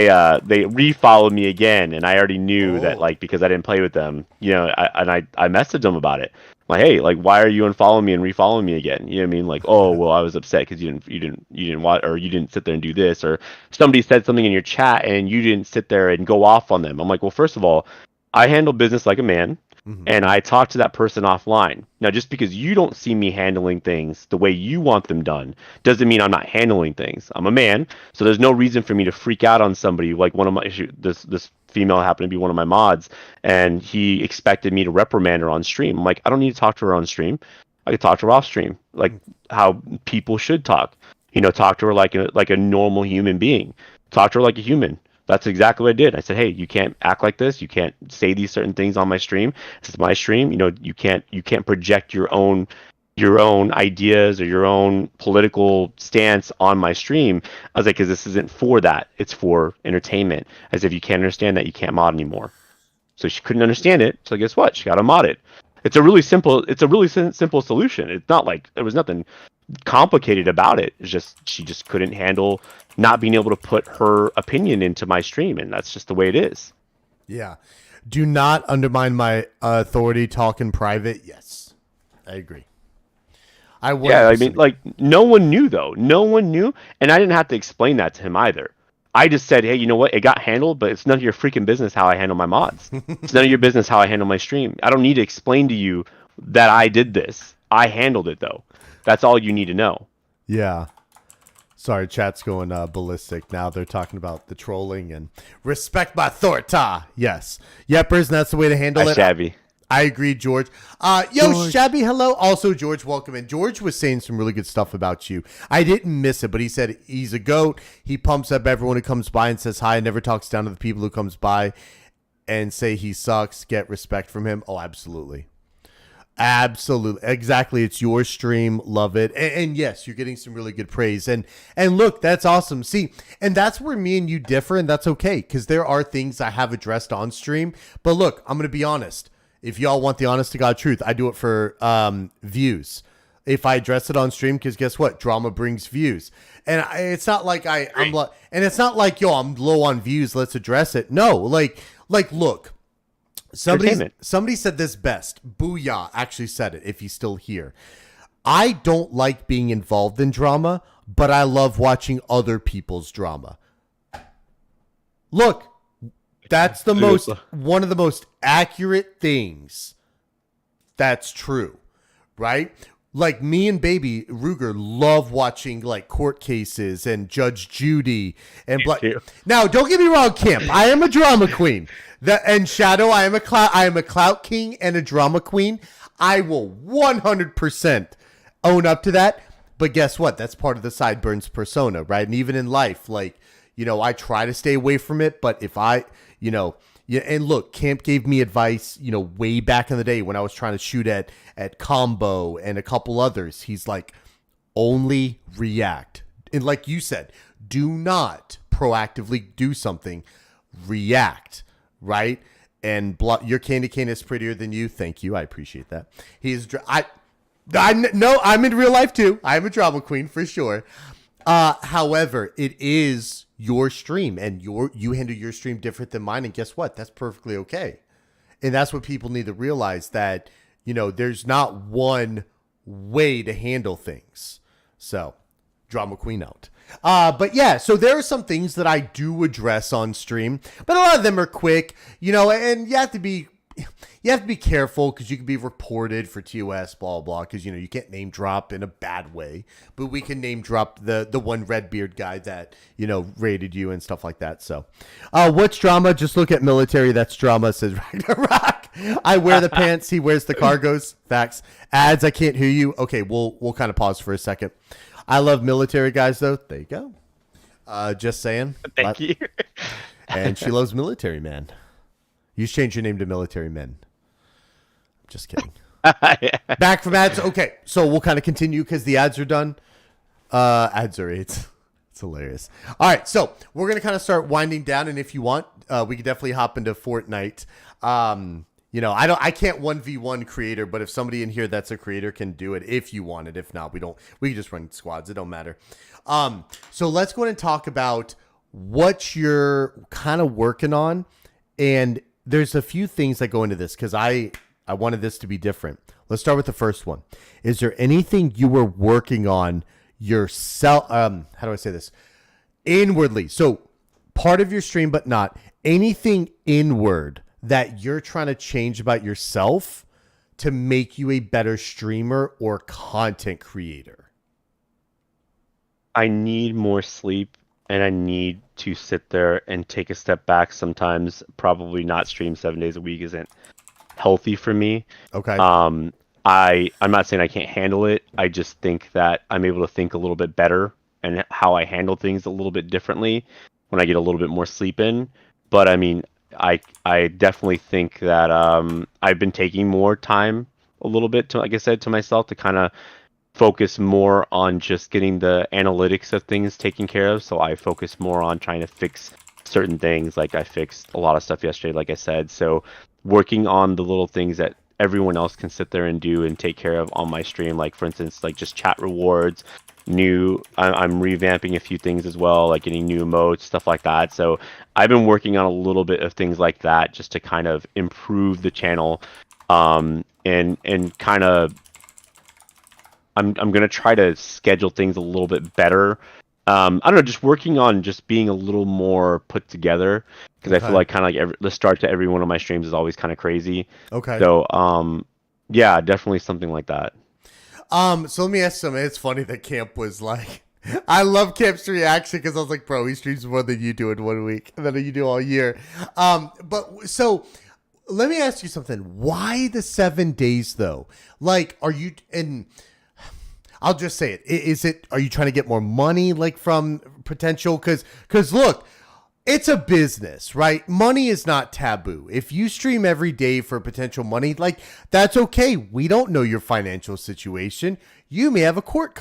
refollowed me again, and I already knew that, like, because I didn't play with them, I messaged them about it. Like, hey, like, why are you unfollowing me and refollowing me again? You know what I mean? Like, oh, well, I was upset because you didn't watch, or you didn't sit there and do this, or somebody said something in your chat and you didn't sit there and go off on them. I'm like, well, first of all, I handle business like a man. And I talk to that person offline. Now, just because you don't see me handling things the way you want them done doesn't mean I'm not handling things. I'm a man, so there's no reason for me to freak out on somebody. Like one of my this female happened to be one of my mods, and he expected me to reprimand her on stream. I'm like, I don't need to talk to her on stream. I could talk to her off stream, like how people should talk. Talk to her like a normal human being. Talk to her like a human. That's exactly what I did. I said, hey, you can't act like this. You can't say these certain things on my stream. This is my stream. You can't project your own ideas or your own political stance on my stream. I was like, because this isn't for that. It's for entertainment. As if you can't understand that, you can't mod anymore. So she couldn't understand it. So guess what? She got to mod it. It's a really simple solution. It's not like there was nothing complicated about it. It's just she just couldn't handle not being able to put her opinion into my stream, and that's just the way it is. Yeah. Do not undermine my authority. Talk in private. Yes, I agree. I mean, like, no one knew, though. No one knew, and I didn't have to explain that to him either. I just said, hey, you know what? It got handled, but it's none of your freaking business how I handle my mods. It's none of your business how I handle my stream. I don't need to explain to you that I did this. I handled it, though. That's all you need to know. Yeah. Sorry, chat's going ballistic now. They're talking about the trolling and respect my authority. Yes. Yepers, and that's the way to handle it. Shabby. I agree, George. George. Shabby, hello. Also, George, welcome in. George was saying some really good stuff about you. I didn't miss it, but he said he's a goat. He pumps up everyone who comes by and says hi, and never talks down to the people who comes by and say he sucks. Get respect from him. Oh, absolutely. Absolutely. Exactly. It's your stream. Love it. And yes, you're getting some really good praise. And look, that's awesome. See, and that's where me and you differ, and that's okay, because there are things I have addressed on stream. But look, I'm going to be honest. If y'all want the honest to God truth, I do it for views. If I address it on stream, because guess what? Drama brings views. And it's not like I'm like, and it's not like, yo, I'm low on views. Let's address it. No, like, look. Somebody said this best. Booyah actually said it, if he's still here. I don't like being involved in drama, but I love watching other people's drama. Look, that's one of the most accurate things that's true, right? Like me and Baby Ruger love watching like court cases and Judge Judy and Now, don't get me wrong, Camp. I am a drama queen. And Shadow, I am a clout king and a drama queen. I will 100% own up to that. But guess what? That's part of the Sideburns persona, right? And even in life, like, I try to stay away from it. But if and look, Camp gave me advice, way back in the day when I was trying to shoot at Combo and a couple others. He's like, only react. And like you said, do not proactively do something. React, right? and your candy cane is prettier than you. Thank you. I appreciate that. I'm in real life too. I'm a drama queen for sure. However, it is your stream, and you handle your stream different than mine. And guess what? That's perfectly okay. And that's what people need to realize, that, there's not one way to handle things. So, drama queen out. But yeah, so there are some things that I do address on stream, but a lot of them are quick, and you have to be careful, because you can be reported for TOS, blah, blah, because, you can't name drop in a bad way, but we can name drop the one Redbeard guy that, raided you and stuff like that. So, what's drama? Just look at military. That's drama, says Ragnarok. I wear the pants. He wears the cargos. Facts. Ads. I can't hear you. Okay. We'll kind of pause for a second. I love military guys, though. There you go. Just saying. Thank you. And she loves military man. You should change your name to Military Men. Just kidding. Back from ads. Okay, so we'll kind of continue because the ads are done. Ads are it's hilarious. All right, so we're gonna kind of start winding down, and if you want, we could definitely hop into Fortnite. I can't 1v1 creator, but if somebody in here that's a creator can do it if you want it. If not, we can just run squads. It don't matter. So let's go ahead and talk about what you're kind of working on, and there's a few things that go into this because I wanted this to be different. Let's start with the first one. Is there anything you were working on yourself? How do I say this? Inwardly. So part of your stream, but not anything inward that you're trying to change about yourself to make you a better streamer or content creator. I need more sleep, and I need to sit there and take a step back sometimes. Probably not stream 7 days a week isn't healthy for me. Okay. I'm not saying I can't handle it. I just think that I'm able to think a little bit better and how I handle things a little bit differently when I get a little bit more sleep in. But I mean, I definitely think that I've been taking more time a little bit to, like I said, to myself to kind of focus more on just getting the analytics of things taken care of. So I focus more on trying to fix certain things. Like I fixed a lot of stuff yesterday, like I said. So working on the little things that everyone else can sit there and do and take care of on my stream. Like for instance, like just chat rewards, I'm revamping a few things as well, like getting new emotes, stuff like that. So I've been working on a little bit of things like that just to kind of improve the channel. And kind of, I'm going to try to schedule things a little bit better. I don't know, just working on just being a little more put together, because I feel like kind of like the start to every one of my streams is always kind of crazy. Okay. So, yeah, definitely something like that. So let me ask something. It's funny that Camp was like, I love Camp's reaction because I was like, bro, he streams more than you do in 1 week than you do all year. But so let me ask you something. Why the 7 days though? Like, are you, and I'll just say it. Are you trying to get more money like from potential? Cause look, it's a business, right? Money is not taboo. If you stream every day for potential money, like that's okay. We don't know your financial situation. You may have a court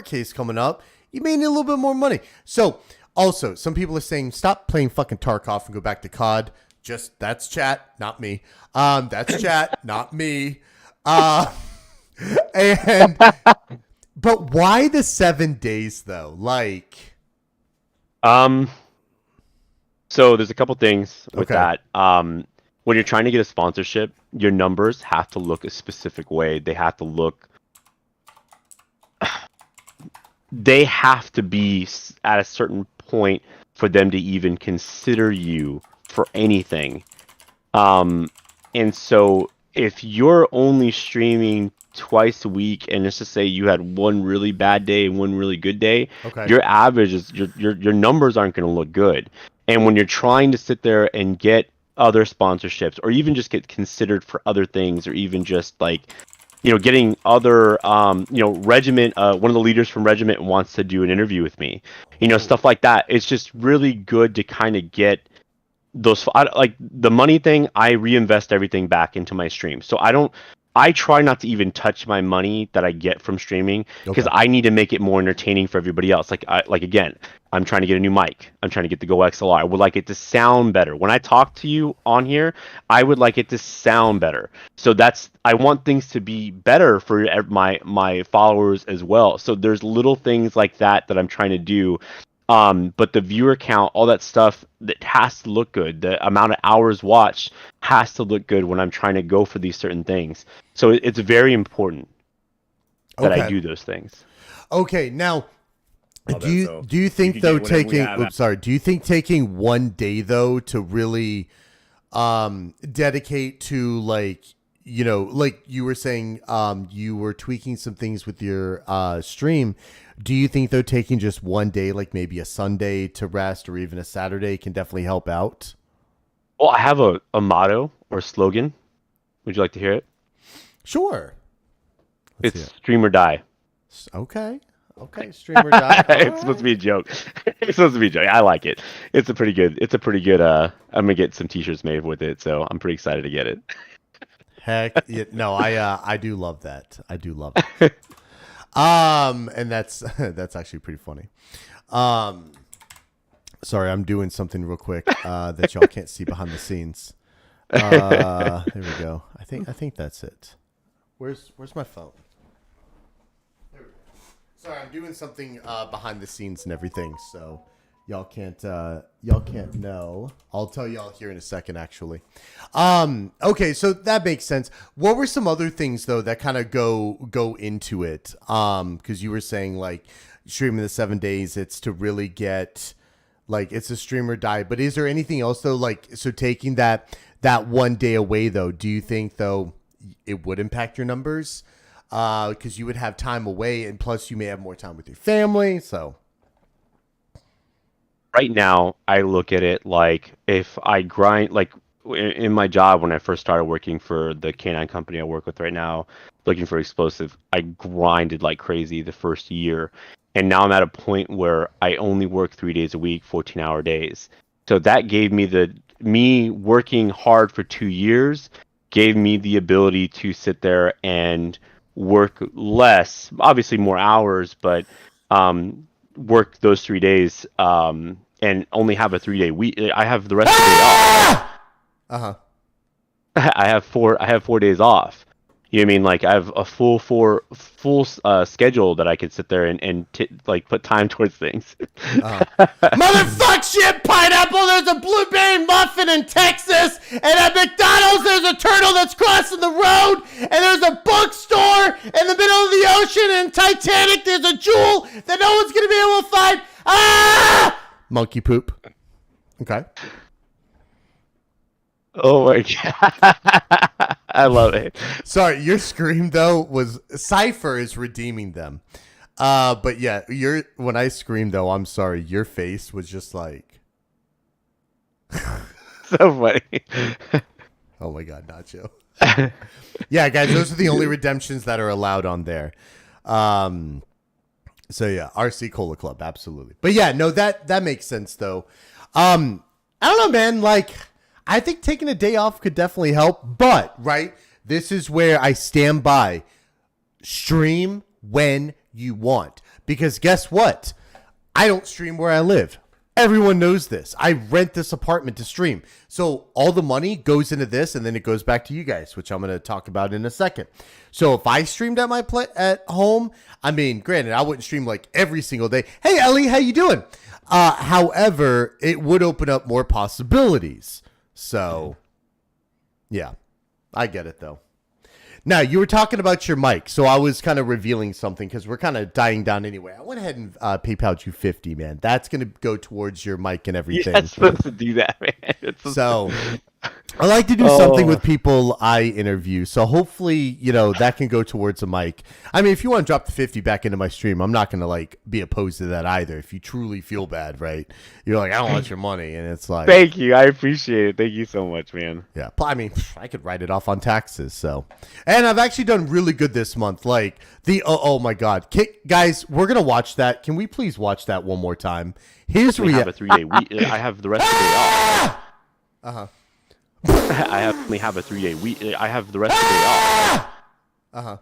case coming up. You may need a little bit more money. So also some people are saying, stop playing fucking Tarkov and go back to COD. That's chat, not me. That's chat, not me. And but why the 7 days though? Like, so there's a couple things with that. When you're trying to get a sponsorship, your numbers have to look a specific way. They have to be at a certain point for them to even consider you for anything. And so if you're only streaming twice a week, and let's just say you had one really bad day and one really good day, your average is your numbers aren't going to look good. And when you're trying to sit there and get other sponsorships, or even just get considered for other things, or even just like, getting other, Regiment, one of the leaders from Regiment wants to do an interview with me, stuff like that. It's just really good to kind of get those, like the money thing. I reinvest everything back into my stream. So I don't I try not to even touch my money that I get from streaming because Okay. I need to make it more entertaining for everybody else. Like again, I'm trying to get a new mic. I'm trying to get the Go XLR. I would like it to sound better. When I talk to you on here, I would like it to sound better. So I want things to be better for my followers as well. So there's little things like that I'm trying to do. But the viewer count, all that stuff, that has to look good. The amount of hours watched has to look good when I'm trying to go for these certain things. So it's very important that I Okay. do those things. Okay, now Oh, do you so do you think can though get whatever we taking have. oops, sorry, do you think taking one day though to really dedicate to like like you were saying you were tweaking some things with your stream, do you think though taking just one day, like maybe a Sunday to rest or even a Saturday, can definitely help out? Well, I have a motto or slogan. Would you like to hear it? Sure. Let's It's see stream or die. it. Okay, streamer die. It's supposed to be a joke. It's supposed to be a joke. I like it. It's a pretty good I'm gonna get some t-shirts made with it, so I'm pretty excited to get it. Heck, yeah, no, I do love that. I do love it. And that's actually pretty funny. Sorry, I'm doing something real quick that y'all can't see behind the scenes. There we go. I think that's it. Where's my phone? There we go. Sorry, I'm doing something behind the scenes and everything, so y'all can't know. I'll tell y'all here in a second, actually. Okay, so that makes sense. What were some other things though that kind of go into it? Because you were saying like streaming the 7 days, it's to really get like it's a stream or die. But is there anything else though? Like so taking that one day away though, do you think though it would impact your numbers? Because you would have time away, and plus you may have more time with your family. So Right now, I look at it like if I grind, like in my job when I first started working for the canine company I work with right now, looking for explosive, I grinded like crazy the first year. And now I'm at a point where I only work 3 days a week, 14-hour days. So that gave me working hard for 2 years gave me the ability to sit there and work less, obviously more hours, but work those 3 days and only have a 3-day week. I have the rest of the day off. uh-huh. I have 4 days off. You know what I mean? Like I have a full schedule that I could sit there and like put time towards things. Motherfuck shit, pineapple, there's a blueberry muffin in Texas, and at McDonald's there's a turtle that's crossing the road, and there's a bookstore in the middle of the ocean, and Titanic there's a jewel that no one's gonna be able to find. Ah! Monkey poop. Okay. Oh my god. I love it. Sorry, your scream though was Cypher is redeeming them. But yeah, when I screamed though, I'm sorry, your face was just like So funny. oh my god, Nacho. Yeah, guys, those are the only redemptions that are allowed on there. So yeah, RC Cola Club, absolutely. But yeah, no, that makes sense though. I don't know, man, like I think taking a day off could definitely help, but right, this is where I stand by. Stream when you want, because guess what? I don't stream where I live. Everyone knows this. I rent this apartment to stream. So all the money goes into this and then it goes back to you guys, which I'm going to talk about in a second. So if I streamed at my at home, I mean, granted, I wouldn't stream like every single day. Hey, Ellie, how you doing? However, it would open up more possibilities. So yeah, I get it though. Now, you were talking about your mic, so I was kind of revealing something because we're kind of dying down anyway. I went ahead and PayPal'd you 50, man. That's going to go towards your mic and everything. You're not supposed to do that, man. So I like to do something with people I interview. So hopefully, that can go towards a mic. I mean, if you want to drop the 50 back into my stream, I'm not going to like be opposed to that either. If you truly feel bad, right? You're like, I don't want your money. And it's like, thank you. I appreciate it. Thank you so much, man. Yeah. I mean, I could write it off on taxes. So, and I've actually done really good this month. Like oh my God. Guys, we're going to watch that. Can we please watch that one more time? Here's I have a 3-day week. I have the rest of the day off. Uh-huh. I only have a 3-day week. I have the rest of the day off. Uh-huh.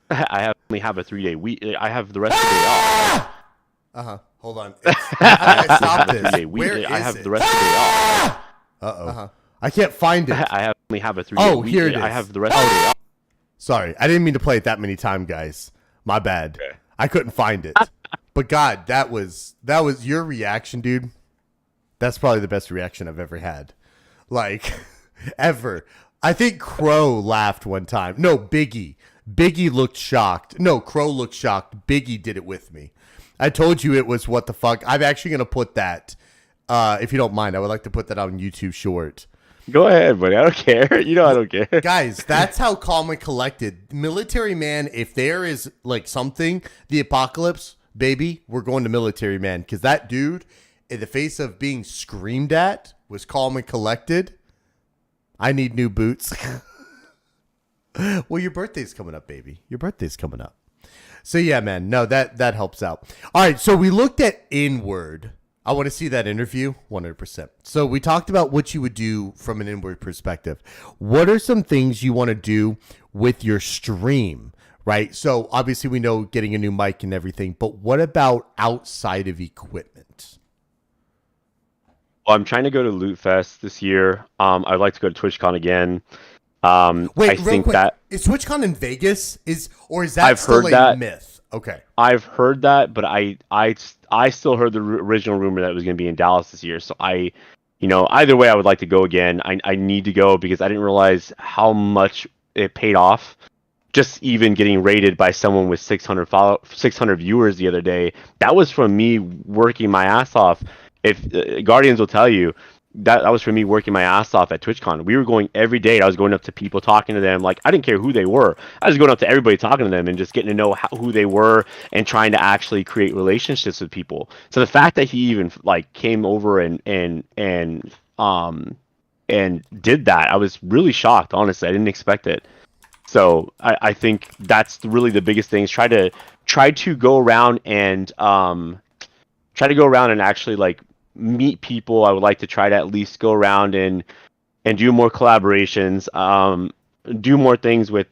I only have a 3-day week. I have the rest of the day off. Uh-huh. Hold on. How do I stop I have a this? 3-day week. Where is I have it? the rest of the day off. Uh-oh. Uh-huh. I can't find it. I only have a 3-day Oh, week. here it is. I have the rest of the day off. Sorry. I didn't mean to play it that many times, guys. My bad. Okay. I couldn't find it. But God, that was your reaction, dude. That's probably the best reaction I've ever had. Like, ever. I think Crow laughed one time. No, Biggie. Biggie looked shocked. No, Crow looked shocked. Biggie did it with me. I told you it was what the fuck. I'm actually going to put that, if you don't mind, I would like to put that on YouTube short. Go ahead, buddy. I don't care. You know I don't care. Guys, that's how calm and collected. Military Man, if there is like something, the apocalypse, baby, we're going to Military Man. Because that dude, in the face of being screamed at, was calm and collected. I need new boots. Well, your birthday's coming up, baby. Your birthday's coming up. So yeah, man. No, that helps out. All right, so we looked at inward. I want to see that interview 100%. So we talked about what you would do from an inward perspective. What are some things you want to do with your stream, right? So obviously we know getting a new mic and everything, but what about outside of equipment? Well, I'm trying to go to Loot Fest this year. I'd like to go to TwitchCon again. Wait, I real think quick. that Is TwitchCon in Vegas? Or is that I've still heard a that. myth? Okay. I've heard that, but I still heard the original rumor that it was going to be in Dallas this year. So either way, I would like to go again. I need to go because I didn't realize how much it paid off. Just even getting rated by someone with 600 viewers the other day, that was from me working my ass off. If Guardians will tell you, that was for me working my ass off at TwitchCon. We were going every day. I was going up to people, talking to them. Like, I didn't care who they were. I was going up to everybody, talking to them, and just getting to know who they were and trying to actually create relationships with people. So the fact that he even like came over and did that, I was really shocked. Honestly, I didn't expect it. So I think that's really the biggest thing. Is try to go around and actually like meet people. I would like to try to at least go around and do more collaborations, do more things with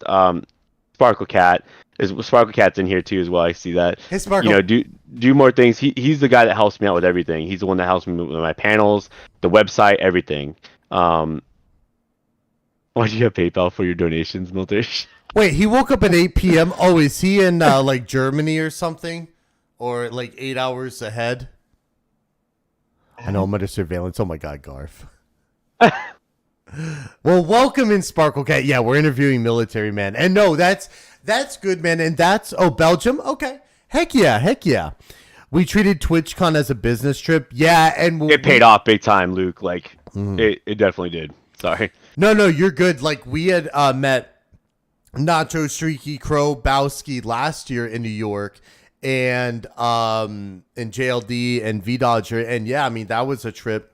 Sparkle Cat. Sparkle Cat's in here too as well. I see that. Hey, Sparkle. Do more things. He's the guy that helps me out with everything. He's the one that helps me with my panels, the website, everything. Why do you have PayPal for your donations, military? Wait, he woke up at 8 p.m. Oh, is he in like Germany or something? Or like 8 hours ahead? I know I'm under surveillance. Oh my God, Garf. Well, welcome in, Sparkle Cat. Yeah, we're interviewing Military Man. And no, that's good, man. And Belgium? Okay. Heck yeah. We treated TwitchCon as a business trip. Yeah, and it paid off big time, Luke. Like, it definitely did. Sorry. No, you're good. Like, we had met Nacho, Streaky, Crow, Bowski last year in New York, and JLD and V Dodger, and yeah, I mean, that was a trip.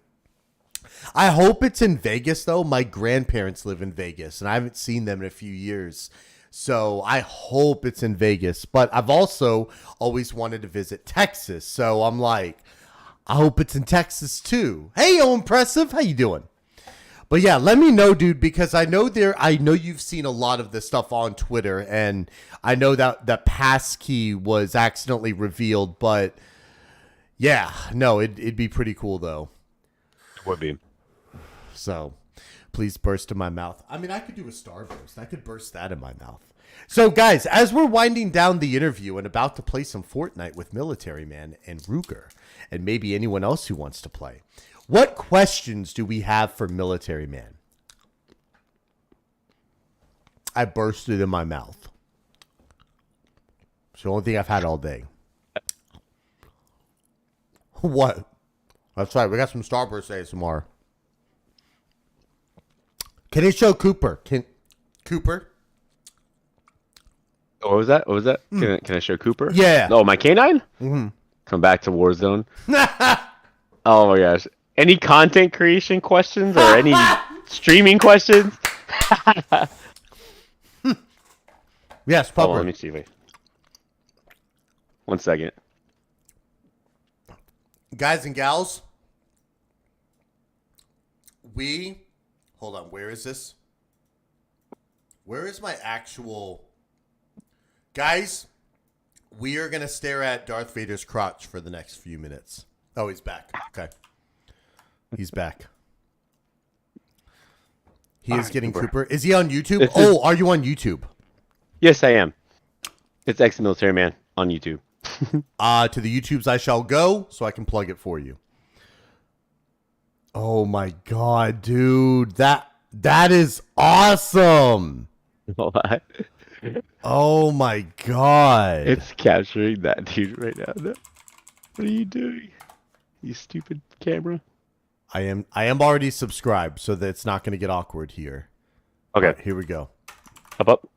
I hope it's in Vegas though. My grandparents live in Vegas, and I haven't seen them in a few years, so I hope it's in Vegas. But I've also always wanted to visit Texas, so I'm like, I hope it's in Texas too. Hey, Impressive, how you doing? But yeah, let me know, dude, because I know you've seen a lot of this stuff on Twitter, and I know that the passkey was accidentally revealed, but yeah, no, it'd be pretty cool though. It would be. So please burst in my mouth. I mean, I could do a starburst. I could burst that in my mouth. So guys, as we're winding down the interview and about to play some Fortnite with Military Man and Ruger, and maybe anyone else who wants to play, what questions do we have for Military Man? I bursted in my mouth. It's the only thing I've had all day. What? That's right. We got some Starburst ASMR. Can you show Cooper? Cooper? What was that? Can I show Cooper? Yeah. Oh, my canine? Mm-hmm. Come back to Warzone. Oh my gosh. Any content creation questions or any streaming questions? Yes, Pupper. Oh, let me see if 1 second. Guys and gals, hold on, where is this? Where is my actual Guys, we are going to stare at Darth Vader's crotch for the next few minutes. Oh, he's back. Okay. He's back. He is getting Cooper. Is he on YouTube? Are you on YouTube? Yes, I am. It's XmilitaryMan on YouTube. To the YouTubes I shall go so I can plug it for you. Oh my god, dude. That is awesome. What? Oh my god. It's capturing that dude right now. No. What are you doing? You stupid camera. I am already subscribed, so that it's not going to get awkward here. Okay. Right, here we go. Up.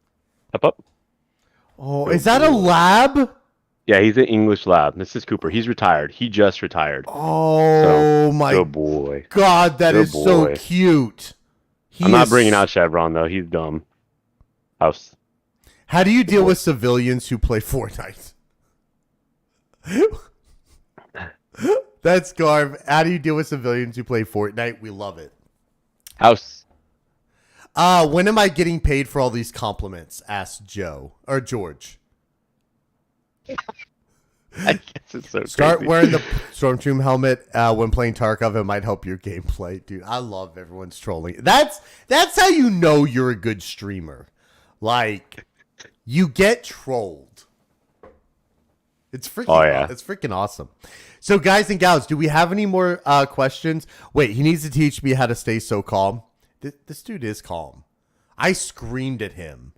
Oh, is that a lab? Yeah, he's an English lab. This is Cooper. He's retired. He just retired. Oh my good boy. God, that Good is so boy. cute. I'm not bringing out Chevron though. He's dumb. House. How do you deal with civilians who play Fortnite? That's Garv. How do you deal with civilians who play Fortnite? We love it. House. When am I getting paid for all these compliments? Asked Joe or George. I guess it's so Start crazy. wearing the Stormtrooper helmet when playing Tarkov. It might help your gameplay, dude. I love everyone's trolling. That's how you know you're a good streamer. Like, you get trolled. It's freaking. It's freaking awesome. So, guys and gals, do we have any more questions? Wait, he needs to teach me how to stay so calm. This dude is calm. I screamed at him.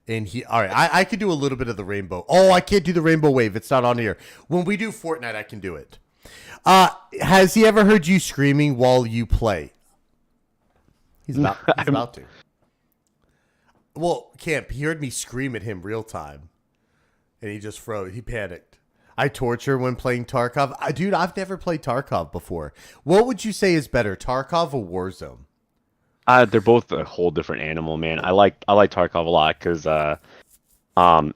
And all right, I could do a little bit of the rainbow. Oh, I can't do the rainbow wave. It's not on here. When we do Fortnite, I can do it. Has he ever heard you screaming while you play? He's about to. Well, Camp, he heard me scream at him real time. And he just froze. He panicked. I torture when playing Tarkov. Dude, I've never played Tarkov before. What would you say is better, Tarkov or Warzone? They're both a whole different animal, man. I like Tarkov a lot because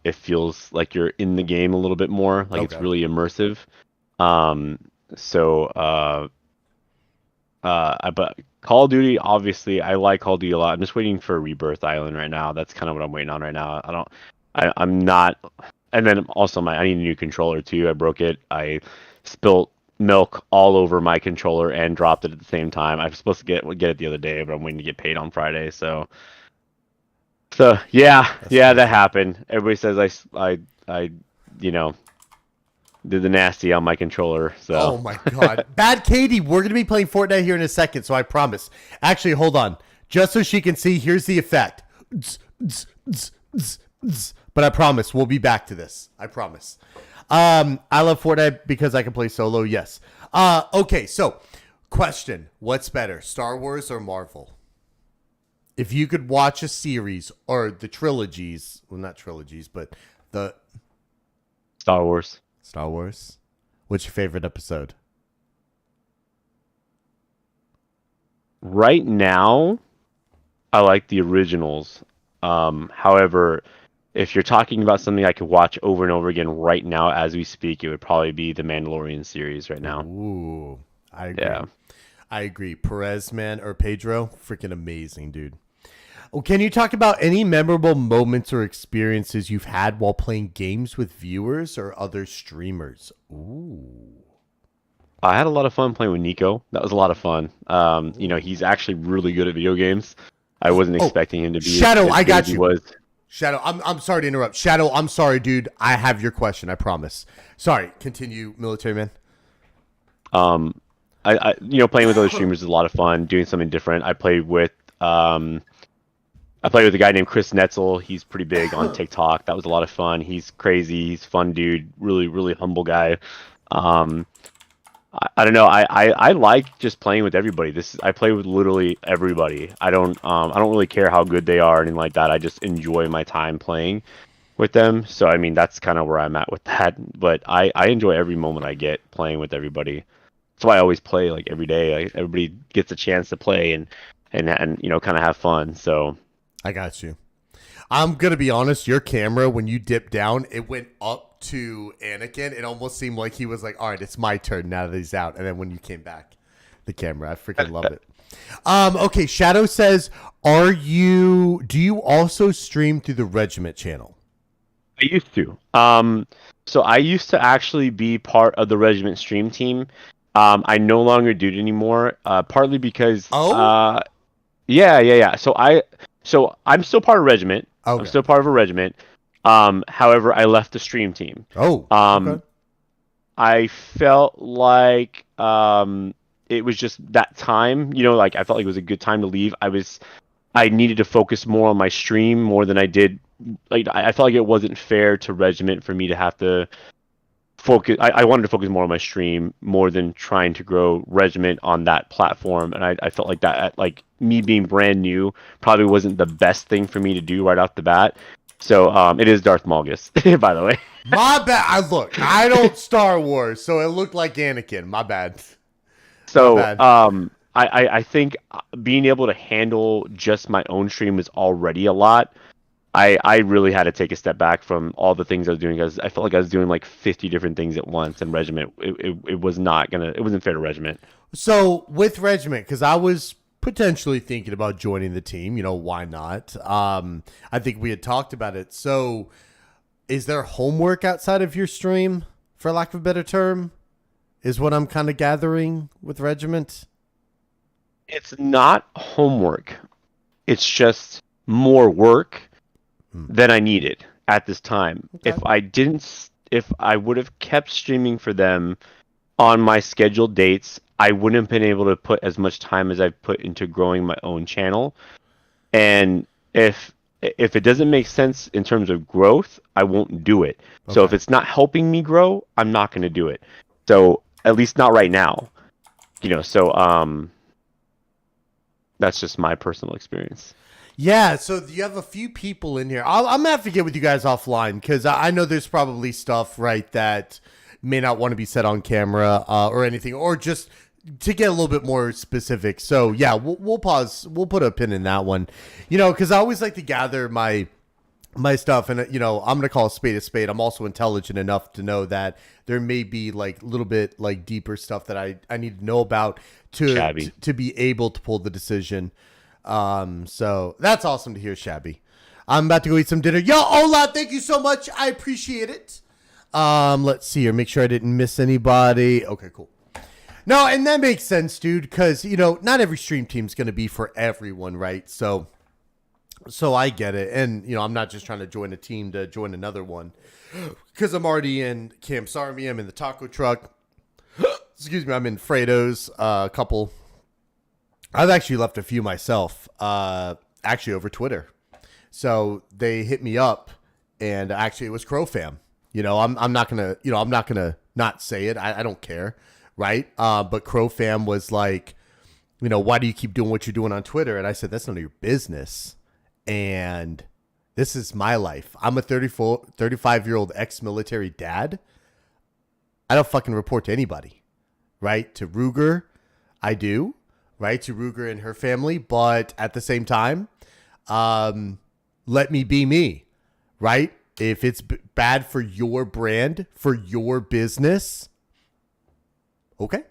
it feels like you're in the game a little bit more. Like it's really immersive. But Call of Duty, obviously, I like Call of Duty a lot. I'm just waiting for Rebirth Island right now. That's kind of what I'm waiting on right now. I'm not. And then also I need a new controller too. I broke it. I spilt milk all over my controller and dropped it at the same time. I was supposed to get it the other day, but I'm waiting to get paid on Friday. So yeah, that happened. Everybody says I did the nasty on my controller. So oh my god, Bad Katie, we're gonna be playing Fortnite here in a second, so I promise. Actually, hold on, just so she can see. Here's the effect. But I promise we'll be back to this. I promise. I love Fortnite because I can play solo. Yes. Okay. So, question: what's better, Star Wars or Marvel? If you could watch a series or the trilogies, well, not trilogies, but the Star Wars. Star Wars. What's your favorite episode? Right now, I like the originals. However, if you're talking about something I could watch over and over again right now as we speak, it would probably be the Mandalorian series right now. Ooh, I agree. Yeah. I agree. Perez, man, or Pedro, freaking amazing, dude. Oh, can you talk about any memorable moments or experiences you've had while playing games with viewers or other streamers? Ooh. I had a lot of fun playing with Nico. That was a lot of fun. He's actually really good at video games. I wasn't expecting him to be. Shadow, as I good got as he you. was. Shadow, I'm sorry to interrupt. Shadow, I'm sorry, dude. I have your question. I promise. Sorry. Continue, military man. I playing with other streamers is a lot of fun. Doing something different. I played with a guy named Chris Netzel. He's pretty big on TikTok. That was a lot of fun. He's crazy. He's a fun dude. Really, really humble guy. I don't know. I like just playing with everybody. I play with literally everybody. I don't really care how good they are or anything like that. I just enjoy my time playing with them. So I mean that's kind of where I'm at with that. But I enjoy every moment I get playing with everybody. That's why I always play like every day. Everybody gets a chance to play and kind of have fun. So I got you. I'm gonna be honest. Your camera, when you dipped down, it went up to Anakin. It almost seemed like he was like, "All right, it's my turn now that he's out." And then when you came back, the camera, I freaking love it. Okay, Shadow says, do you also stream through the Regiment channel? I used to. So I used to actually be part of the Regiment stream team. I no longer do it anymore. Partly because yeah. So I'm still part of Regiment. I'm Okay. still part of a regiment. However, I left the stream team. Oh. Okay. Okay. I felt like it was just that time, like I felt like it was a good time to leave. I needed to focus more on my stream more than I did. Like I felt like it wasn't fair to Regiment for me to have to focus. I wanted to focus more on my stream more than trying to grow Regiment on that platform, and I felt like that, like me being brand new, probably wasn't the best thing for me to do right off the bat. So it is Darth Malgus, by the way. My bad. I don't Star Wars, so it looked like Anakin. My bad. So My bad. I think being able to handle just my own stream is already a lot. I really had to take a step back from all the things I was doing, because I felt like I was doing like 50 different things at once, and Regiment, it wasn't fair to Regiment. So with Regiment, because I was potentially thinking about joining the team, why not? I think we had talked about it. So is there homework outside of your stream, for lack of a better term, is what I'm kind of gathering with Regiment? It's not homework. It's just more work than I needed at this time. Okay. If I would have kept streaming for them on my scheduled dates, I wouldn't have been able to put as much time as I've put into growing my own channel. And if it doesn't make sense in terms of growth, I won't do it. Okay. So if it's not helping me grow, I'm not going to do it. So at least not right now. So that's just my personal experience. Yeah, so you have a few people in here. I'm going to have to get with you guys offline, because I know there's probably stuff, right, that may not want to be said on camera or anything, or just to get a little bit more specific. So, yeah, we'll pause. We'll put a pin in that one, because I always like to gather my stuff, and, I'm going to call a spade a spade. I'm also intelligent enough to know that there may be, like, a little bit, like, deeper stuff that I need to know about to be able to pull the decision. So that's awesome to hear, Shabby. I'm about to go eat some dinner. Yo, Ola, thank you so much. I appreciate it. Let's see here. Make sure I didn't miss anybody. Okay, cool. No, and that makes sense, dude, because, not every stream team's going to be for everyone, right? So I get it. And, I'm not just trying to join a team to join another one, because I'm already in Camp's Army. I'm in the taco truck. Excuse me. I'm in Fredo's, a couple. I've actually left a few myself, actually over Twitter. So they hit me up, and actually it was Crow Fam. I'm not gonna not say it. I don't care, right? But Crow Fam was like, why do you keep doing what you're doing on Twitter? And I said, that's none of your business. And this is my life. I'm a 35-year-old ex-military dad. I don't fucking report to anybody, right? To Ruger, I do. Right, to Ruger and her family, but at the same time, let me be me, right? If it's bad for your brand, for your business, okay,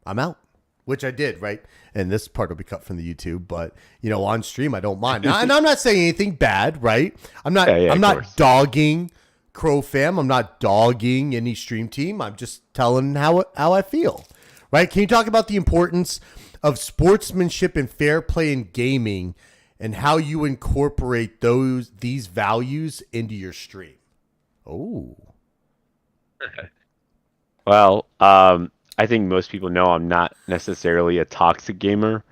I'm out, which I did, right? And this part will be cut from the YouTube, but on stream, I don't mind. And I'm not saying anything bad, right? I'm not. I'm not dogging Crow Fam. I'm not dogging any stream team. I'm just telling how I feel. Right? Can you talk about the importance of sportsmanship and fair play in gaming, and how you incorporate these values into your stream? Oh. Well, I think most people know I'm not necessarily a toxic gamer.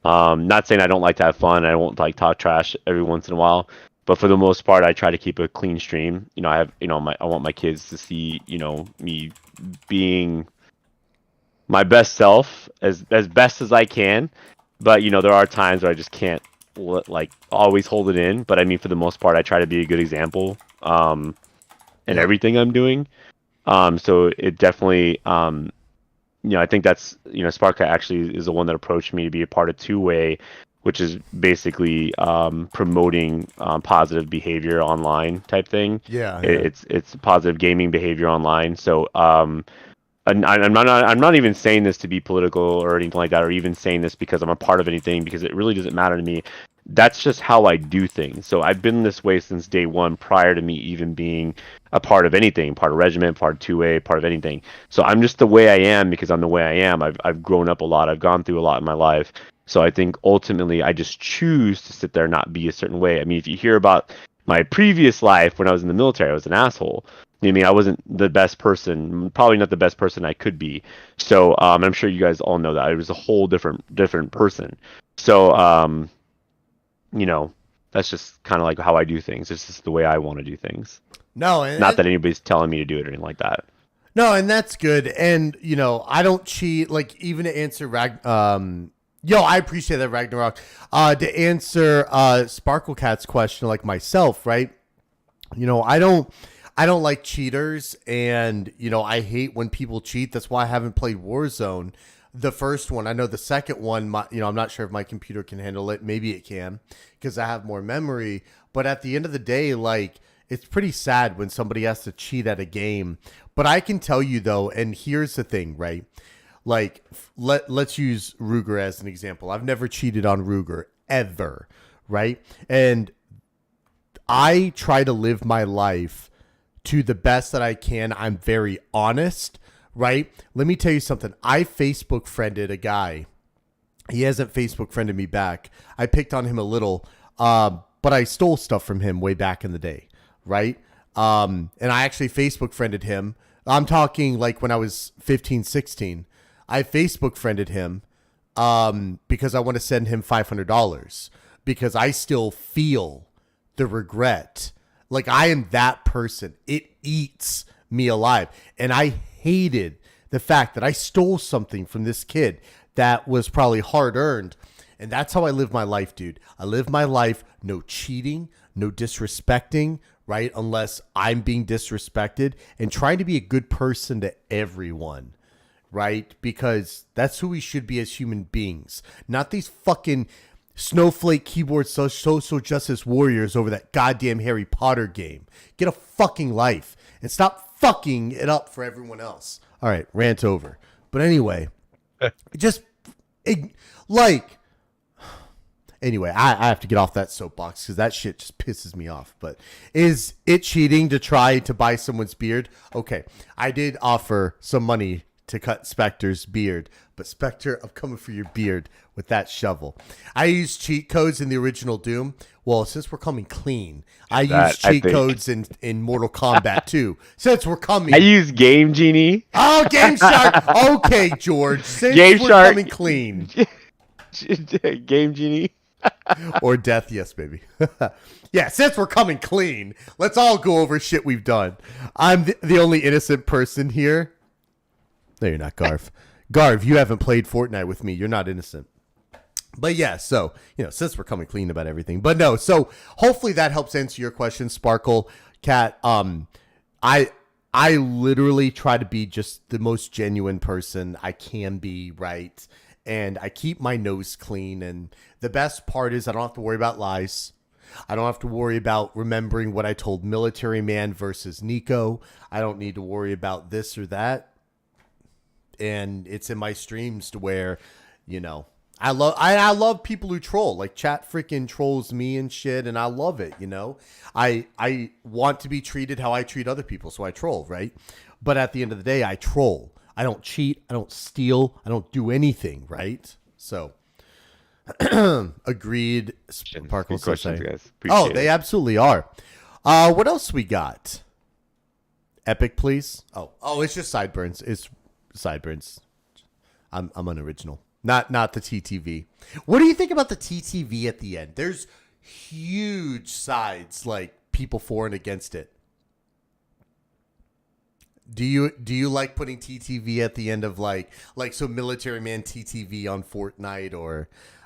Not saying I don't like to have fun. I won't like talk trash every once in a while, but for the most part, I try to keep a clean stream. I have, I want my kids to see, me being my best self as best as I can, but there are times where I just can't always hold it in. But I mean, for the most part, I try to be a good example in everything I'm doing. So it definitely I think that's Sparka actually is the one that approached me to be a part of Two-Way, which is basically promoting positive behavior online type thing. Yeah. It's positive gaming behavior online. So and I'm not even saying this to be political or anything like that, or even saying this because I'm a part of anything, because it really doesn't matter to me. that's just how I do things. So I've been this way since day one, prior to me even being a part of anything, part of regiment, part of 2A, part of anything. So I'm just the way I am because I'm the way I am. I've grown up a lot. I've gone through a lot in my life. So I think ultimately I just choose to sit there and not be a certain way. I mean, if you hear about my previous life when I was in the military, I was an asshole. I mean, I wasn't the best person, probably not the best person I could be. So I'm sure you guys all know that I was a whole different person. So that's just kind of like how I do things. It's just the way I want to do things. No, and Not that anybody's telling me to do it or anything like that. no, and that's good. And I don't cheat. Like even to answer I appreciate that, Ragnarok. To answer Sparkle Cat's question, like myself, right? I don't like cheaters, and I hate when people cheat. That's why I haven't played Warzone. The first one, I know. The second one, I'm not sure if my computer can handle it. Maybe it can, because I have more memory. But at the end of the day, like, it's pretty sad when somebody has to cheat at a game. But I can tell you though, and here's the thing, right? Like, let's use Ruger as an example. I've never cheated on Ruger ever, right? And I try to live my life to the best that I can. I'm very honest, right? Let me tell you something. I Facebook friended a guy. He hasn't Facebook friended me back. I picked on him a little, but I stole stuff from him way back in the day, right? And I actually Facebook friended him. I'm talking like when I was 15, 16. I Facebook friended him because I want to send him $500 because I still feel the regret. Like, I am that person. It eats me alive. And I hated the fact that I stole something from this kid that was probably hard earned. And that's how I live my life, dude. I live my life, no cheating, no disrespecting, right? Unless I'm being disrespected, and trying to be a good person to everyone. Right? Because that's who we should be as human beings. Not these fucking snowflake keyboard social justice warriors over that goddamn Harry Potter game. Get a fucking life and stop fucking it up for everyone else. All right, rant over. But anyway, anyway, I have to get off that soapbox because that shit just pisses me off. But is it cheating to try to buy someone's beard? Okay, I did offer some money to cut Spectre's beard, but Spectre, I'm coming for your beard with that shovel. I used cheat codes in the original Doom. Well, since we're coming clean, I used cheat codes in Mortal Kombat 2. Since we're coming, I use Game Genie. Oh, Game Shark. Okay, George. Since Game we're Shark. coming clean, Game Genie. or death, yes, baby. Yeah, since we're coming clean, let's all go over shit we've done. I'm the only innocent person here. No, you're not, Garv. Garv, you haven't played Fortnite with me. You're not innocent. But yeah, so, since we're coming clean about everything. But no, so hopefully that helps answer your question, Sparkle Cat. I literally try to be just the most genuine person I can be, right? And I keep my nose clean. And the best part is I don't have to worry about lies. I don't have to worry about remembering what I told Military Man versus Nico. I don't need to worry about this or that. And it's in my streams to where, I love people who troll. Like, chat freaking trolls me and shit, and I love it, I want to be treated how I treat other people, so I troll, right? But at the end of the day, I troll. I don't cheat. I don't steal. I don't do anything, right? So, agreed. Sparkle, Good questions, guys. Oh, Appreciate they it. absolutely are. What else we got? Epic, please. Oh, it's just sideburns. It's sideburns. I'm unoriginal. Not the TTV. What do you think about the TTV at the end? There's huge sides, like people for and against it. Do you like putting TTV at the end of like so Military Man TTV on Fortnite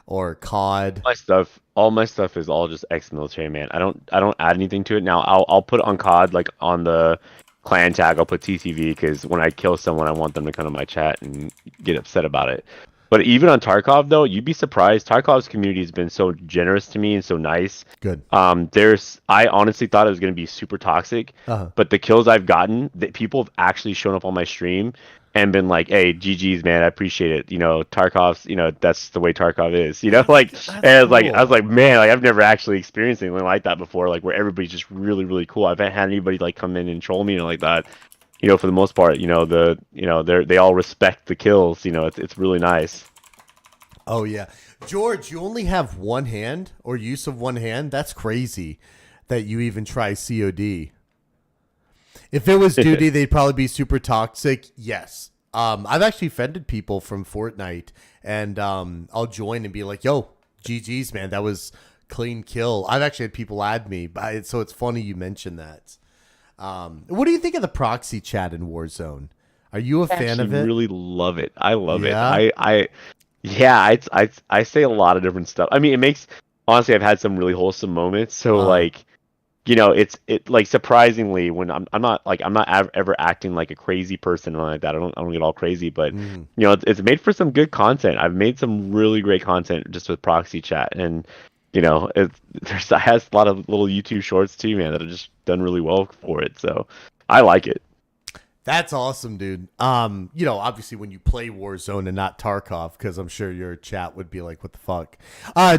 or COD? All my stuff is all just ex-military man. I don't add anything to it. Now I'll put it on COD, like on the clan tag. I'll put TTV because when I kill someone, I want them to come to my chat and get upset about it. But even on Tarkov, though, you'd be surprised. Tarkov's community has been so generous to me and so nice. Good. I honestly thought it was going to be super toxic, but the kills I've gotten, that people have actually shown up on my stream and been like, "Hey, GG's, man, I appreciate it." Tarkov's, that's the way Tarkov is. Like, and I was like, man, like I've never actually experienced anything like that before. Like where everybody's just really, really cool. I haven't had anybody like come in and troll me like that. For the most part, they all respect the kills. It's really nice. Oh yeah, George, you only have one hand or use of one hand. That's crazy that you even try COD. If it was duty, they'd probably be super toxic. Yes. I've actually offended people from Fortnite, and I'll join and be like, yo, GG's, man. That was clean kill. I've actually had people add me, so it's funny you mentioned that. What do you think of the proxy chat in Warzone? Are you a fan of it? I really love it. I love it. Yeah? I say a lot of different stuff. I mean, honestly, I've had some really wholesome moments. So like, it's like surprisingly when I'm not ever acting like a crazy person or like that. I don't get all crazy, but it's made for some good content. I've made some really great content just with proxy chat, and it has a lot of little YouTube shorts too, man, that have just done really well for it. So I like it. That's awesome, dude. Obviously when you play Warzone and not Tarkov, because I'm sure your chat would be like, what the fuck?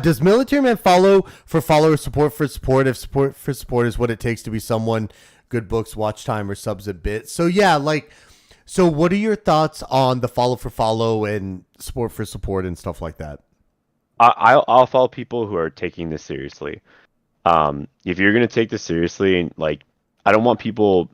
Does Military Man follow for follower, support for support, if support for support is what it takes to be someone, good books, watch time, or subs a bit? So yeah, so what are your thoughts on the follow for follow and support for support and stuff like that? I'll follow people who are taking this seriously. If you're going to take this seriously, and I don't want people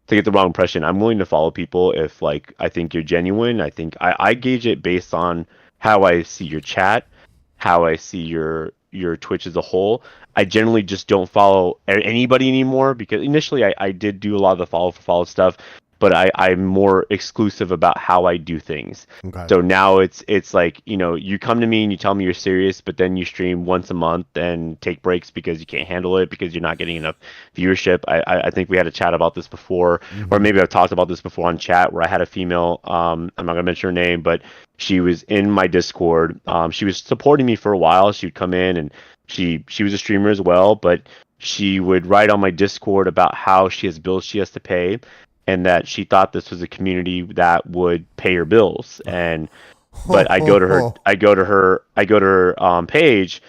to get the wrong impression. I'm willing to follow people if I think you're genuine. I think I gauge it based on how I see your chat, how I see your Twitch as a whole. I generally just don't follow anybody anymore, because initially I did do a lot of the follow for follow stuff, but I'm more exclusive about how I do things. Okay. So now it's like, you come to me and you tell me you're serious, but then you stream once a month and take breaks because you can't handle it because you're not getting enough viewership. I think we had a chat about this before, or maybe I've talked about this before on chat, where I had a female, I'm not gonna mention her name, but she was in my Discord. She was supporting me for a while. She would come in, and she was a streamer as well, but she would write on my Discord about how she has bills she has to pay, and that she thought this was a community that would pay her bills. But I go to her page,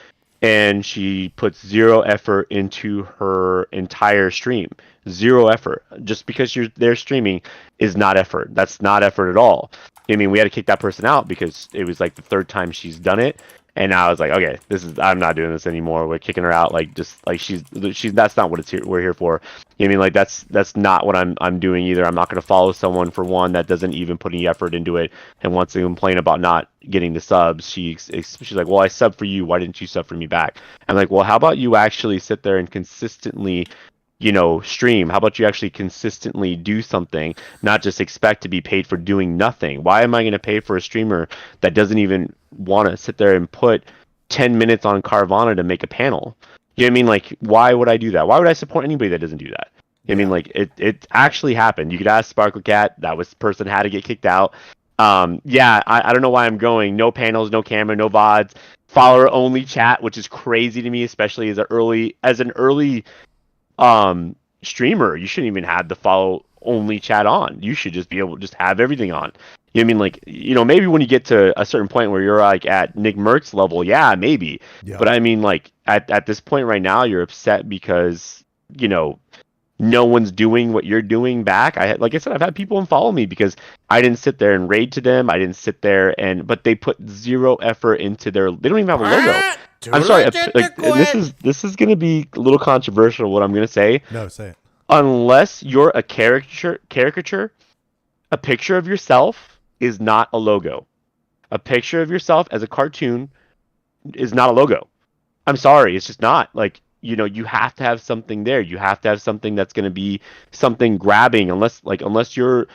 and she puts zero effort into her entire stream. Zero effort. Just because you're there streaming is not effort. That's not effort at all. I mean, we had to kick that person out because it was like the third time she's done it. And I was like, okay, I'm not doing this anymore. We're kicking her out. She's that's not what we're here for. I mean, that's not what I'm doing either. I'm not going to follow someone, for one, that doesn't even put any effort into it and wants to complain about not getting the subs. She's like, well, I subbed for you. Why didn't you sub for me back? I'm like, well, how about you actually sit there and consistently stream? How about you actually consistently do something, not just expect to be paid for doing nothing? Why am I going to pay for a streamer that doesn't even want to sit there and put 10 minutes on Carvana to make a panel? You know what I mean? Like, why would I do that? Why would I support anybody that doesn't do that? I mean, like, it actually happened. You could ask Sparkle Cat. That was the person had to get kicked out. I don't know why I'm going. No panels, no camera, no VODs, follower only chat, which is crazy to me, especially as an early streamer. You shouldn't even have the follow only chat on. You should just be able to just have everything on. You know what I mean? Like, maybe when you get to a certain point where you're like at Nick Merck's level, yeah, maybe. Yeah. But I mean, like, at this point right now, you're upset because, no one's doing what you're doing back. Like I said, I've had people unfollow me because I didn't sit there and raid to them. I didn't sit there but they put zero effort into they don't even have a logo. I'm sorry. This is going to be a little controversial, what I'm going to say. No, say it. Unless you're a caricature, a picture of yourself is not a logo. A picture of yourself as a cartoon is not a logo. I'm sorry. It's just not. Like, you have to have something there. You have to have something that's going to be something grabbing, unless you're,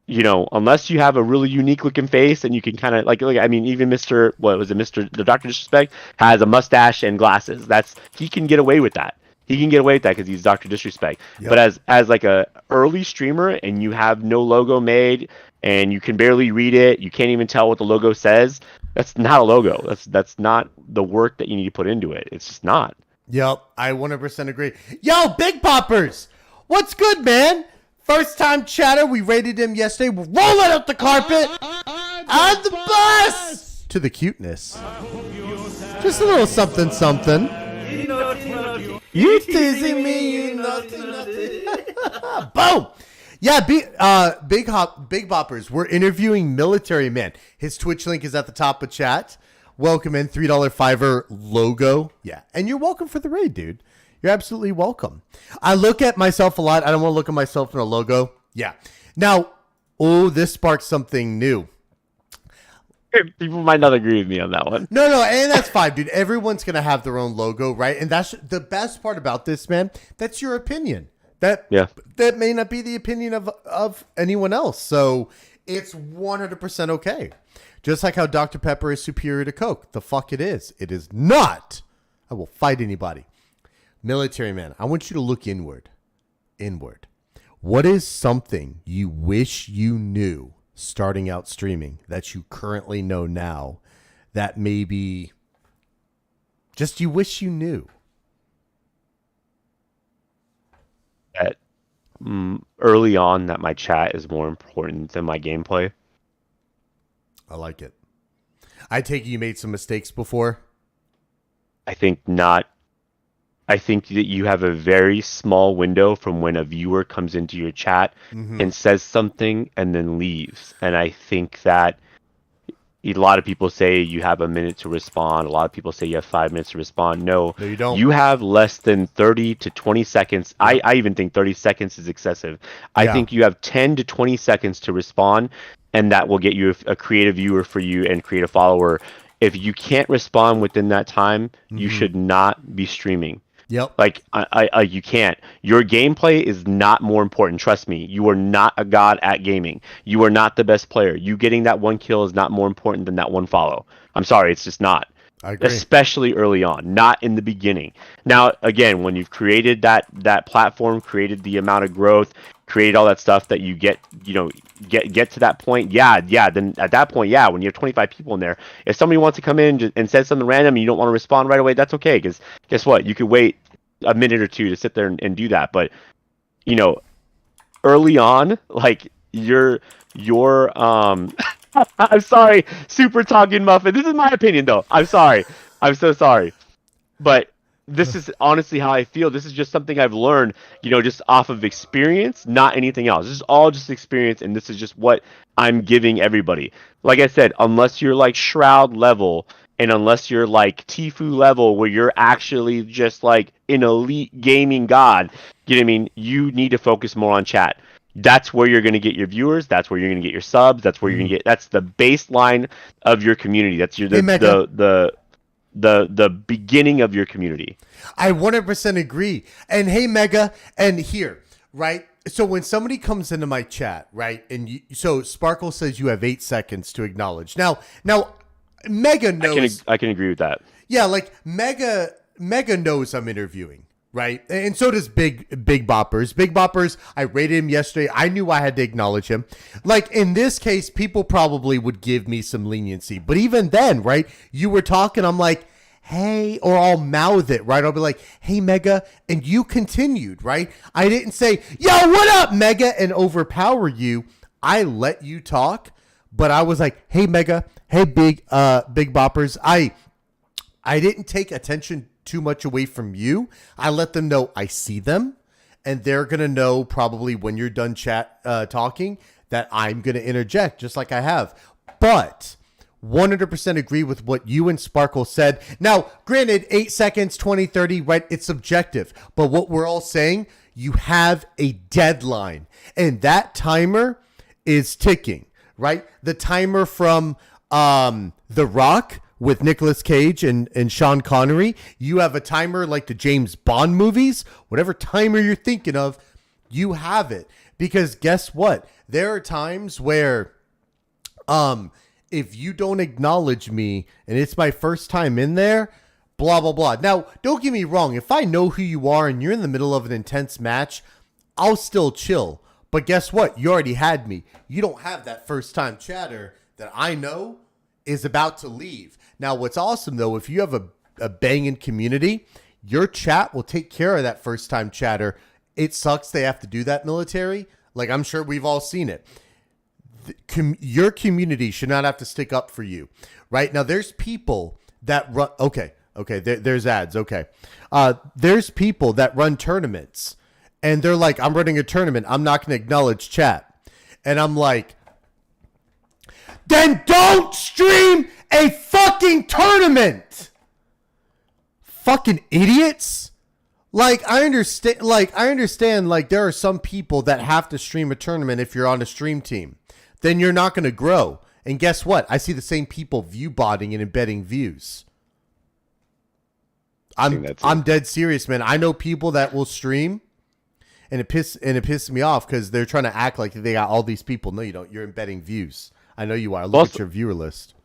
unless you have a really unique looking face and you can kind of I mean, even Mr. The Dr. Disrespect has a mustache and glasses. He can get away with that. He can get away with that because he's Dr. Disrespect. Yep. But as like a early streamer, and you have no logo made and you can barely read it, you can't even tell what the logo says. That's not a logo. That's not the work that you need to put into it. It's just not. Yep, I 100% agree. Yo, Big Poppers, what's good, man? First time chatter. We rated him yesterday. We're rolling out the carpet. On the bus. To the cuteness. Just a little something, something. You teasing me, you naughty. Boom. Yeah, Big Boppers. We're interviewing Military Man. His Twitch link is at the top of chat. Welcome in, $3 Fiverr logo. Yeah, and you're welcome for the raid, dude. You're absolutely welcome. I look at myself a lot. I don't want to look at myself in a logo. Yeah. Now, this sparks something new. People might not agree with me on that one. No, and that's fine, dude. Everyone's going to have their own logo, right? And that's the best part about this, man. That's your opinion. That may not be the opinion of anyone else. So it's 100% okay. Just like how Dr. Pepper is superior to Coke. The fuck it is. It is not. I will fight anybody. Military Man, I want you to look inward. Inward. What is something you wish you knew starting out streaming that you currently know now that maybe just you wish you knew? That early on that my chat is more important than my gameplay. I like it. I take it you made some mistakes before? I think not. I think that you have a very small window from when a viewer comes into your chat and says something and then leaves. And I think that a lot of people say you have a minute to respond. A lot of people say you have 5 minutes to respond. No, you don't. You have less than 30 to 20 seconds. I even think 30 seconds is excessive. I think you have 10 to 20 seconds to respond, and that will get you a creative viewer for you and create a follower. If you can't respond within that time, you should not be streaming. Yep. Like you can't. Your gameplay is not more important. Trust me. You are not a god at gaming. You are not the best player. You getting that one kill is not more important than that one follow. I'm sorry, it's just not. I agree. Especially early on, not in the beginning. Now, again, when you've created that platform, created the amount of growth, created all that stuff that you get to that point, then at that point, when you have 25 people in there, if somebody wants to come in and says something random and you don't want to respond right away, that's okay, because guess what? You could wait a minute or two to sit there and do that. But, early on, like, you're I'm sorry, Super Talking Muffin. This is my opinion, though. I'm sorry. I'm so sorry. But this is honestly how I feel. This is just something I've learned, just off of experience, not anything else. This is all just experience, and this is just what I'm giving everybody. Like I said, unless you're like Shroud level, and unless you're like Tfue level, where you're actually just like an elite gaming god, you know what I mean? You need to focus more on chat. That's where you're going to get your viewers. That's where you're going to get your subs. That's where you're going to get. That's the baseline of your community. That's the beginning of your community. I 100% agree. And hey, Mega, and here, right? So when somebody comes into my chat, right, and so Sparkle says you have 8 seconds to acknowledge. Now, Mega knows. I can agree with that. Yeah, like Mega knows I'm interviewing. Right. And so does Big Boppers. Big Boppers, I rated him yesterday. I knew I had to acknowledge him. Like in this case, people probably would give me some leniency. But even then, right, you were talking, I'm like, hey, or I'll mouth it, right? I'll be like, hey, Mega. And you continued, right? I didn't say, yo, what up, Mega, and overpower you. I let you talk. But I was like, hey, Mega. Hey, Big Boppers. I didn't take attention too much away from you. I let them know I see them, and they're gonna know probably when you're done talking that I'm gonna interject, just like I have. But 100% agree with what you and Sparkle said. Now, granted, 8 seconds, 20, 30, right? It's subjective, but what we're all saying, you have a deadline, and that timer is ticking, right? The timer from The Rock with Nicolas Cage and Sean Connery. You have a timer like the James Bond movies. Whatever timer you're thinking of, you have it. Because guess what? There are times where if you don't acknowledge me and it's my first time in there, blah, blah, blah. Now, don't get me wrong. If I know who you are and you're in the middle of an intense match, I'll still chill. But guess what? You already had me. You don't have that first time chatter that I know is about to leave. Now, what's awesome, though, if you have a banging community, your chat will take care of that first-time chatter. It sucks they have to do that, military. Like, I'm sure we've all seen it. Your community should not have to stick up for you, right? Now, there's people that run. Okay, there's ads. Okay, there's people that run tournaments, and they're like, "I'm running a tournament. I'm not going to acknowledge chat," and I'm like, "Then don't stream a fucking tournament, fucking idiots." Like, I understand, like, there are some people that have to stream a tournament if you're on a stream team. Then you're not going to grow. And guess what? I see the same people view botting and embedding views. I'm dead serious, man. I know people that will stream, and it pisses me off because they're trying to act like they got all these people. No, you don't. You're embedding views. I know you are. Look at your viewer list.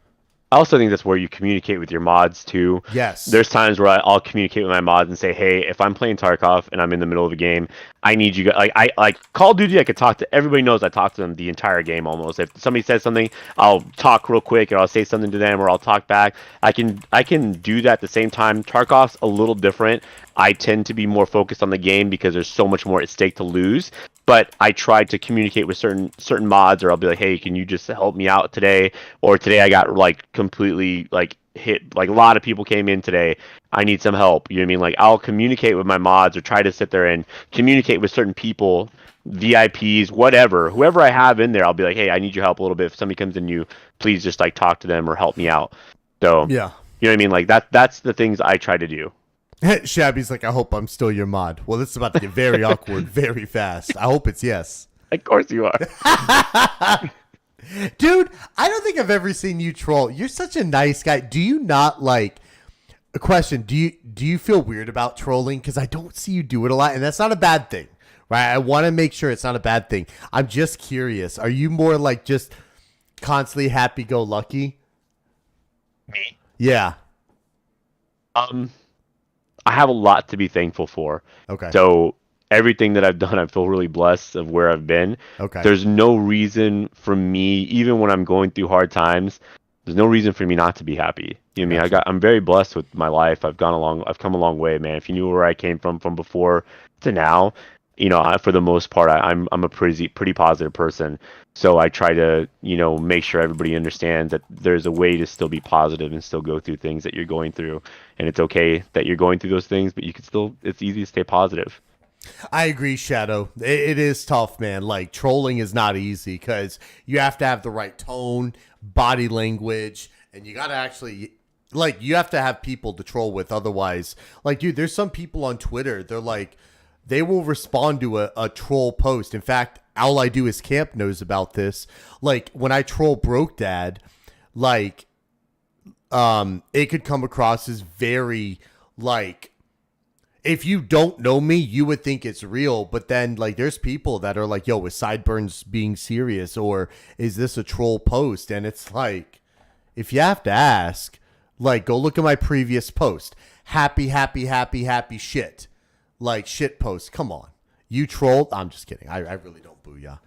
I also think that's where you communicate with your mods too. Yes. There's times where I'll communicate with my mods and say, "Hey, if I'm playing Tarkov and I'm in the middle of a game, I need you guys." Like Call of Duty, I could talk to everybody. Knows I talk to them the entire game almost. If somebody says something, I'll talk real quick or I'll say something to them or I'll talk back. I can do that at the same time. Tarkov's a little different. I tend to be more focused on the game because there's so much more at stake to lose. But I try to communicate with certain mods, or I'll be like, "Hey, can you just help me out today?" Or today I got like completely like hit, like a lot of people came in today. I need some help. You know what I mean? Like, I'll communicate with my mods or try to sit there and communicate with certain people, VIPs, whatever, whoever I have in there. I'll be like, "Hey, I need your help a little bit. If somebody comes in new, please just like talk to them or help me out." So yeah, you know what I mean? Like that's the things I try to do. Shabby's like, "I hope I'm still your mod." Well, this is about to get very awkward very fast. I hope it's yes. Of course you are. Dude, I don't think I've ever seen you troll. You're such a nice guy. Do you not like a question? Do you feel weird about trolling? Because I don't see you do it a lot, and that's not a bad thing, right? I want to make sure it's not a bad thing. I'm just curious. Are you more like just constantly happy-go-lucky? Me? Yeah. I have a lot to be thankful for. Okay. So everything that I've done, I feel really blessed of where I've been. Okay. There's no reason for me, even when I'm going through hard times, there's no reason for me not to be happy. You know what I mean? I'm very blessed with my life. I've come a long way, man. If you knew where I came from before to now, you know, for the most part, I'm a pretty positive person. So I try to, you know, make sure everybody understands that there's a way to still be positive and still go through things that you're going through. And it's okay that you're going through those things, but you can still, it's easy to stay positive. I agree, Shadow. It is tough, man. Like, trolling is not easy because you have to have the right tone, body language, and you got to actually, like, you have to have people to troll with. Otherwise, like, dude, there's some people on Twitter, they're like, they will respond to a troll post. In fact, All I Do Is Camp knows about this. Like, when I troll Broke Dad, like, it could come across as very, like, if you don't know me, you would think it's real. But then, like, there's people that are like, "Yo, is Sideburns being serious? Or is this a troll post?" And it's like, if you have to ask, like, go look at my previous post. Happy shit. Like, shit post. Come on. You trolled. I'm just kidding. I really don't, booyah.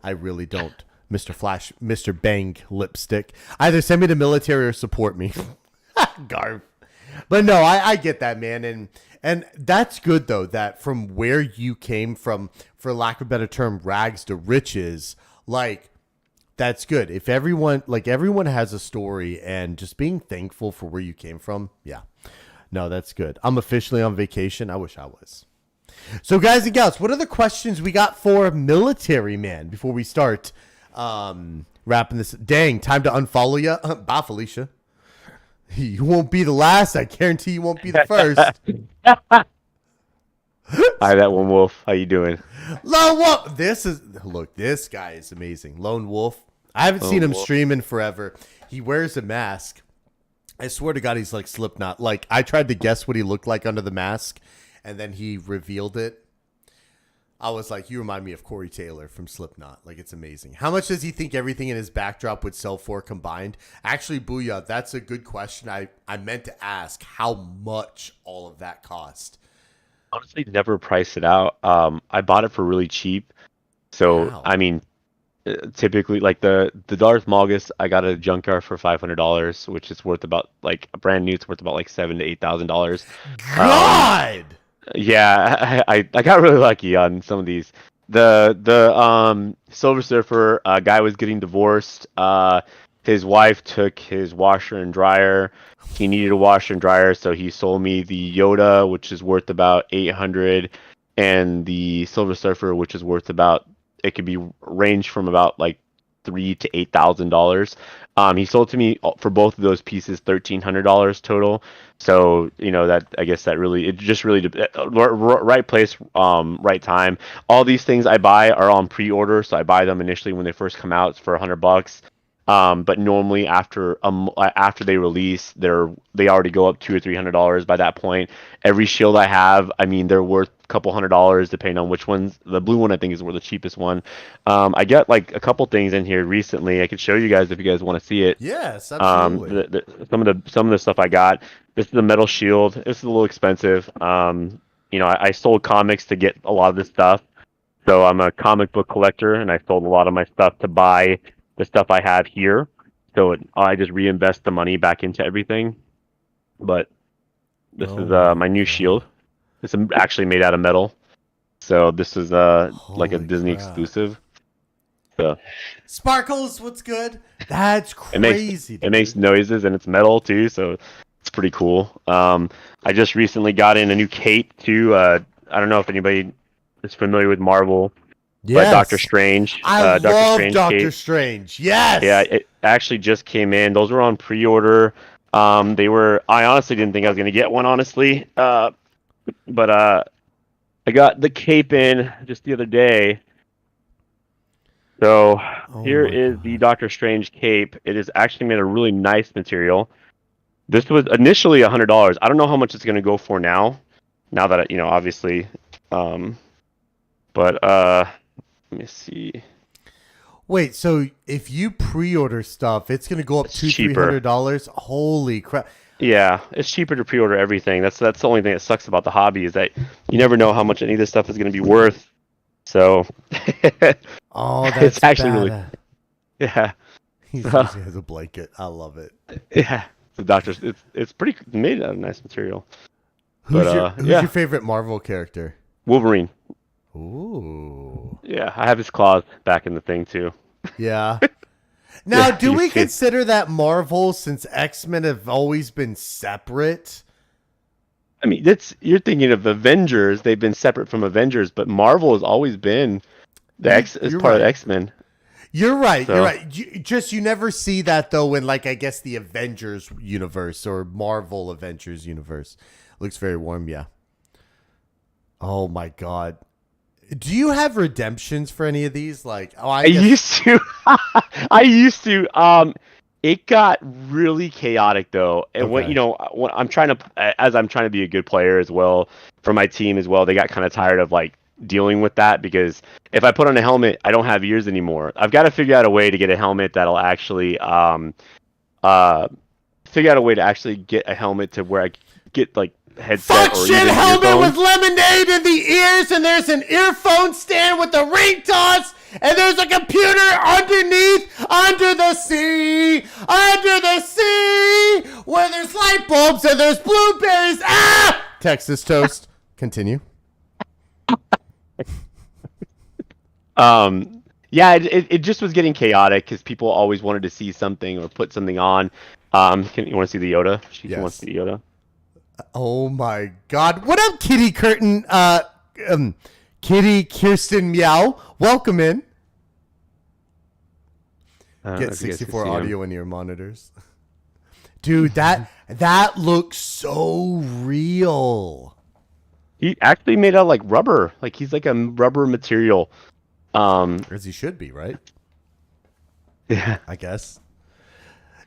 I really don't. Mr. Flash, Mr. Bang lipstick. Either send me to military or support me. Garb. But no, I get that, man. And that's good, though, that from where you came from, for lack of a better term, rags to riches, like, that's good. If everyone has a story, and just being thankful for where you came from, yeah. No, that's good. I'm officially on vacation. I wish I was. So, guys and gals, what are the questions we got for Military Man before we start wrapping this? Dang, time to unfollow you. Bye, Felicia. You won't be the last. I guarantee you won't be the first. Hi, that one wolf. How you doing? Lone Wolf. This guy is amazing. Lone Wolf. I haven't seen him streaming forever. He wears a mask. I swear to God, he's like Slipknot. Like, I tried to guess what he looked like under the mask, and then he revealed it. I was like, you remind me of Corey Taylor from Slipknot. Like, it's amazing. How much does he think everything in his backdrop would sell for combined? Actually, Booyah, that's a good question. I meant to ask how much all of that cost. Honestly, never priced it out. I bought it for really cheap. So, Wow. I mean, typically, like the Darth Malgus, I got a junkyard for $500, which is worth about, like, a brand new, it's worth about like $7,000 to $8,000. God! Yeah, I got really lucky on some of these. The Silver Surfer guy was getting divorced. His wife took his washer and dryer. He needed a washer and dryer, so he sold me the Yoda, which is worth about 800, and the Silver Surfer, which is worth about, it could be range from about like $3,000 to $8,000. He sold to me for both of those pieces $1,300 total. So that, I guess that really, it just really right place, right time. All these things I buy are on pre-order, so I buy them initially when they first come out for $100. But normally after they release, they already go up $200 or $300 by that point. Every shield I have, I mean, they're worth a couple $100 depending on which ones. The blue one I think is the cheapest one. I got like a couple things in here recently. I could show you guys if you guys want to see it. Yes, absolutely. Some of the stuff I got. This is a metal shield. This is a little expensive. I sold comics to get a lot of this stuff. So I'm a comic book collector, and I sold a lot of my stuff to buy the stuff I have here. So I just reinvest the money back into everything. But this is my new shield. It's actually made out of metal. So this is like a Disney exclusive. So Sparkles, what's good? That's crazy. It makes noises, and it's metal too, so it's pretty cool. I just recently got in a new cape too. I don't know if anybody is familiar with Marvel. Yes. But Doctor Strange. I love Doctor cape. Strange. Yes. Yeah, it actually just came in. Those were on pre-order. I honestly didn't think I was gonna get one, honestly. But I got the cape in just the other day. So here is the Doctor Strange cape. It is actually made of really nice material. This was initially $100. I don't know how much it's gonna go for now. Now that obviously. Let me see. Wait, so if you pre-order stuff, it's gonna go up $200-$300? Holy crap! Yeah, it's cheaper to pre-order everything. That's the only thing that sucks about the hobby is that you never know how much any of this stuff is going to be worth. So, that's it's actually bad. really, yeah. He has a blanket. I love it. Yeah, the Doctor's. It's pretty made out of nice material. Who's your favorite Marvel character? Wolverine. Ooh. Yeah, I have his claws back in the thing too. Yeah. Now, do we consider that Marvel since X-Men have always been separate? I mean, you're thinking of Avengers. They've been separate from Avengers, but Marvel has always been part of X-Men. You're right. So. You're right. You never see that though in I guess the Avengers universe or Marvel Avengers universe. Looks very warm, yeah. Oh my God. Do you have redemptions for any of these? I used to. I used to. It got really chaotic though, and when I'm trying to be a good player as well for my team as well, they got kind of tired of dealing with that because if I put on a helmet, I don't have ears anymore. I've got to figure out a way to get a helmet that'll actually get a helmet to where I get headset fuck or shit even helmet earphones. with lemonade in the ears, and there's an earphone stand with a ring toss, and there's a computer underneath, under the sea, where there's light bulbs and there's blueberries. Ah! Texas toast. Continue. Yeah, it just was getting chaotic because people always wanted to see something or put something on. You want to see the Yoda? She wants to see the Yoda. Oh my God! What up, Kitty Curtin? Kitty Kirsten Meow. Welcome in. Get 64 audio in your monitors, dude. That looks so real. He actually made out like rubber. He's like a rubber material. As he should be, right? Yeah, I guess.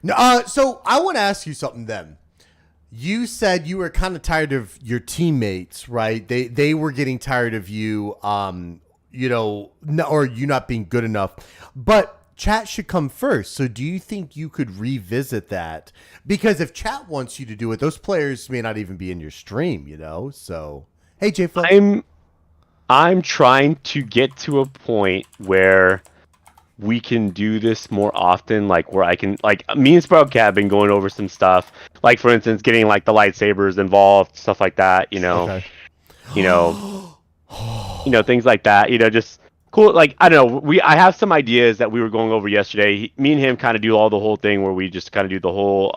No, so I want to ask you something then. You said you were kind of tired of your teammates, right? They were getting tired of you, or you not being good enough. But chat should come first. So do you think you could revisit that? Because if chat wants you to do it, those players may not even be in your stream, So, hey, J Flo. I'm trying to get to a point where we can do this more often, where I can, me and Sprout Cat have been going over some stuff, for instance, getting the lightsabers involved, stuff like that, Okay. things like that, just cool. Like, I don't know. I have some ideas that we were going over yesterday. Me and him kind of do all the whole thing where we just kind of do the whole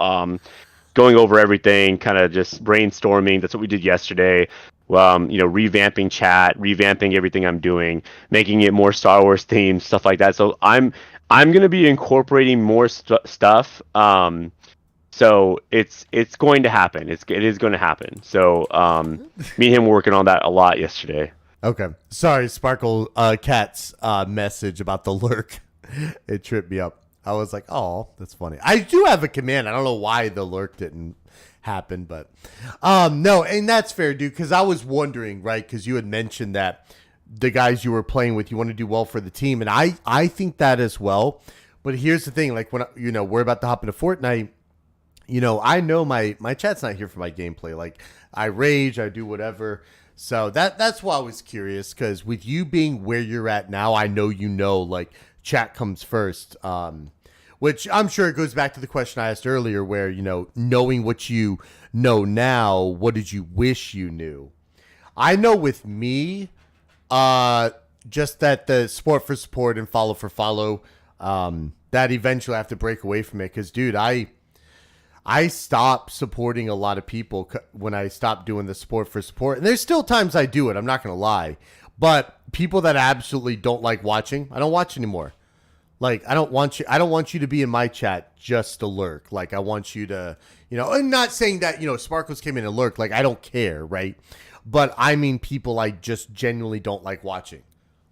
going over everything, kind of just brainstorming. That's what we did yesterday. Revamping chat, revamping everything I'm doing, making it more Star Wars themed, stuff like that. So I'm gonna be incorporating more stuff. So it's going to happen. It is going to happen. So me and him were working on that a lot yesterday. Okay. Sorry, Sparkle Cat's message about the lurk. It tripped me up. I was like, oh, that's funny. I do have a command. I don't know why the lurk didn't happen, but no, and that's fair, dude, because I was wondering, right, because you had mentioned that the guys you were playing with, you want to do well for the team, and I think that as well. But here's the thing, like when we're about to hop into Fortnite, I know my chat's not here for my gameplay. Like I rage, I do whatever. So that's why I was curious, because with you being where you're at now, I know like chat comes first. Which I'm sure it goes back to the question I asked earlier where, knowing what you know now, what did you wish you knew? I know with me, just that the support for support and follow for follow, that eventually I have to break away from it. Because, dude, I stopped supporting a lot of people when I stopped doing the support for support. And there's still times I do it. I'm not going to lie. But people that absolutely don't like watching, I don't watch anymore. Like, I don't want you to be in my chat just to lurk. Like, I want you to, I'm not saying that, Sparkles came in and lurked. Like, I don't care, right? But I mean people I just genuinely don't like watching.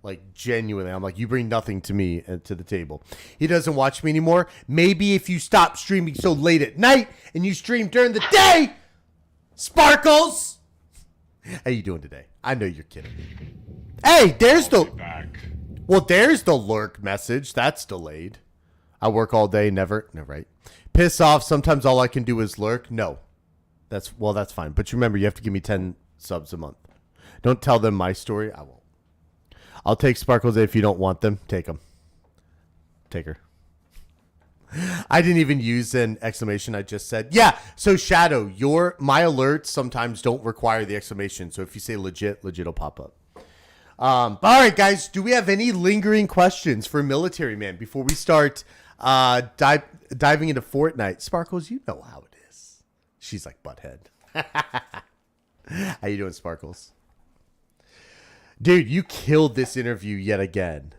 Like, genuinely. I'm like, you bring nothing to me and to the table. He doesn't watch me anymore. Maybe if you stop streaming so late at night and you stream during the day, Sparkles! How you doing today? I know you're kidding. Hey, there's the... Well, there's the lurk message. That's delayed. I work all day, never. No, right. Piss off. Sometimes all I can do is lurk. No. That's fine. But you remember, you have to give me 10 subs a month. Don't tell them my story. I won't. I'll take Sparkles if you don't want them. Take them. Take her. I didn't even use an exclamation. I just said, yeah. So Shadow, my alerts sometimes don't require the exclamation. So if you say legit will pop up. All right, guys, do we have any lingering questions for Military Man before we start diving into Fortnite? Sparkles, you know how it is. She's like butthead. How you doing, Sparkles? Dude, you killed this interview yet again.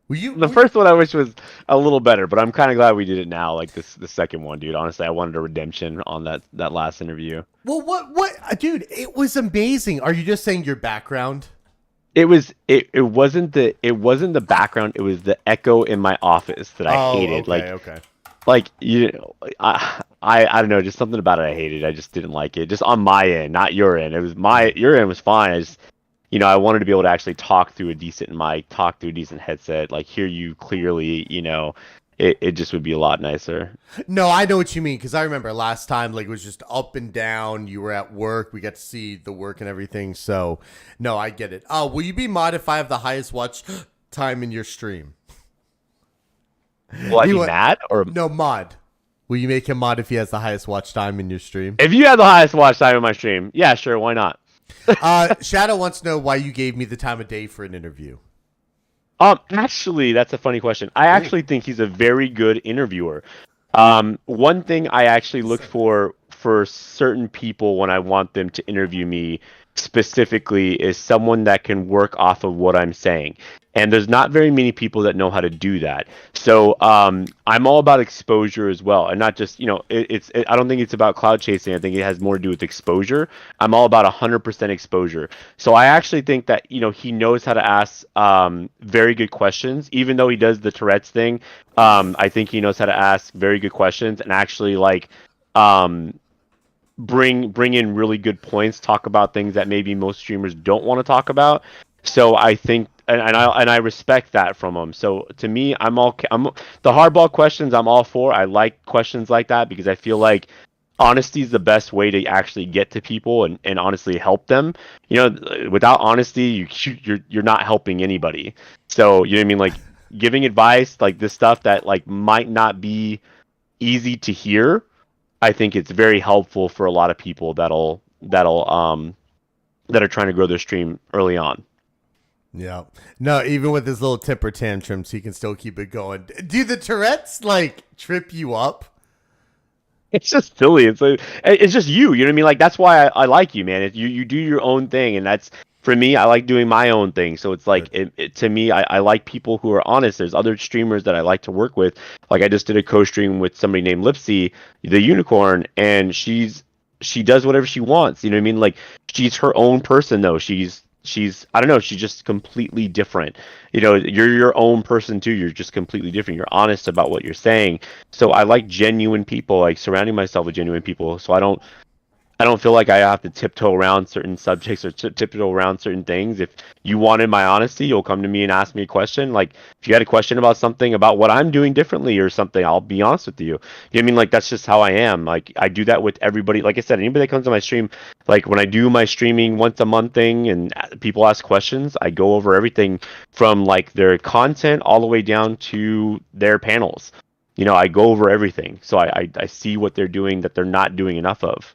The first one I wish was a little better, but I'm kind of glad we did it now. Like the second one, dude. Honestly, I wanted a redemption on that last interview. Well, what, dude? It was amazing. Are you just saying your background? It wasn't the background. It was the echo in my office that I hated. Okay. Like I don't know, just something about it I hated. I just didn't like it. Just on my end, not your end. Your end was fine. I just, I wanted to be able to actually talk through a decent mic, talk through a decent headset, like hear you clearly. It just would be a lot nicer. No, I know what you mean, because I remember last time, like, it was just up and down. You were at work. We got to see the work and everything. So, no, I get it. Will you be mod if I have the highest watch time in your stream? Will I be mad? Or no, mod. Will you make him mod if he has the highest watch time in your stream? If you have the highest watch time in my stream, yeah, sure, why not? Shadow wants to know why you gave me the time of day for an interview. Actually, that's a funny question. I actually think he's a very good interviewer. One thing I actually look for certain people when I want them to interview me specifically is someone that can work off of what I'm saying. And there's not very many people that know how to do that. So I'm all about exposure as well, and not just, I don't think it's about cloud chasing. I think it has more to do with exposure. I'm all about 100% exposure. So I actually think that he knows how to ask very good questions, even though he does the Tourette's thing. I think he knows how to ask very good questions and actually bring in really good points. Talk about things that maybe most streamers don't want to talk about. So I think. And I respect that from him. So to me, I'm the hardball questions I'm all for. I like questions like that because I feel like honesty is the best way to actually get to people and honestly help them. Without honesty, you're not helping anybody. So you know what I mean? Like giving advice, like this stuff that like might not be easy to hear. I think it's very helpful for a lot of people that are trying to grow their stream early on. Yeah. No, even with his little temper tantrums, he can still keep it going. Do the Tourette's like trip you up? It's just silly. It's just you. You know what I mean? Like that's why I like you, man. You do your own thing, and that's for me. I like doing my own thing. So it's like to me, I like people who are honest. There's other streamers that I like to work with. Like I just did a co-stream with somebody named Lipsy, the unicorn, and she does whatever she wants. You know what I mean? Like she's her own person though. She's I don't know, she's just completely different. You know, you're your own person too. You're just completely different. You're honest about what you're saying. So I like genuine people, like surrounding myself with genuine people. So I don't feel like I have to tiptoe around certain subjects or tiptoe around certain things. If you wanted my honesty, you'll come to me and ask me a question. Like if you had a question about something about what I'm doing differently or something, I'll be honest with you. You know what I mean? Like that's just how I am. Like I do that with everybody. Like I said, anybody that comes to my stream, like when I do my streaming once a month thing and people ask questions, I go over everything from like their content all the way down to their panels. You know, I go over everything. So I see what they're doing that they're not doing enough of.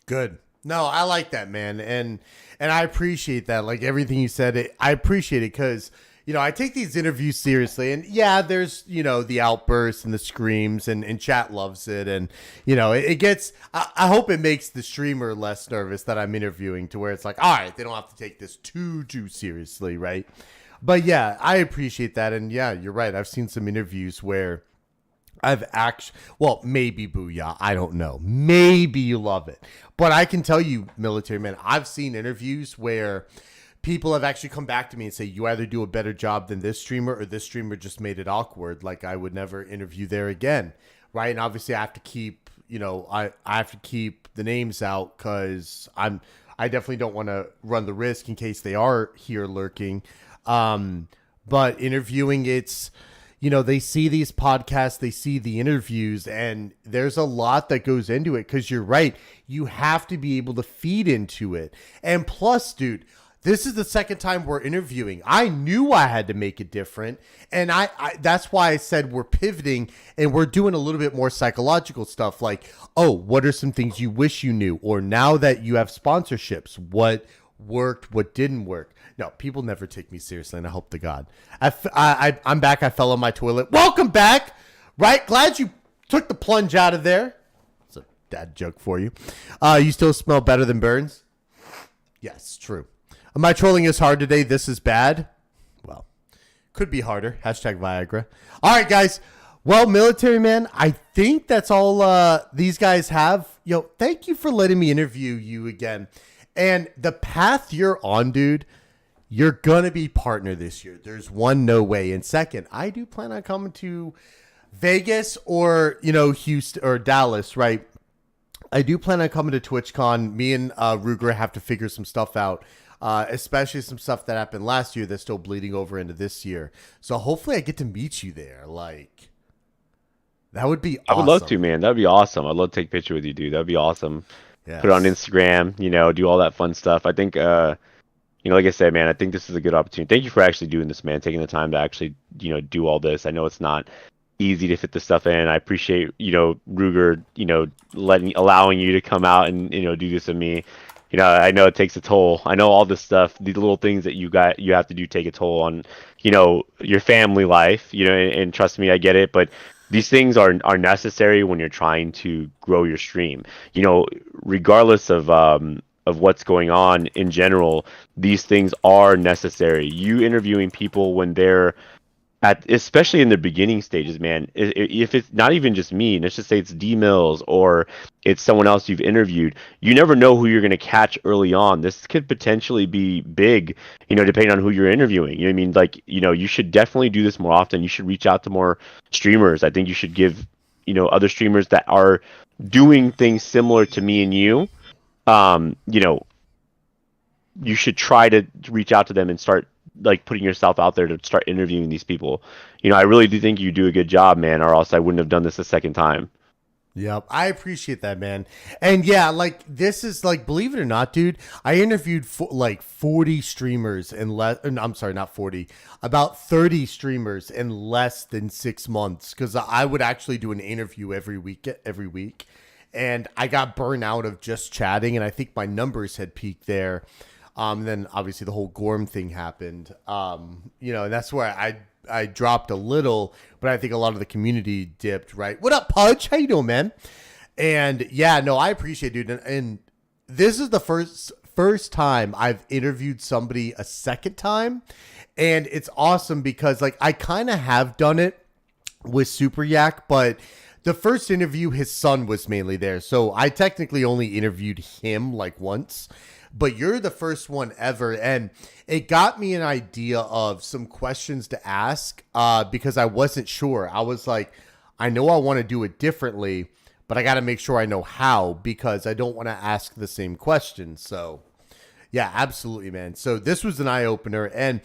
Good. No, I like that, man. And I appreciate that. Like everything you said, I appreciate it because, you know, I take these interviews seriously. And yeah, there's, you know, the outbursts and the screams and chat loves it. And, you know, it gets, I hope it makes the streamer less nervous that I'm interviewing to where it's like, all right, they don't have to take this too seriously, right? But yeah, I appreciate that. And yeah, you're right. I've seen some interviews where I've actually, well, maybe Booyah. I don't know. Maybe you love it. But I can tell you, military man, I've seen interviews where people have actually come back to me and say, you either do a better job than this streamer or this streamer just made it awkward. Like I would never interview there again. Right. And obviously I have to keep, you know, I have to keep the names out because I definitely don't want to run the risk in case they are here lurking. But interviewing, it's, you know, they see these podcasts, they see the interviews, and there's a lot that goes into it because you're right. You have to be able to feed into it. And plus, dude, this is the second time we're interviewing. I knew I had to make it different. And I that's why I said we're pivoting and we're doing a little bit more psychological stuff like, oh, what are some things you wish you knew? Or now that you have sponsorships, what worked, what didn't work? No, people never take me seriously, and I hope to God. I'm back. I fell on my toilet. Welcome back. Right? Glad you took the plunge out of there. It's a dad joke for you. You still smell better than Burns? Yes, true. My trolling is hard today. This is bad. Well, could be harder. Hashtag Viagra. All right, guys. Well, military man, I think that's all these guys have. Yo, thank you for letting me interview you again. And the path you're on, dude, you're going to be partner this year. There's one, no way. And second, I do plan on coming to Vegas or, you know, Houston or Dallas, right? I do plan on coming to TwitchCon. Me and Ruger have to figure some stuff out, especially some stuff that happened last year that's still bleeding over into this year. So hopefully I get to meet you there. Like, that would be awesome. I would love to, man. That'd be awesome. I'd love to take a picture with you, dude. That'd be awesome. Yes. Put it on Instagram, you know, do all that fun stuff. I think, you know, like I said, man, I think this is a good opportunity. Thank you for actually doing this, man, taking the time to actually, you know, do all this. I know it's not easy to fit this stuff in. I appreciate, you know, Ruger, you know, allowing you to come out and, you know, do this with me. You know, I know it takes a toll. I know all this stuff, the little things that you have to do take a toll on, you know, your family life, you know, and trust me, I get it. But these things are necessary when you're trying to grow your stream. You know, regardless of what's going on in general, these things are necessary. You interviewing people when they're especially in the beginning stages, man, if it's not even just me, let's just say it's D Mills or it's someone else you've interviewed, you never know who you're going to catch early on. This could potentially be big, you know, depending on who you're interviewing. You know what I mean? Like, you know, you should definitely do this more often. You should reach out to more streamers. I think you should give, you know, other streamers that are doing things similar to me and you, you know, you should try to reach out to them and start like putting yourself out there to start interviewing these people. You know, I really do think you do a good job, man, or else I wouldn't have done this a second time. Yep, I appreciate that, man. And yeah, like this is like, believe it or not, dude, I interviewed like 40 streamers in I'm sorry, not 40, about 30 streamers in less than 6 months because I would actually do an interview every week. And I got burnt out of just chatting, and I think my numbers had peaked there. Then obviously the whole Gorm thing happened. You know, and that's where I dropped a little, but I think a lot of the community dipped, right? What up, Pudge? How you doing, man? And yeah, no, I appreciate it, dude. And this is the first time I've interviewed somebody a second time. And it's awesome because like I kind of have done it with Super Yak, but the first interview, his son was mainly there. So I technically only interviewed him like once, but you're the first one ever. And it got me an idea of some questions to ask because I wasn't sure. I was like, I know I want to do it differently, but I got to make sure I know how because I don't want to ask the same question. So yeah, absolutely, man. So this was an eye opener, and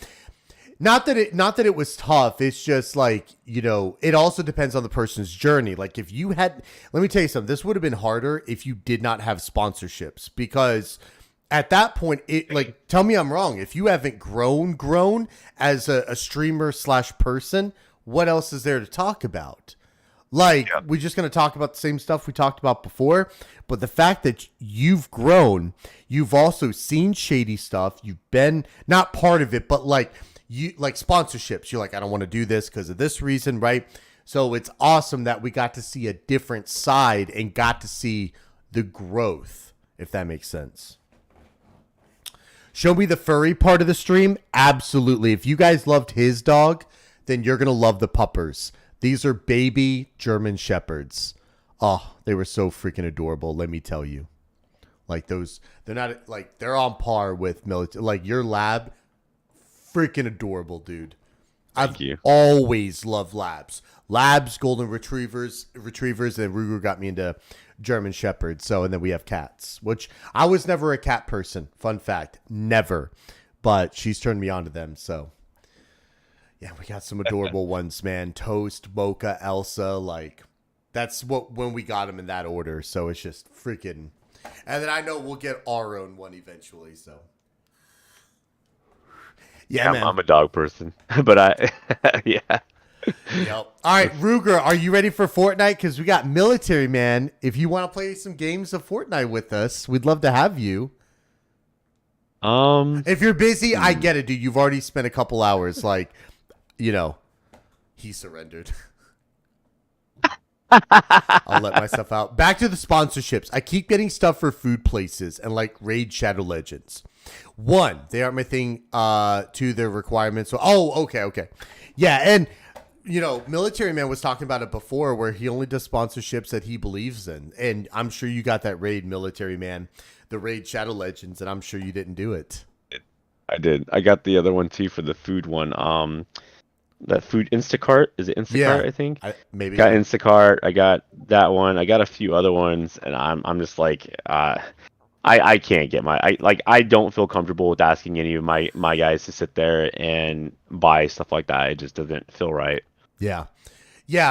not that it was tough. It's just like, you know, it also depends on the person's journey. Like if you had, let me tell you something, this would have been harder if you did not have sponsorships, because at that point, it like, tell me I'm wrong. If you haven't grown as a streamer / person, what else is there to talk about? Like, we're just going to talk about the same stuff we talked about before. But the fact that you've grown, you've also seen shady stuff. You've been not part of it, but like you like sponsorships. You're like, I don't want to do this because of this reason, right? So it's awesome that we got to see a different side and got to see the growth, if that makes sense. Show me the furry part of the stream. Absolutely. If you guys loved his dog, then you're going to love the puppers. These are baby German Shepherds. Oh, they were so freaking adorable, let me tell you. Like those, they're not like, they're on par with military. Like your lab, freaking adorable, dude. Thank you. Always loved labs. Labs, golden retrievers, and Ruger got me into German Shepherds. So, and then we have cats, which I was never a cat person. Fun fact, never. But she's turned me on to them, so. Yeah, we got some adorable ones, man. Toast, Mocha, Elsa, like that's when we got them in that order. So it's just freaking. And then I know we'll get our own one eventually. So yeah, man. I'm a dog person, but yeah. Yep. All right, Ruger, are you ready for Fortnite? Because we got Military Man. If you want to play some games of Fortnite with us, we'd love to have you. If you're busy, I get it, dude. You've already spent a couple hours, like. You know, he surrendered. I'll let myself out. Back to the sponsorships. I keep getting stuff for food places and like Raid Shadow Legends. One, they aren't my thing. Two, their requirements. So, okay. Yeah, and you know, Military Man was talking about it before, where he only does sponsorships that he believes in, and I'm sure you got that Raid, Military Man, the Raid Shadow Legends, and I'm sure you didn't do it. I did. I got the other one too for the food one. That food Instacart, is it Instacart? Yeah, I think maybe got Instacart. I got that one. I got a few other ones, and I'm just like, I can't get I don't feel comfortable with asking any of my guys to sit there and buy stuff like that. It just doesn't feel right. Yeah,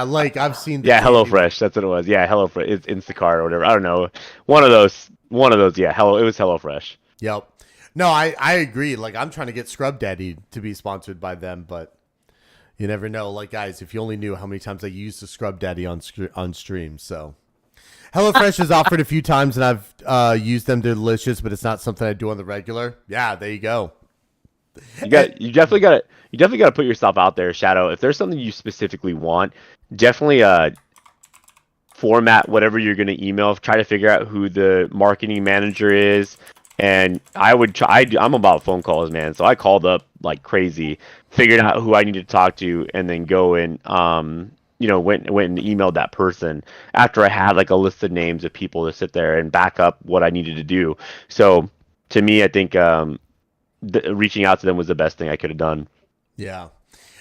like I've seen. HelloFresh. That's what it was. Yeah, HelloFresh. It's Instacart or whatever. I don't know. One of those. Yeah, it was HelloFresh. Yep. No, I agree. Like I'm trying to get Scrub Daddy to be sponsored by them, but. You never know. Like, guys, if you only knew how many times I used the Scrub Daddy on stream. So, HelloFresh has offered a few times, and I've used them. They're delicious, but it's not something I do on the regular. Yeah, there you go. You definitely got to put yourself out there, Shadow. If there's something you specifically want, definitely format whatever you're going to email. Try to figure out who the marketing manager is. And I would try. I'm about phone calls, man. So I called up like crazy, figured out who I needed to talk to, and then go and went and emailed that person after I had like a list of names of people to sit there and back up what I needed to do. So to me, I think reaching out to them was the best thing I could have done. Yeah,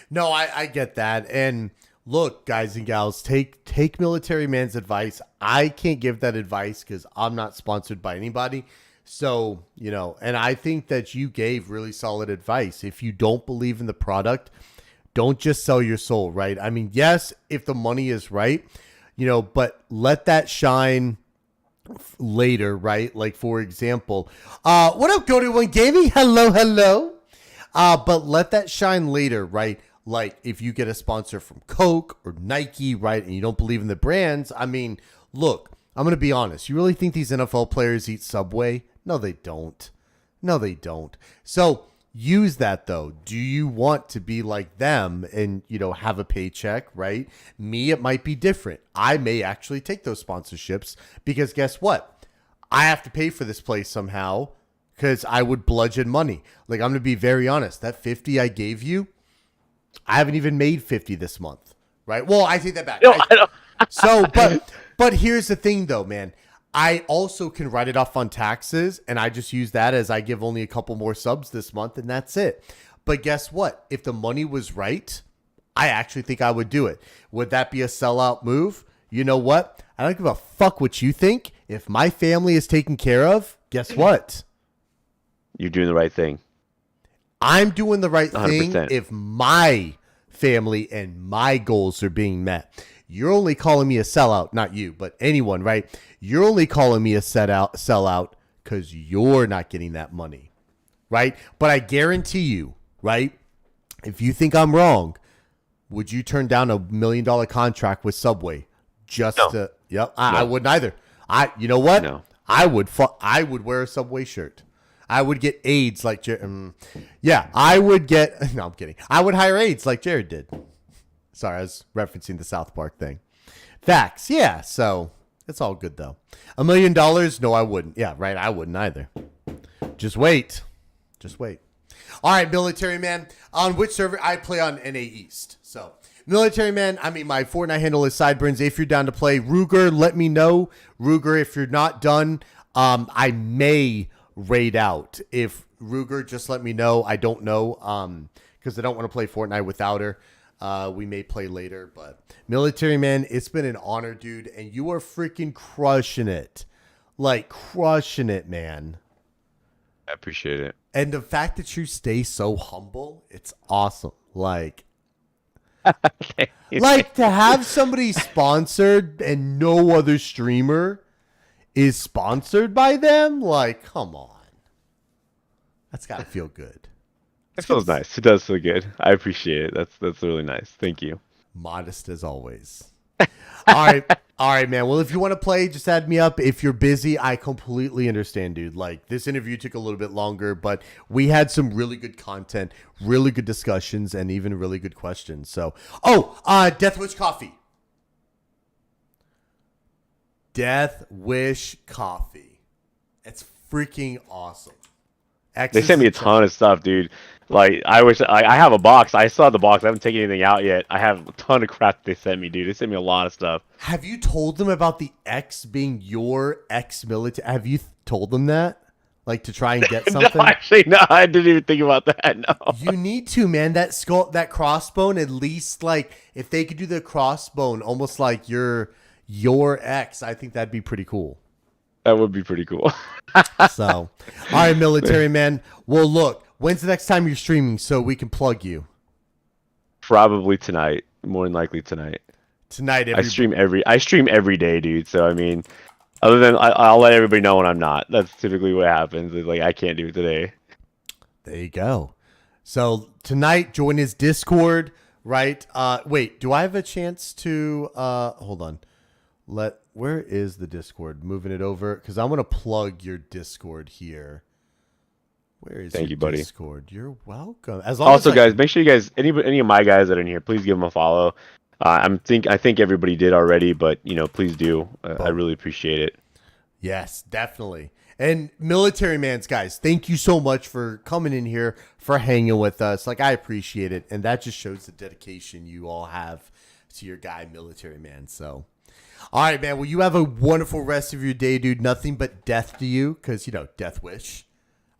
no, I get that. And look, guys and gals, take Military Man's advice. I can't give that advice because I'm not sponsored by anybody. So, you know, and I think that you gave really solid advice. If you don't believe in the product, don't just sell your soul, right? I mean, yes, if the money is right, you know, but let that shine later, right? Like, for example, what up, Go-To-One Gaming? Hello. But let that shine later, right? Like, if you get a sponsor from Coke or Nike, right, and you don't believe in the brands, I mean, look, I'm going to be honest. You really think these NFL players eat Subway? No, they don't. No, they don't. So use that though. Do you want to be like them and, have a paycheck, right? Me, it might be different. I may actually take those sponsorships because guess what? I have to pay for this place somehow because I would bludgeon money. Like, I'm going to be very honest. That 50 I gave you, I haven't even made 50 this month, right? Well, I take that back. No, I don't. So, but here's the thing though, man. I also can write it off on taxes, and I just use that as I give only a couple more subs this month, and that's it. But guess what? If the money was right, I actually think I would do it. Would that be a sellout move? You know what? I don't give a fuck what you think. If my family is taken care of, guess what? You're doing the right thing. I'm doing the right 100%. thing if my family and my goals are being met. You're only calling me a sellout, not you, but anyone, right? You're only calling me a sellout because you're not getting that money, right? But I guarantee you, right? If you think I'm wrong, would you turn down $1 million contract with Subway just to? Yep, I wouldn't either. You know what? No. I would wear a Subway shirt. I would get AIDS like yeah, I would get. No, I'm kidding. I would hire AIDS like Jared did. Sorry, I was referencing the South Park thing. Facts, yeah. So it's all good though. $1 million? No, I wouldn't. Yeah, right. I wouldn't either. Just wait. All right, Military Man. On which server? I play on NA East. So, Military Man, my Fortnite handle is Sideburns. If you're down to play Ruger, let me know. Ruger, if you're not done, I may raid out. If Ruger, just let me know. I don't know because I don't want to play Fortnite without her. We may play later, but Military Man, it's been an honor, dude, and you are freaking crushing it. Like, crushing it, man. I appreciate it. And the fact that you stay so humble, it's awesome. Like, like to have somebody sponsored and no other streamer is sponsored by them, like, come on. That's got to feel good. It feels nice. It does feel good. I appreciate it. That's really nice. Thank you. Modest as always. All right, man. Well, if you want to play, just add me up. If you're busy, I completely understand, dude. Like, this interview took a little bit longer, but we had some really good content, really good discussions, and even really good questions. So, Death Wish Coffee. Death Wish Coffee. It's freaking awesome. They sent me a ton of stuff, dude. Like, I wish I have a box. I saw the box. I haven't taken anything out yet. I have a ton of crap they sent me, dude. They sent me a lot of stuff. Have you told them about the X being your ex-military? Have you told them that? Like, to try and get something? No, actually, no. I didn't even think about that. No. You need to, man. That skull, that crossbone, at least, like, if they could do the crossbone almost like your ex, I think that'd be pretty cool. That would be pretty cool. So, all right, Military Man. Well, look, when's the next time you're streaming so we can plug you? Probably tonight. More than likely tonight. Tonight, I stream every day, dude. So I mean, other than I'll let everybody know when I'm not. That's typically what happens. It's like I can't do it today. There you go. So tonight, join his Discord. Right? Wait, do I have a chance to? Hold on. Where is the Discord? Moving it over because I want to plug your Discord here. Where is Thank you, buddy. Discord? You're welcome. As long Also, as guys, make sure you guys any of my guys that are in here, please give them a follow. I think everybody did already, but please do. I really appreciate it. Yes, definitely. And Military Man's guys, thank you so much for coming in here, for hanging with us. Like, I appreciate it, and that just shows the dedication you all have to your guy, Military Man. So, all right, man. Well, you have a wonderful rest of your day, dude. Nothing but death to you, because Death Wish.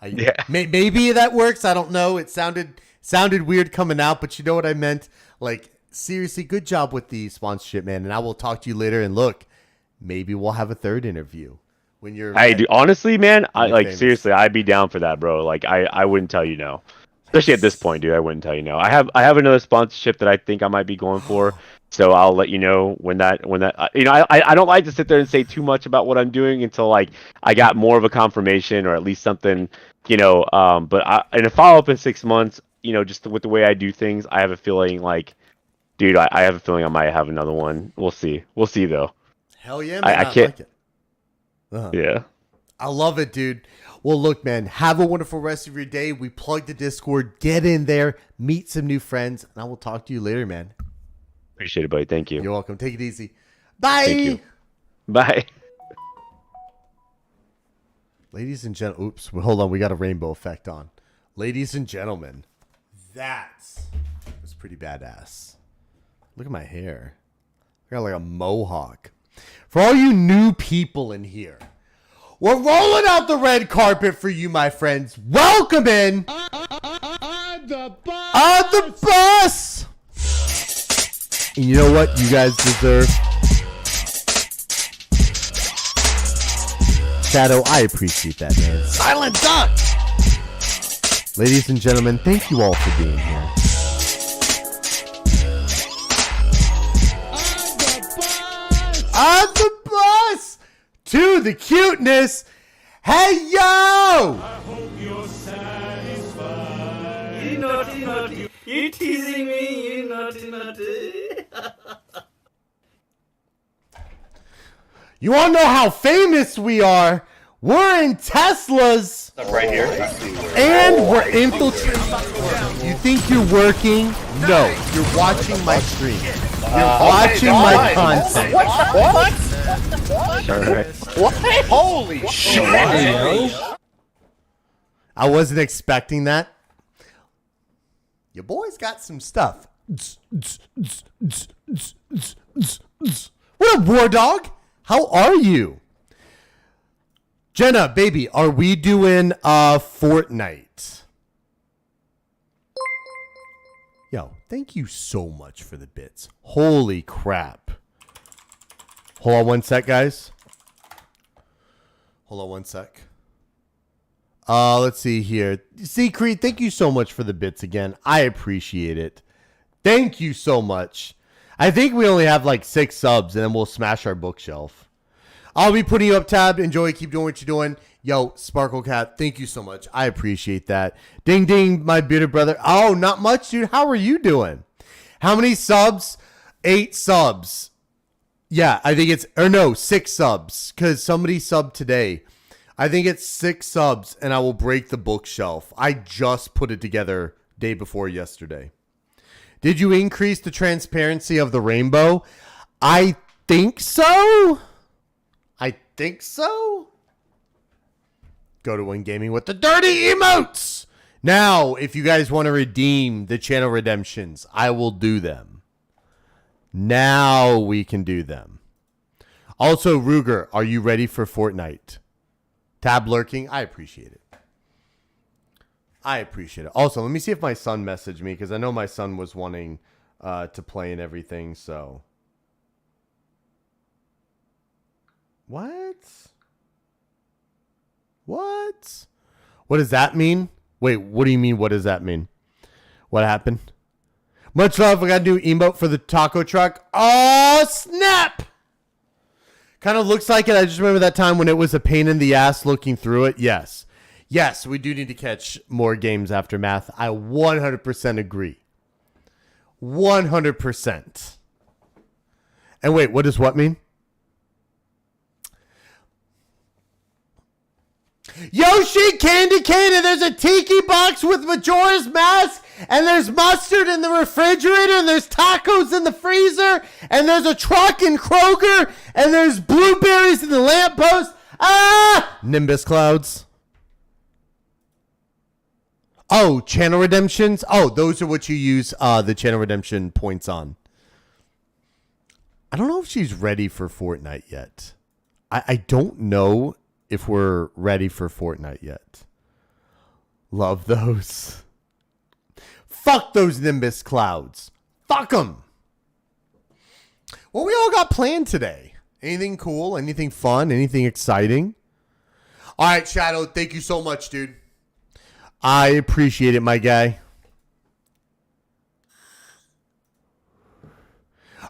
Yeah. Maybe that works. I don't know. It sounded weird coming out, but you know what I meant. Like, seriously, good job with the sponsorship, man. And I will talk to you later. And look, maybe we'll have a third interview when you're. Hey, dude, honestly, man, famous. Seriously, I'd be down for that, bro. Like, I wouldn't tell you no. Especially at this point, dude. I wouldn't tell you no. I have another sponsorship that I think I might be going for. So I'll let you know when that I don't like to sit there and say too much about what I'm doing until like I got more of a confirmation or at least something, but in a follow up in 6 months, just with the way I do things, I have a feeling like, dude, I have a feeling I might have another one. We'll see though. Hell yeah, man. I can't. Like it. Uh-huh. Yeah. I love it, dude. Well, look, man, have a wonderful rest of your day. We plugged the Discord. Get in there, meet some new friends, and I will talk to you later, man. Appreciate it, buddy. Thank you. You're welcome. Take it easy. Bye. Thank you. Bye. Ladies and gentlemen, oops, hold on. We got a rainbow effect on. Ladies and gentlemen, that was pretty badass. Look at my hair. I got like a mohawk. For all you new people in here, we're rolling out the red carpet for you, my friends. Welcome in. On the bus. And you know what you guys deserve? Shadow, I appreciate that, man. Silent Duck! Ladies and gentlemen, thank you all for being here. On the bus! To the cuteness! Hey, yo! I hope you're satisfied. You naughty. You teasing me, you naughty. You all know how famous we are. We're in Teslas. Right here. And we're infiltrating. You think you're working? No, you're watching my stream. You're watching my content. What? Alright. What? Holy shit! I wasn't expecting that. Your boy's got some stuff. What up, War Dog? How are you? Jenna, baby, are we doing Fortnite? Yo, thank you so much for the bits. Holy crap. Hold on one sec, guys. Hold on one sec. Let's see here. See, Creed, thank you so much for the bits again. I appreciate it. Thank you so much. I think we only have like 6 subs, and then we'll smash our bookshelf. I'll be putting you up, Tab. Enjoy. Keep doing what you're doing. Yo, Sparkle Cat, thank you so much. I appreciate that. Ding, ding, my bearded brother. Oh, not much, dude. How are you doing? How many subs? 8 subs. Yeah, I think it's, or no, 6 subs, because somebody subbed today. I think it's 6 subs, and I will break the bookshelf. I just put it together day before yesterday. Did you increase the transparency of the rainbow? I think so. Go to Win Gaming with the dirty emotes. Now, if you guys want to redeem the channel redemptions, I will do them. Now we can do them. Also, Ruger, are you ready for Fortnite? Tab lurking, I appreciate it. Also, let me see if my son messaged me, because I know my son was wanting to play and everything, so. What? What does that mean? Wait, what do you mean, what does that mean? What happened? Much love, I got a new emote for the taco truck. Oh, snap! Kind of looks like it. I just remember that time when it was a pain in the ass looking through it. Yes, we do need to catch more games after math. I 100% agree. 100%. And wait, what does what mean? Yoshi, Candy Cane, and there's a tiki box with Majora's Mask, and there's mustard in the refrigerator, and there's tacos in the freezer, and there's a truck in Kroger, and there's blueberries in the lamppost. Ah! Nimbus clouds. Oh, channel redemptions? Oh, those are what you use the channel redemption points on. I don't know if she's ready for Fortnite yet. I don't know if we're ready for Fortnite yet. Love those. Fuck those Nimbus clouds. Fuck them. What we all got planned today? Anything cool? Anything fun? Anything exciting? All right, Shadow. Thank you so much, dude. I appreciate it, my guy.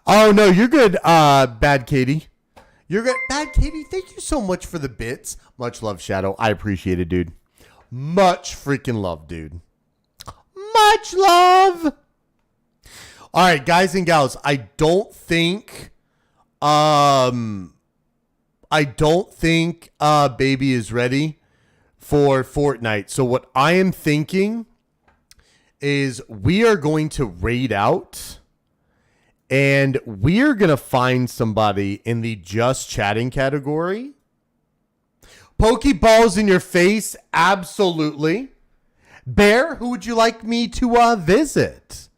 Oh, no, you're good, Bad Katie. You're good. Bad Katie, thank you so much for the bits. Much love, Shadow. I appreciate it, dude. Much freaking love, dude. Much love. All right, guys and gals, I don't think I don't think Baby is ready for Fortnite. So what I am thinking is we are going to raid out and we're going to find somebody in the just chatting category. Pokeballs in your face, absolutely. Bear, who would you like me to visit?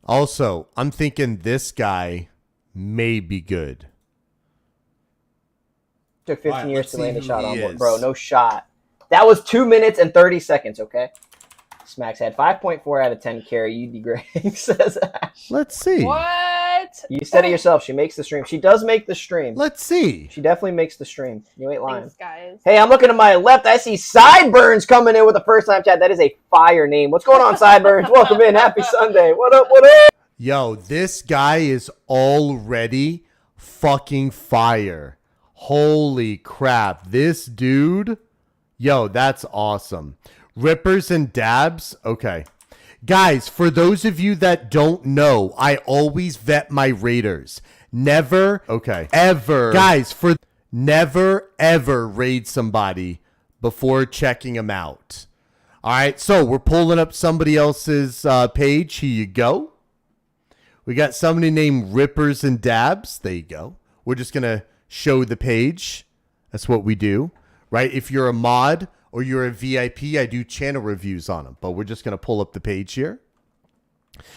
Also, I'm thinking this guy may be good. Took 15 Alright, years let's to see land a who shot he on one. is. Bro, no shot. That was 2 minutes and 30 seconds, okay? Smacks had 5.4 out of 10 carry. You degrading, says Ash. Let's see. What? You said it yourself. She makes the stream. She does make the stream. Let's see. She definitely makes the stream. You ain't lying. Thanks, guys. Hey, I'm looking to my left. I see Sideburns coming in with a first-time chat. That is a fire name. What's going on, Sideburns? Welcome in. Happy Sunday. What up, what up? Yo, this guy is already fucking fire. Holy crap. This dude, yo, that's awesome. Rippers and dabs. Okay. Guys, for those of you that don't know, I always vet my raiders. Never, okay, ever. Guys, never, ever raid somebody before checking them out. All right, so we're pulling up somebody else's page. Here you go. We got somebody named Rippers and Dabs. There you go. We're just going to show the page. That's what we do, right? If you're a mod or you're a VIP, I do channel reviews on them. But we're just going to pull up the page here.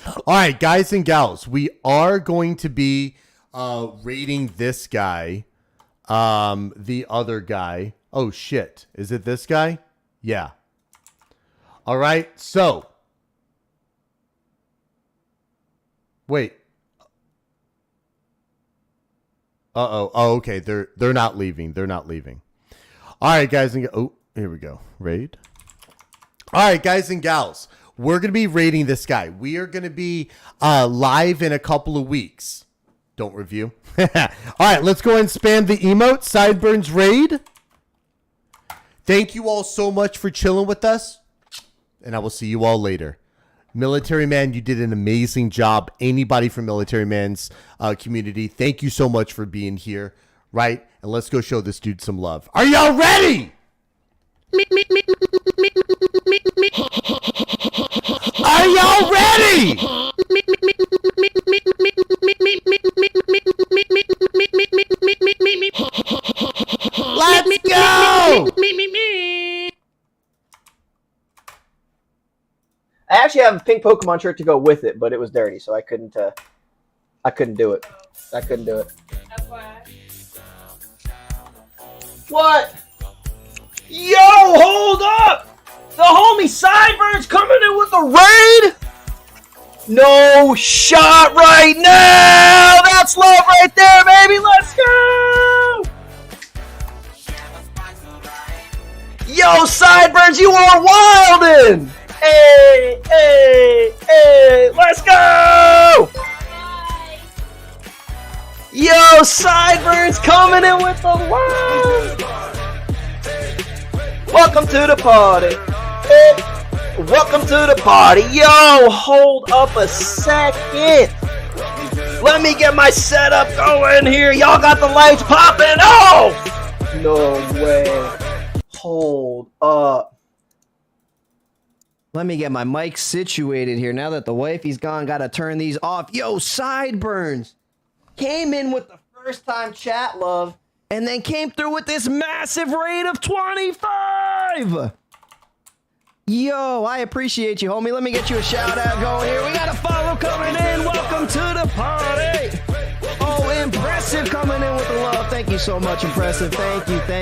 All right, guys and gals, we are going to be rating this guy, the other guy. Oh, shit. Is it this guy? Yeah. All right, so. Wait. Uh-oh. Oh, okay. They're not leaving. They're not leaving. All right, guys and oh, here we go. Raid. All right, guys and gals. We're going to be raiding this guy. We are going to be live in a couple of weeks. Don't review. All right, let's go ahead and spam the emote. Sideburns raid. Thank you all so much for chilling with us. And I will see you all later. Military Man, you did an amazing job. Anybody from Military Man's community, thank you so much for being here, right? And let's go show this dude some love. Are y'all ready? Are y'all ready? Let's go! I actually have a pink Pokemon shirt to go with it, but it was dirty, so I couldn't do it. I couldn't do it. What? Yo, hold up! The homie Sideburns coming in with a raid? No shot right now! That's love right there, baby! Let's go! Yo, Sideburns, you are wildin'! Hey, hey, hey! Let's go! Yo, Sideburns coming in with the love! Welcome to the party. Hey, welcome to the party. Yo, hold up a second. Let me get my setup going here. Y'all got the lights popping. Oh! No way. Hold up. Let me get my mic situated here. Now that the wifey's gone, gotta turn these off. Yo, Sideburns came in with the first time chat love and then came through with this massive raid of 25. Yo, I appreciate you, homie. Let me get you a shout out going here. We got a follow coming in. Welcome to the party. Oh, Impressive coming in with the love. Thank you so much, Impressive. Thank you.